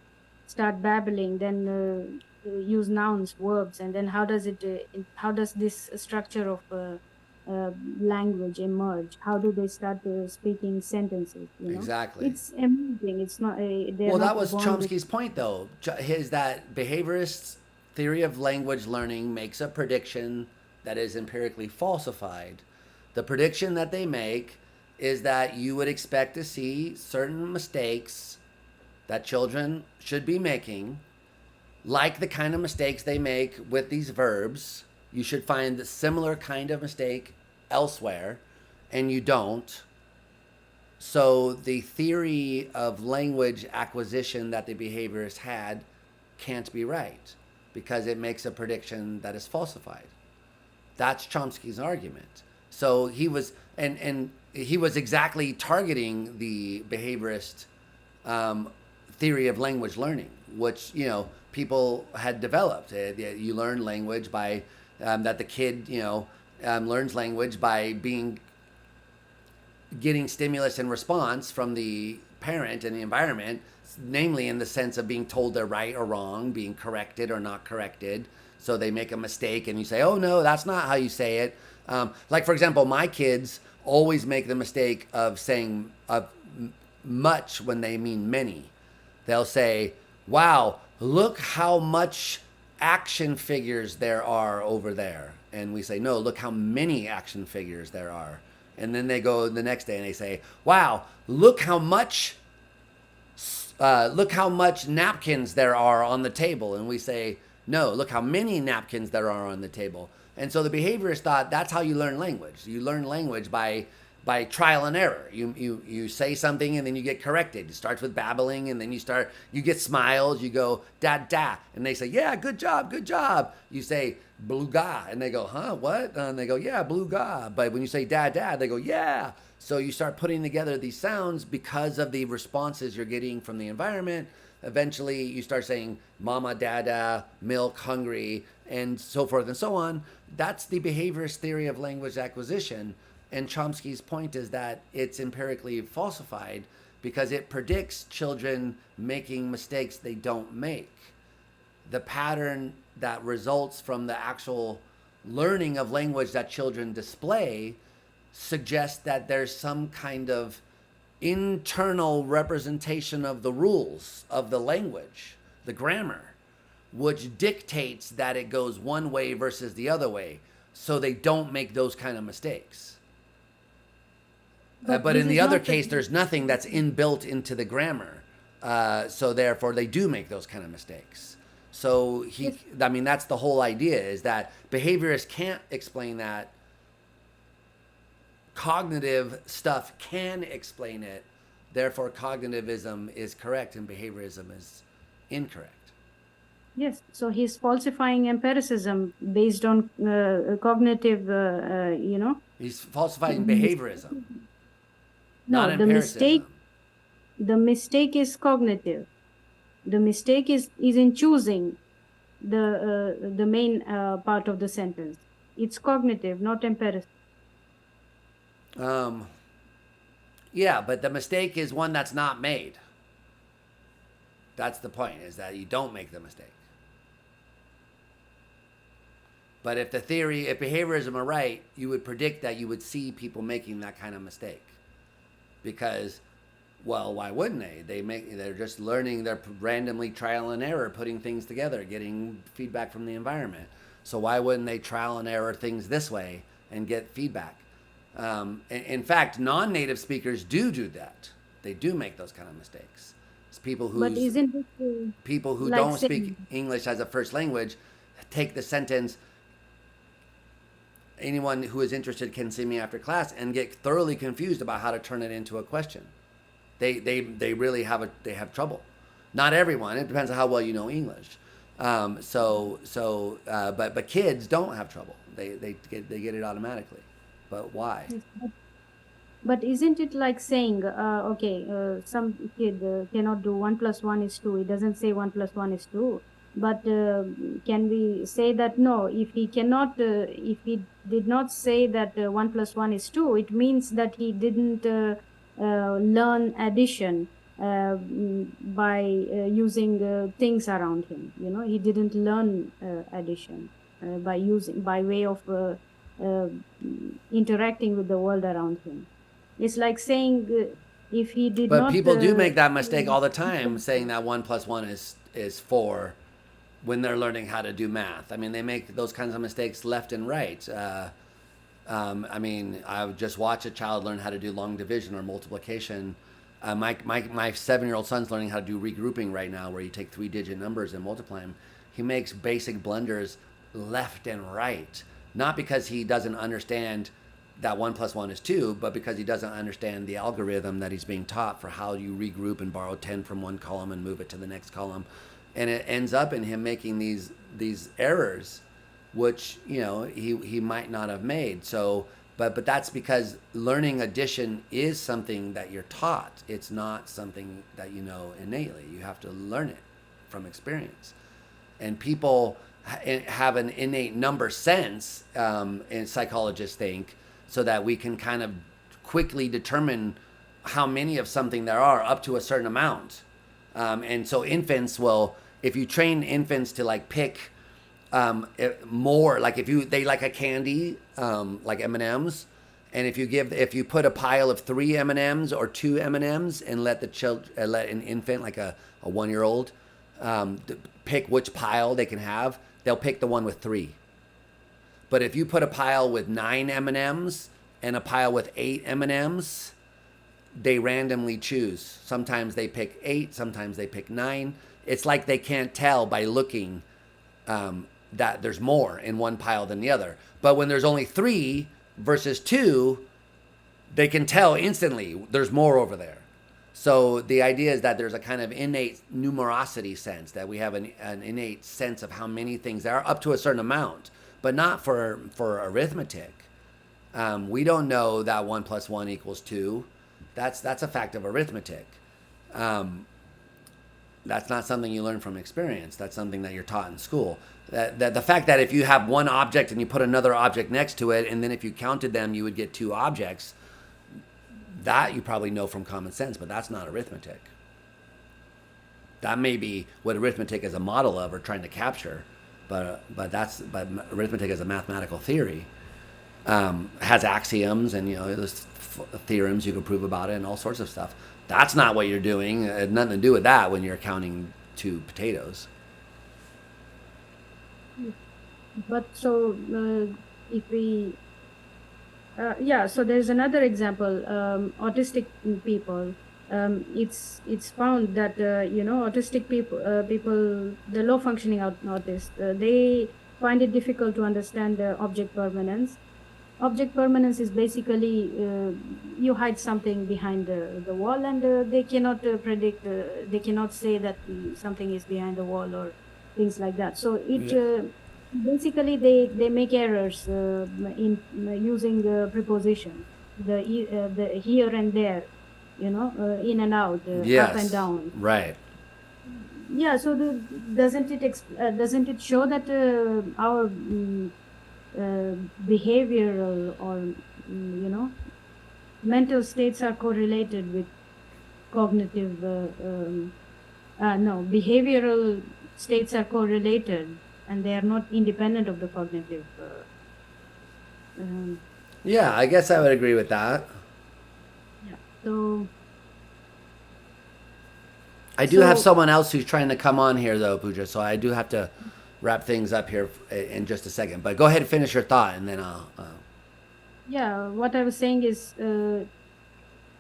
start babbling, then use nouns, verbs, and then how does this structure of language emerge? How do they start speaking sentences? Exactly. It's emerging. It's not. Well, that was Chomsky's point, though. Is that behaviorists' theory of language learning makes a prediction that is empirically falsified. The prediction that they make is that you would expect to see certain mistakes that children should be making, like the kind of mistakes they make with these verbs. You should find a similar kind of mistake elsewhere, and you don't. So the theory of language acquisition that the behaviorists had can't be right, because it makes a prediction that is falsified. That's Chomsky's argument. So he was, and he was exactly targeting the behaviorist theory of language learning, which people had developed. You learn language by that the kid learns language by getting stimulus and response from the parent and the environment, namely in the sense of being told they're right or wrong, being corrected or not corrected. So they make a mistake and you say, oh no, that's not how you say it. Like for example, my kids always make the mistake of saying much when they mean many. They'll say, wow, look how much action figures there are over there. And we say, no, look how many action figures there are. And then they go the next day and they say, wow, look how much napkins there are on the table. And we say, no, look how many napkins there are on the table. And so the behaviorists thought that's how you learn language. You learn language by by trial and error. You say something and then you get corrected. It starts with babbling and then you get smiles. You go da da, and they say, yeah, good job, good job. You say bluga, and they go, huh, what? And they go, yeah, bluga. But when you say da da, they go, yeah. So you start putting together these sounds because of the responses you're getting from the environment. Eventually, you start saying mama, dada, milk, hungry, and so forth and so on. That's the behaviorist theory of language acquisition. And Chomsky's point is that it's empirically falsified because it predicts children making mistakes they don't make. The pattern that results from the actual learning of language that children display suggests that there's some kind of internal representation of the rules of the language, the grammar, which dictates that it goes one way versus the other way, so they don't make those kind of mistakes. But in the other case, there's nothing that's inbuilt into the grammar, so therefore they do make those kind of mistakes. So that's the whole idea, is that behaviorists can't explain that. Cognitive stuff can explain it. Therefore, cognitivism is correct and behaviorism is incorrect. Yes, so he's falsifying empiricism based on cognitive, He's falsifying behaviorism, no, not empiricism. The mistake is cognitive. The mistake is in choosing the main part of the sentence. It's cognitive, not empirical. Yeah, but the mistake is one that's not made. That's the point, is that you don't make the mistake. But if behaviorism are right, you would predict that you would see people making that kind of mistake. Because, well, why wouldn't they? They're just learning, they're randomly trial and error, putting things together, getting feedback from the environment. So why wouldn't they trial and error things this way and get feedback? In fact, non-native speakers do that. They do make those kind of mistakes. It's people who don't speak English as a first language take the sentence, anyone who is interested can see me after class, and get thoroughly confused about how to turn it into a question. They really have trouble. Not everyone. It depends on how well you know English. But kids don't have trouble. They get it automatically. But why? But isn't it like saying, some kid cannot do 1 + 1 = 2. It doesn't say 1 + 1 = 2. But can we say that no? If he did not say that 1 + 1 = 2, it means that he didn't learn addition by using things around him. He didn't learn addition by way of interacting with the world around him. It's like saying if he did not. But people do make that mistake all the time, saying that 1 + 1 is 4 when they're learning how to do math. I mean, they make those kinds of mistakes left and right. I would just watch a child learn how to do long division or multiplication. My 7-year-old son's learning how to do regrouping right now, where you take 3-digit numbers and multiply them. He makes basic blunders left and right. Not because he doesn't understand that 1 + 1 = 2, but because he doesn't understand the algorithm that he's being taught for how you regroup and borrow 10 from one column and move it to the next column. And it ends up in him making these errors, which, he might not have made. So, but that's because learning addition is something that you're taught. It's not something that you know innately. You have to learn it from experience. And people have an innate number sense, and psychologists think, so that we can kind of quickly determine how many of something there are up to a certain amount. And so infants will, if you train infants to pick more, like they like a candy, like M&Ms, and if you put a pile of 3 M&Ms or 2 M&Ms and let an infant, like a 1-year-old, pick which pile they can have, they'll pick the one with 3. But if you put a pile with 9 M&Ms and a pile with 8 M&Ms, they randomly choose. Sometimes they pick 8, sometimes they pick 9. It's like they can't tell by looking that there's more in one pile than the other. But when there's only 3 versus 2, they can tell instantly there's more over there. So the idea is that there's a kind of innate numerosity sense, that we have an innate sense of how many things there are up to a certain amount, but not for arithmetic. We don't know that 1 plus 1 equals 2. That's a fact of arithmetic. That's not something you learn from experience. That's something that you're taught in school. That the fact that if you have one object and you put another object next to it, and then if you counted them, you would get 2 objects, that you probably know from common sense, but that's not arithmetic. That may be what arithmetic is a model of or trying to capture, but arithmetic is a mathematical theory. Has axioms and there's theorems you can prove about it and all sorts of stuff. That's not what you're doing. It had nothing to do with that when you're counting 2 potatoes. But so if we so there's another example. Autistic people. It's found that autistic people, the low functioning autists, they find it difficult to understand object permanence. Object permanence is basically you hide something behind the wall, and they cannot predict. They cannot say that something is behind the wall or things like that. So it. Basically, they make errors in using prepositions, the here and there, in and out, up and down. Right. Yeah. So doesn't it show that our behavioral or mental states are correlated with cognitive? No, behavioral states are correlated, and they are not independent of the cognitive. Yeah, I guess I would agree with that. Yeah. So I do have someone else who's trying to come on here, though, Pooja. So I do have to wrap things up here in just a second. But go ahead and finish your thought, and then I'll. Yeah, what I was saying is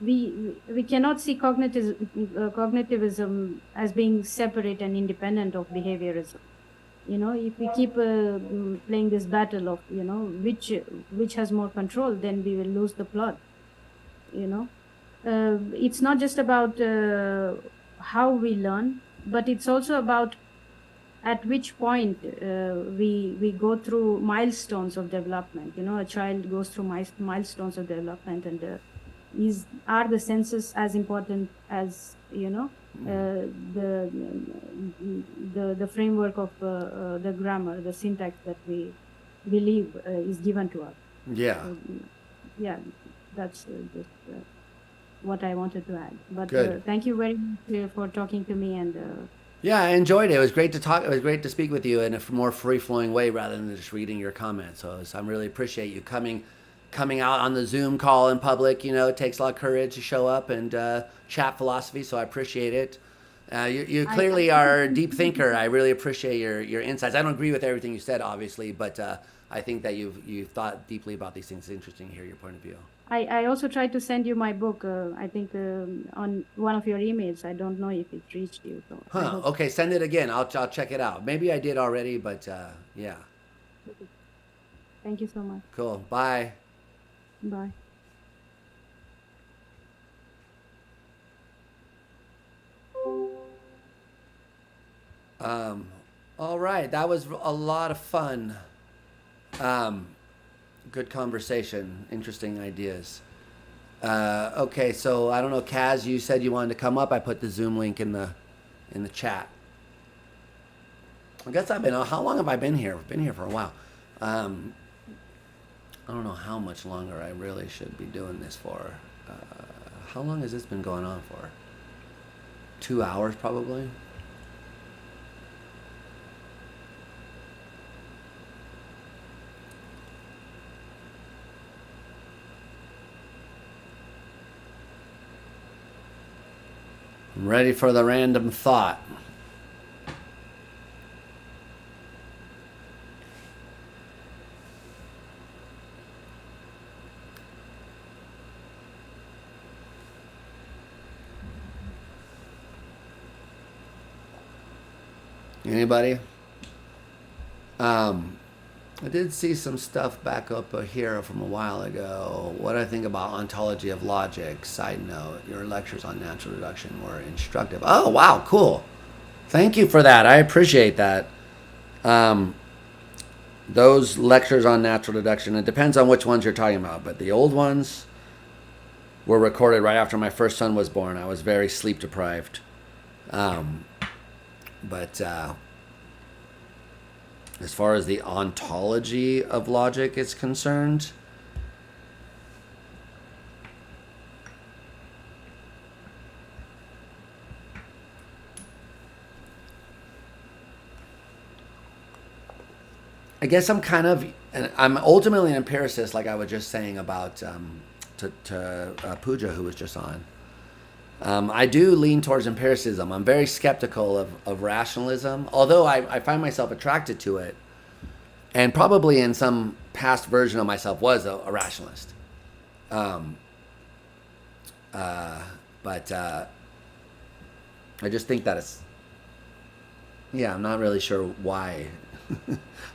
we cannot see cognitivism as being separate and independent of behaviorism. If we keep playing this battle of which has more control, then we will lose the plot. It's not just about how we learn, but it's also about at which point we go through milestones of development. A child goes through milestones of development, and are the senses as important as the framework of the grammar, the syntax that we believe is given to us. Yeah. Yeah, that's just what I wanted to add. But thank you very much for talking to me. And yeah, I enjoyed it. It was great to talk. It was great to speak with you in a more free-flowing way rather than just reading your comments. So I really appreciate you coming out on the Zoom call in public. It takes a lot of courage to show up and chat philosophy, so I appreciate it. You clearly are a deep thinker. I really appreciate your insights. I don't agree with everything you said, obviously, but I think that you've thought deeply about these things. It's interesting to hear your point of view. I also tried to send you my book, I think, on one of your emails. I don't know if it reached you. So Okay, send it again. I'll check it out. Maybe I did already, but yeah. Thank you so much. Cool. Bye. Bye. All right, that was a lot of fun. Good conversation, interesting ideas. Okay, so I don't know, Kaz, you said you wanted to come up. I put the Zoom link in the chat. I guess how long have I been here? I've been here for a while. I don't know how much longer I really should be doing this for. How long has this been going on for? 2 hours, probably. I'm ready for the random thought. Anybody? I did see some stuff back up here from a while ago. What I think about ontology of logic. Side note: your lectures on natural deduction were instructive. Oh wow, cool. Thank you for that. I appreciate that. Um, those lectures on natural deduction. It depends on which ones you're talking about, but the old ones were recorded right after my first son was born. I was very sleep deprived. Um, but as far as the ontology of logic is concerned, I guess I'm ultimately an empiricist, like I was just saying about Pooja, who was just on. I do lean towards empiricism. I'm very skeptical of rationalism, although I find myself attracted to it, and probably in some past version of myself was a rationalist. Um, but I just think that yeah, I'm not really sure why.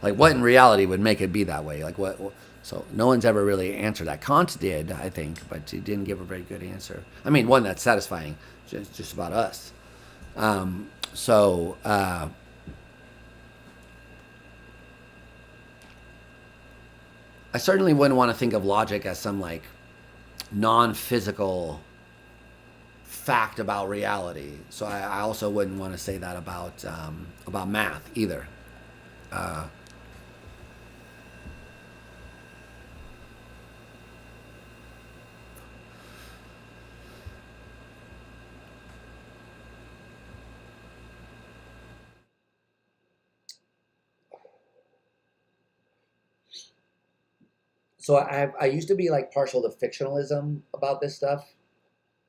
Like, what in reality would make it be that way? Like, what? So, no one's ever really answered that. Kant did, I think, but he didn't give a very good answer. I mean, one that's satisfying, just about us. So, I certainly wouldn't want to think of logic as some like non-physical fact about reality. So, I also wouldn't want to say that about math either. Uh, So I used to be like partial to fictionalism about this stuff.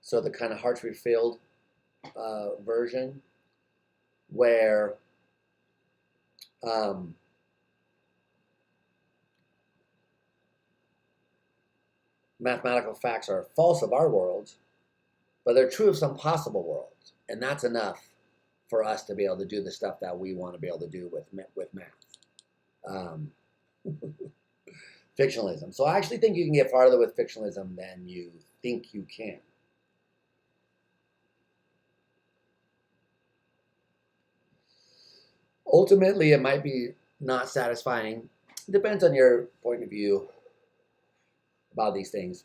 So the kind of Hartford Field version, where um, mathematical facts are false of our world, but they're true of some possible world, and that's enough for us to be able to do the stuff that we want to be able to do with math. Um, fictionalism. So I actually think you can get farther with fictionalism than you think you can. Ultimately, it might be not satisfying. It depends on your point of view about these things.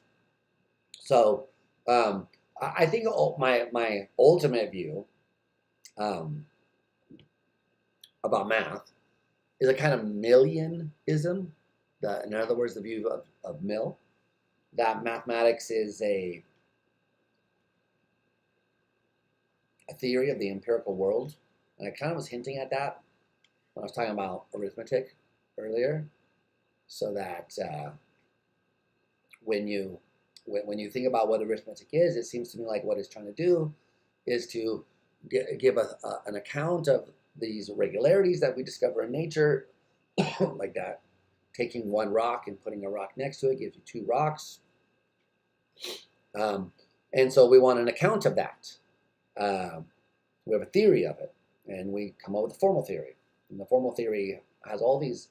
So, I think my ultimate view um, about math is a kind of Millianism. In other words, the view of Mill, that mathematics is a theory of the empirical world. And I kind of was hinting at that when I was talking about arithmetic earlier. So that when you think about what arithmetic is, it seems to me like what it's trying to do is to give an account of these irregularities that we discover in nature, like that. Taking one rock and putting a rock next to it gives you two rocks. And so we want an account of that. We have a theory of it, and we come up with a formal theory. And the formal theory has all these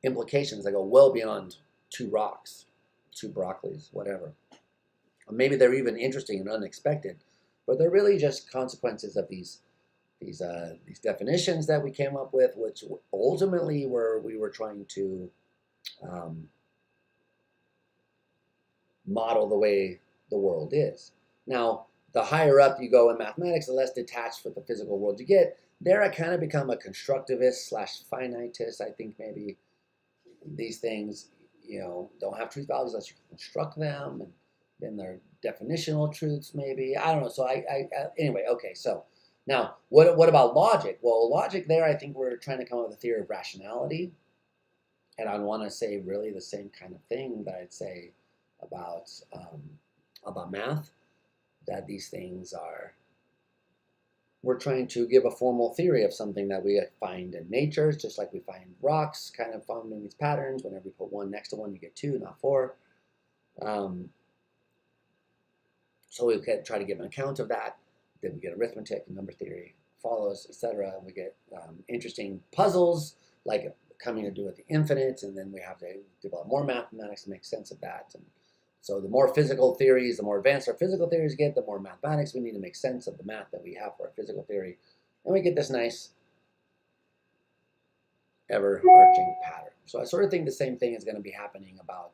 implications that go well beyond two rocks, two broccolis, whatever. Or maybe they're even interesting and unexpected, but they're really just consequences of these definitions that we came up with, which ultimately we were trying to model the way the world is. Now, the higher up you go in mathematics, the less detached with the physical world you get. There, I kind of become a constructivist / finitist. I think maybe these things, don't have truth values unless you can construct them, and then they're definitional truths, maybe. I don't know. So anyway, okay. So now, what about logic? Well, logic there, I think we're trying to come up with a theory of rationality, and I want to say really the same kind of thing that I'd say about math. That these things we're trying to give a formal theory of something that we find in nature. It's just like we find rocks kind of found in these patterns. Whenever you put one next to one, you get two, not four. So we can try to give an account of that. Then we get arithmetic, number theory follows, etc. And we get interesting puzzles like coming to do with the infinite, and then we have to develop more mathematics to make sense of that. And so the more physical theories, the more advanced our physical theories get, the more mathematics we need to make sense of the math that we have for our physical theory. And we get this nice ever-arching pattern. So I sort of think the same thing is going to be happening about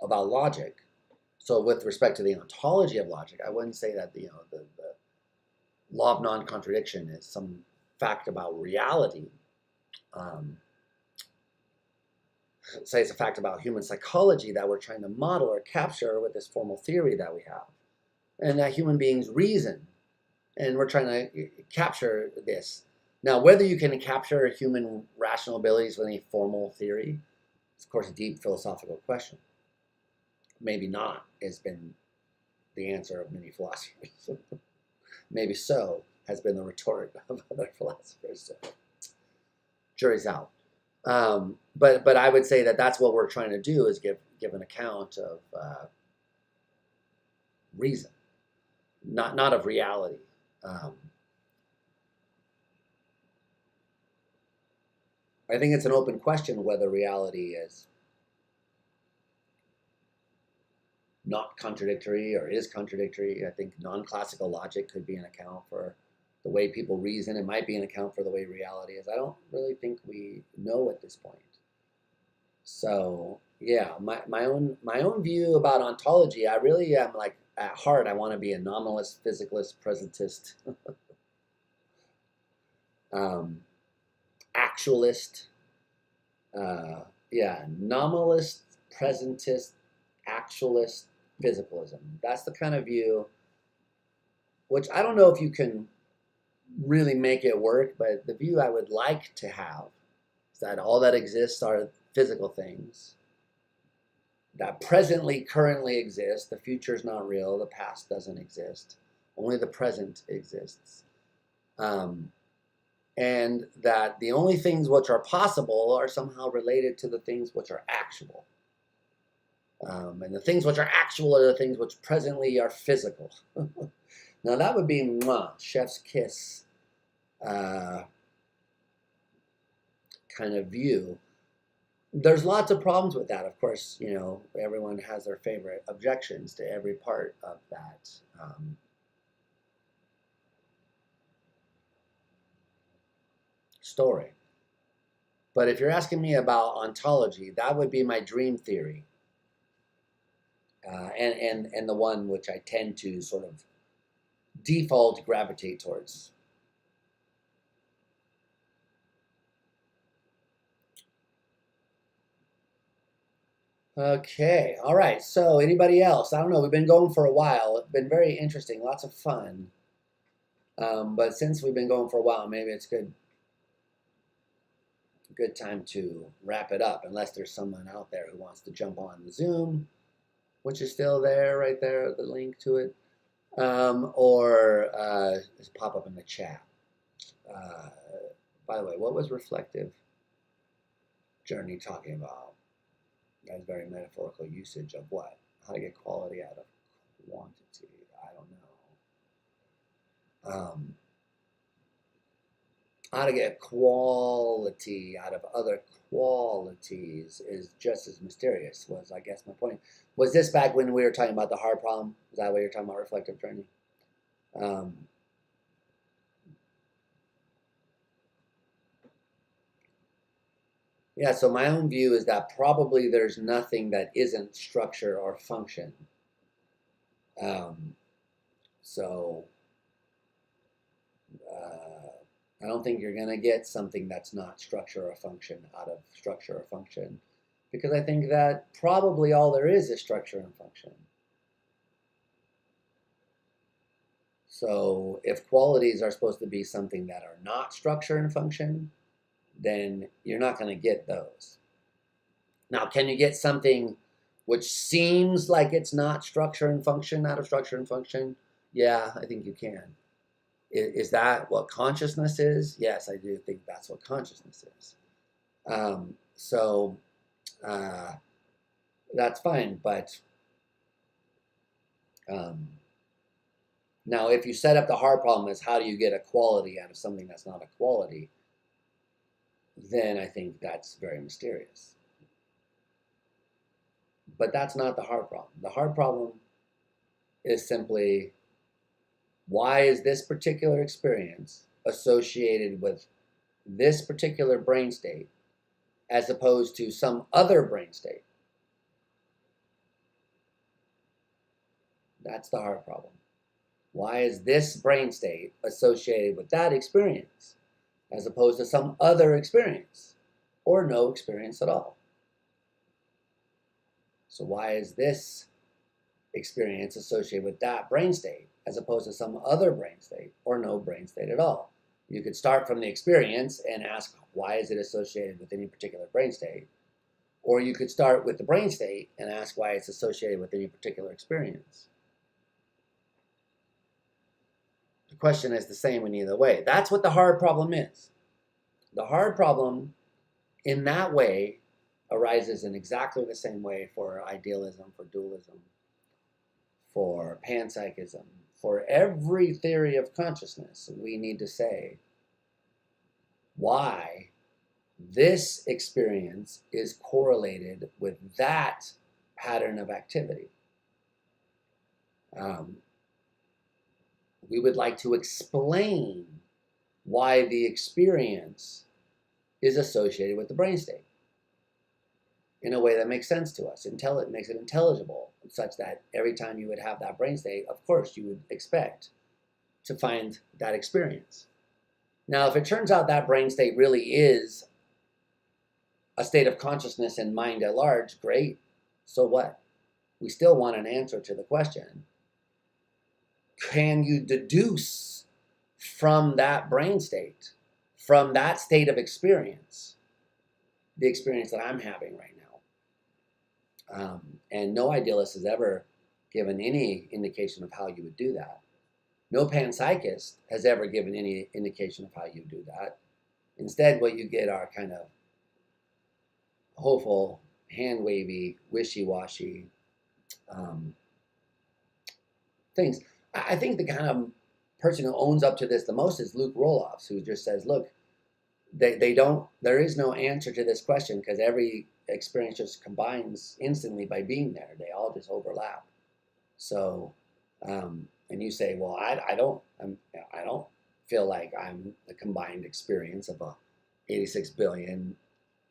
logic. So with respect to the ontology of logic, I wouldn't say that the law of non-contradiction is some fact about reality. Say it's a fact about human psychology that we're trying to model or capture with this formal theory that we have. And that human beings reason. And we're trying to capture this. Now, whether you can capture human rational abilities with any formal theory is, of course, a deep philosophical question. Maybe not has been the answer of many philosophers. Maybe so has been the retort of other philosophers. So, jury's out. But I would say that that's what we're trying to do is give an account of reason, not of reality. I think it's an open question whether reality is not contradictory or is contradictory. I think non-classical logic could be an account for the way people reason. It might be an account for the way reality is. I don't really think we know at this point. So yeah, my own view about ontology, I really am like at heart, I want to be a nominalist, physicalist, presentist, actualist. Nominalist, presentist, actualist, physicalism. That's the kind of view, which I don't know if you can really make it work, but the view I would like to have is that all that exists are physical things that currently exist. The future is not real. The past doesn't exist. Only the present exists. And that the only things which are possible are somehow related to the things which are actual. And the things which are actual are the things which presently are physical. Now that would be chef's kiss kind of view. There's lots of problems with that. Of course, everyone has their favorite objections to every part of that. Story. But if you're asking me about ontology, that would be my dream theory. And the one which I tend to sort of default gravitate towards. Okay, all right, so anybody else? I don't know, we've been going for a while. It's been very interesting, lots of fun. But since we've been going for a while, maybe it's good time to wrap it up, unless there's someone out there who wants to jump on the Zoom, which is still there, right there, the link to it, or just pop up in the chat. By the way, what was reflective journey talking about? That's very metaphorical usage of what? How to get quality out of quantity. I don't know. How to get quality out of other qualities is just as mysterious, was, I guess, my point. Was this back when we were talking about the hard problem? Is that what you're talking about, reflective journey? Yeah, so my own view is that probably there's nothing that isn't structure or function. I don't think you're going to get something that's not structure or function out of structure or function, because I think that probably all there is structure and function. So if qualities are supposed to be something that are not structure and function, then you're not going to get those. Now, can you get something which seems like it's not structure and function out of structure and function? Yeah, I think you can. Is that what consciousness is? Yes, I do think that's what consciousness is. That's fine, but Now, if you set up the hard problem as how do you get a quality out of something that's not a quality, then I think that's very mysterious. But that's not the hard problem. The hard problem is simply, why is this particular experience associated with this particular brain state as opposed to some other brain state? That's the hard problem. Why is this brain state associated with that experience as opposed to some other experience or no experience at all? So why is this experience associated with that brain state as opposed to some other brain state or no brain state at all? You could start from the experience and ask, why is it associated with any particular brain state? Or you could start with the brain state and ask why it's associated with any particular experience. The question is the same in either way. That's what the hard problem is. The hard problem in that way arises in exactly the same way for idealism, for dualism, for panpsychism, for every theory of consciousness. We need to say why this experience is correlated with that pattern of activity. We would like to explain why the experience is associated with the brain state in a way that makes sense to us. It makes it intelligible, such that every time you would have that brain state, of course, you would expect to find that experience. Now, if it turns out that brain state really is a state of consciousness and mind at large, great. So what? We still want an answer to the question. Can you deduce from that brain state, from that state of experience, the experience that I'm having right now? And no idealist has ever given any indication of how you would do that. No panpsychist has ever given any indication of how you do that. Instead, what you get are kind of hopeful, hand-wavy, wishy-washy things. I think the kind of person who owns up to this the most is Luke Roelofs, who just says, look, there is no answer to this question because every experience just combines instantly by being there. They all just overlap. So, and you say, well, I don't feel like I'm the combined experience of 86 billion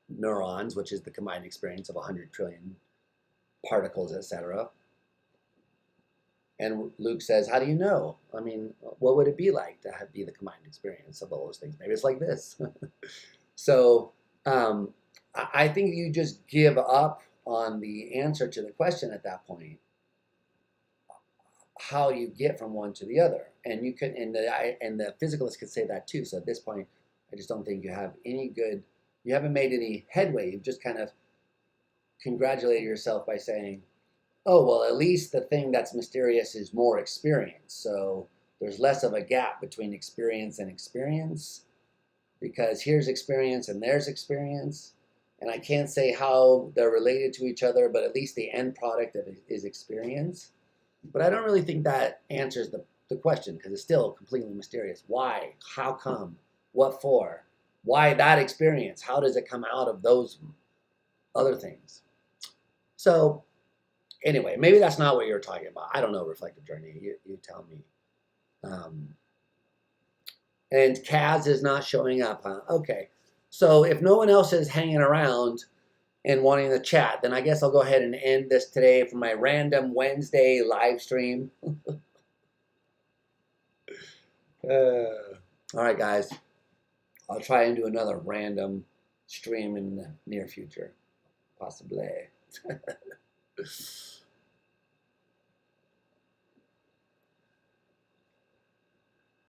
neurons, which is the combined experience of 100 trillion particles, etc. And Luke says, how do you know? I mean, what would it be like to be the combined experience of all those things? Maybe it's like this. So I think you just give up on the answer to the question at that point, how you get from one to the other. And you can, and the physicalists could say that too. So at this point, I just don't think you have you haven't made any headway. You've just kind of congratulated yourself by saying, oh, well, at least the thing that's mysterious is more experience. So there's less of a gap between experience and experience, because here's experience and there's experience. And I can't say how they're related to each other, but at least the end product of it is experience. But I don't really think that answers the question, because it's still completely mysterious. Why? How come? What for? Why that experience? How does it come out of those other things? So anyway, maybe that's not what you're talking about. I don't know, Reflective Journey. You tell me. And Kaz is not showing up, huh? Okay. So if no one else is hanging around and wanting to chat, then I guess I'll go ahead and end this today for my random Wednesday live stream. All right, guys. I'll try and do another random stream in the near future. Possibly.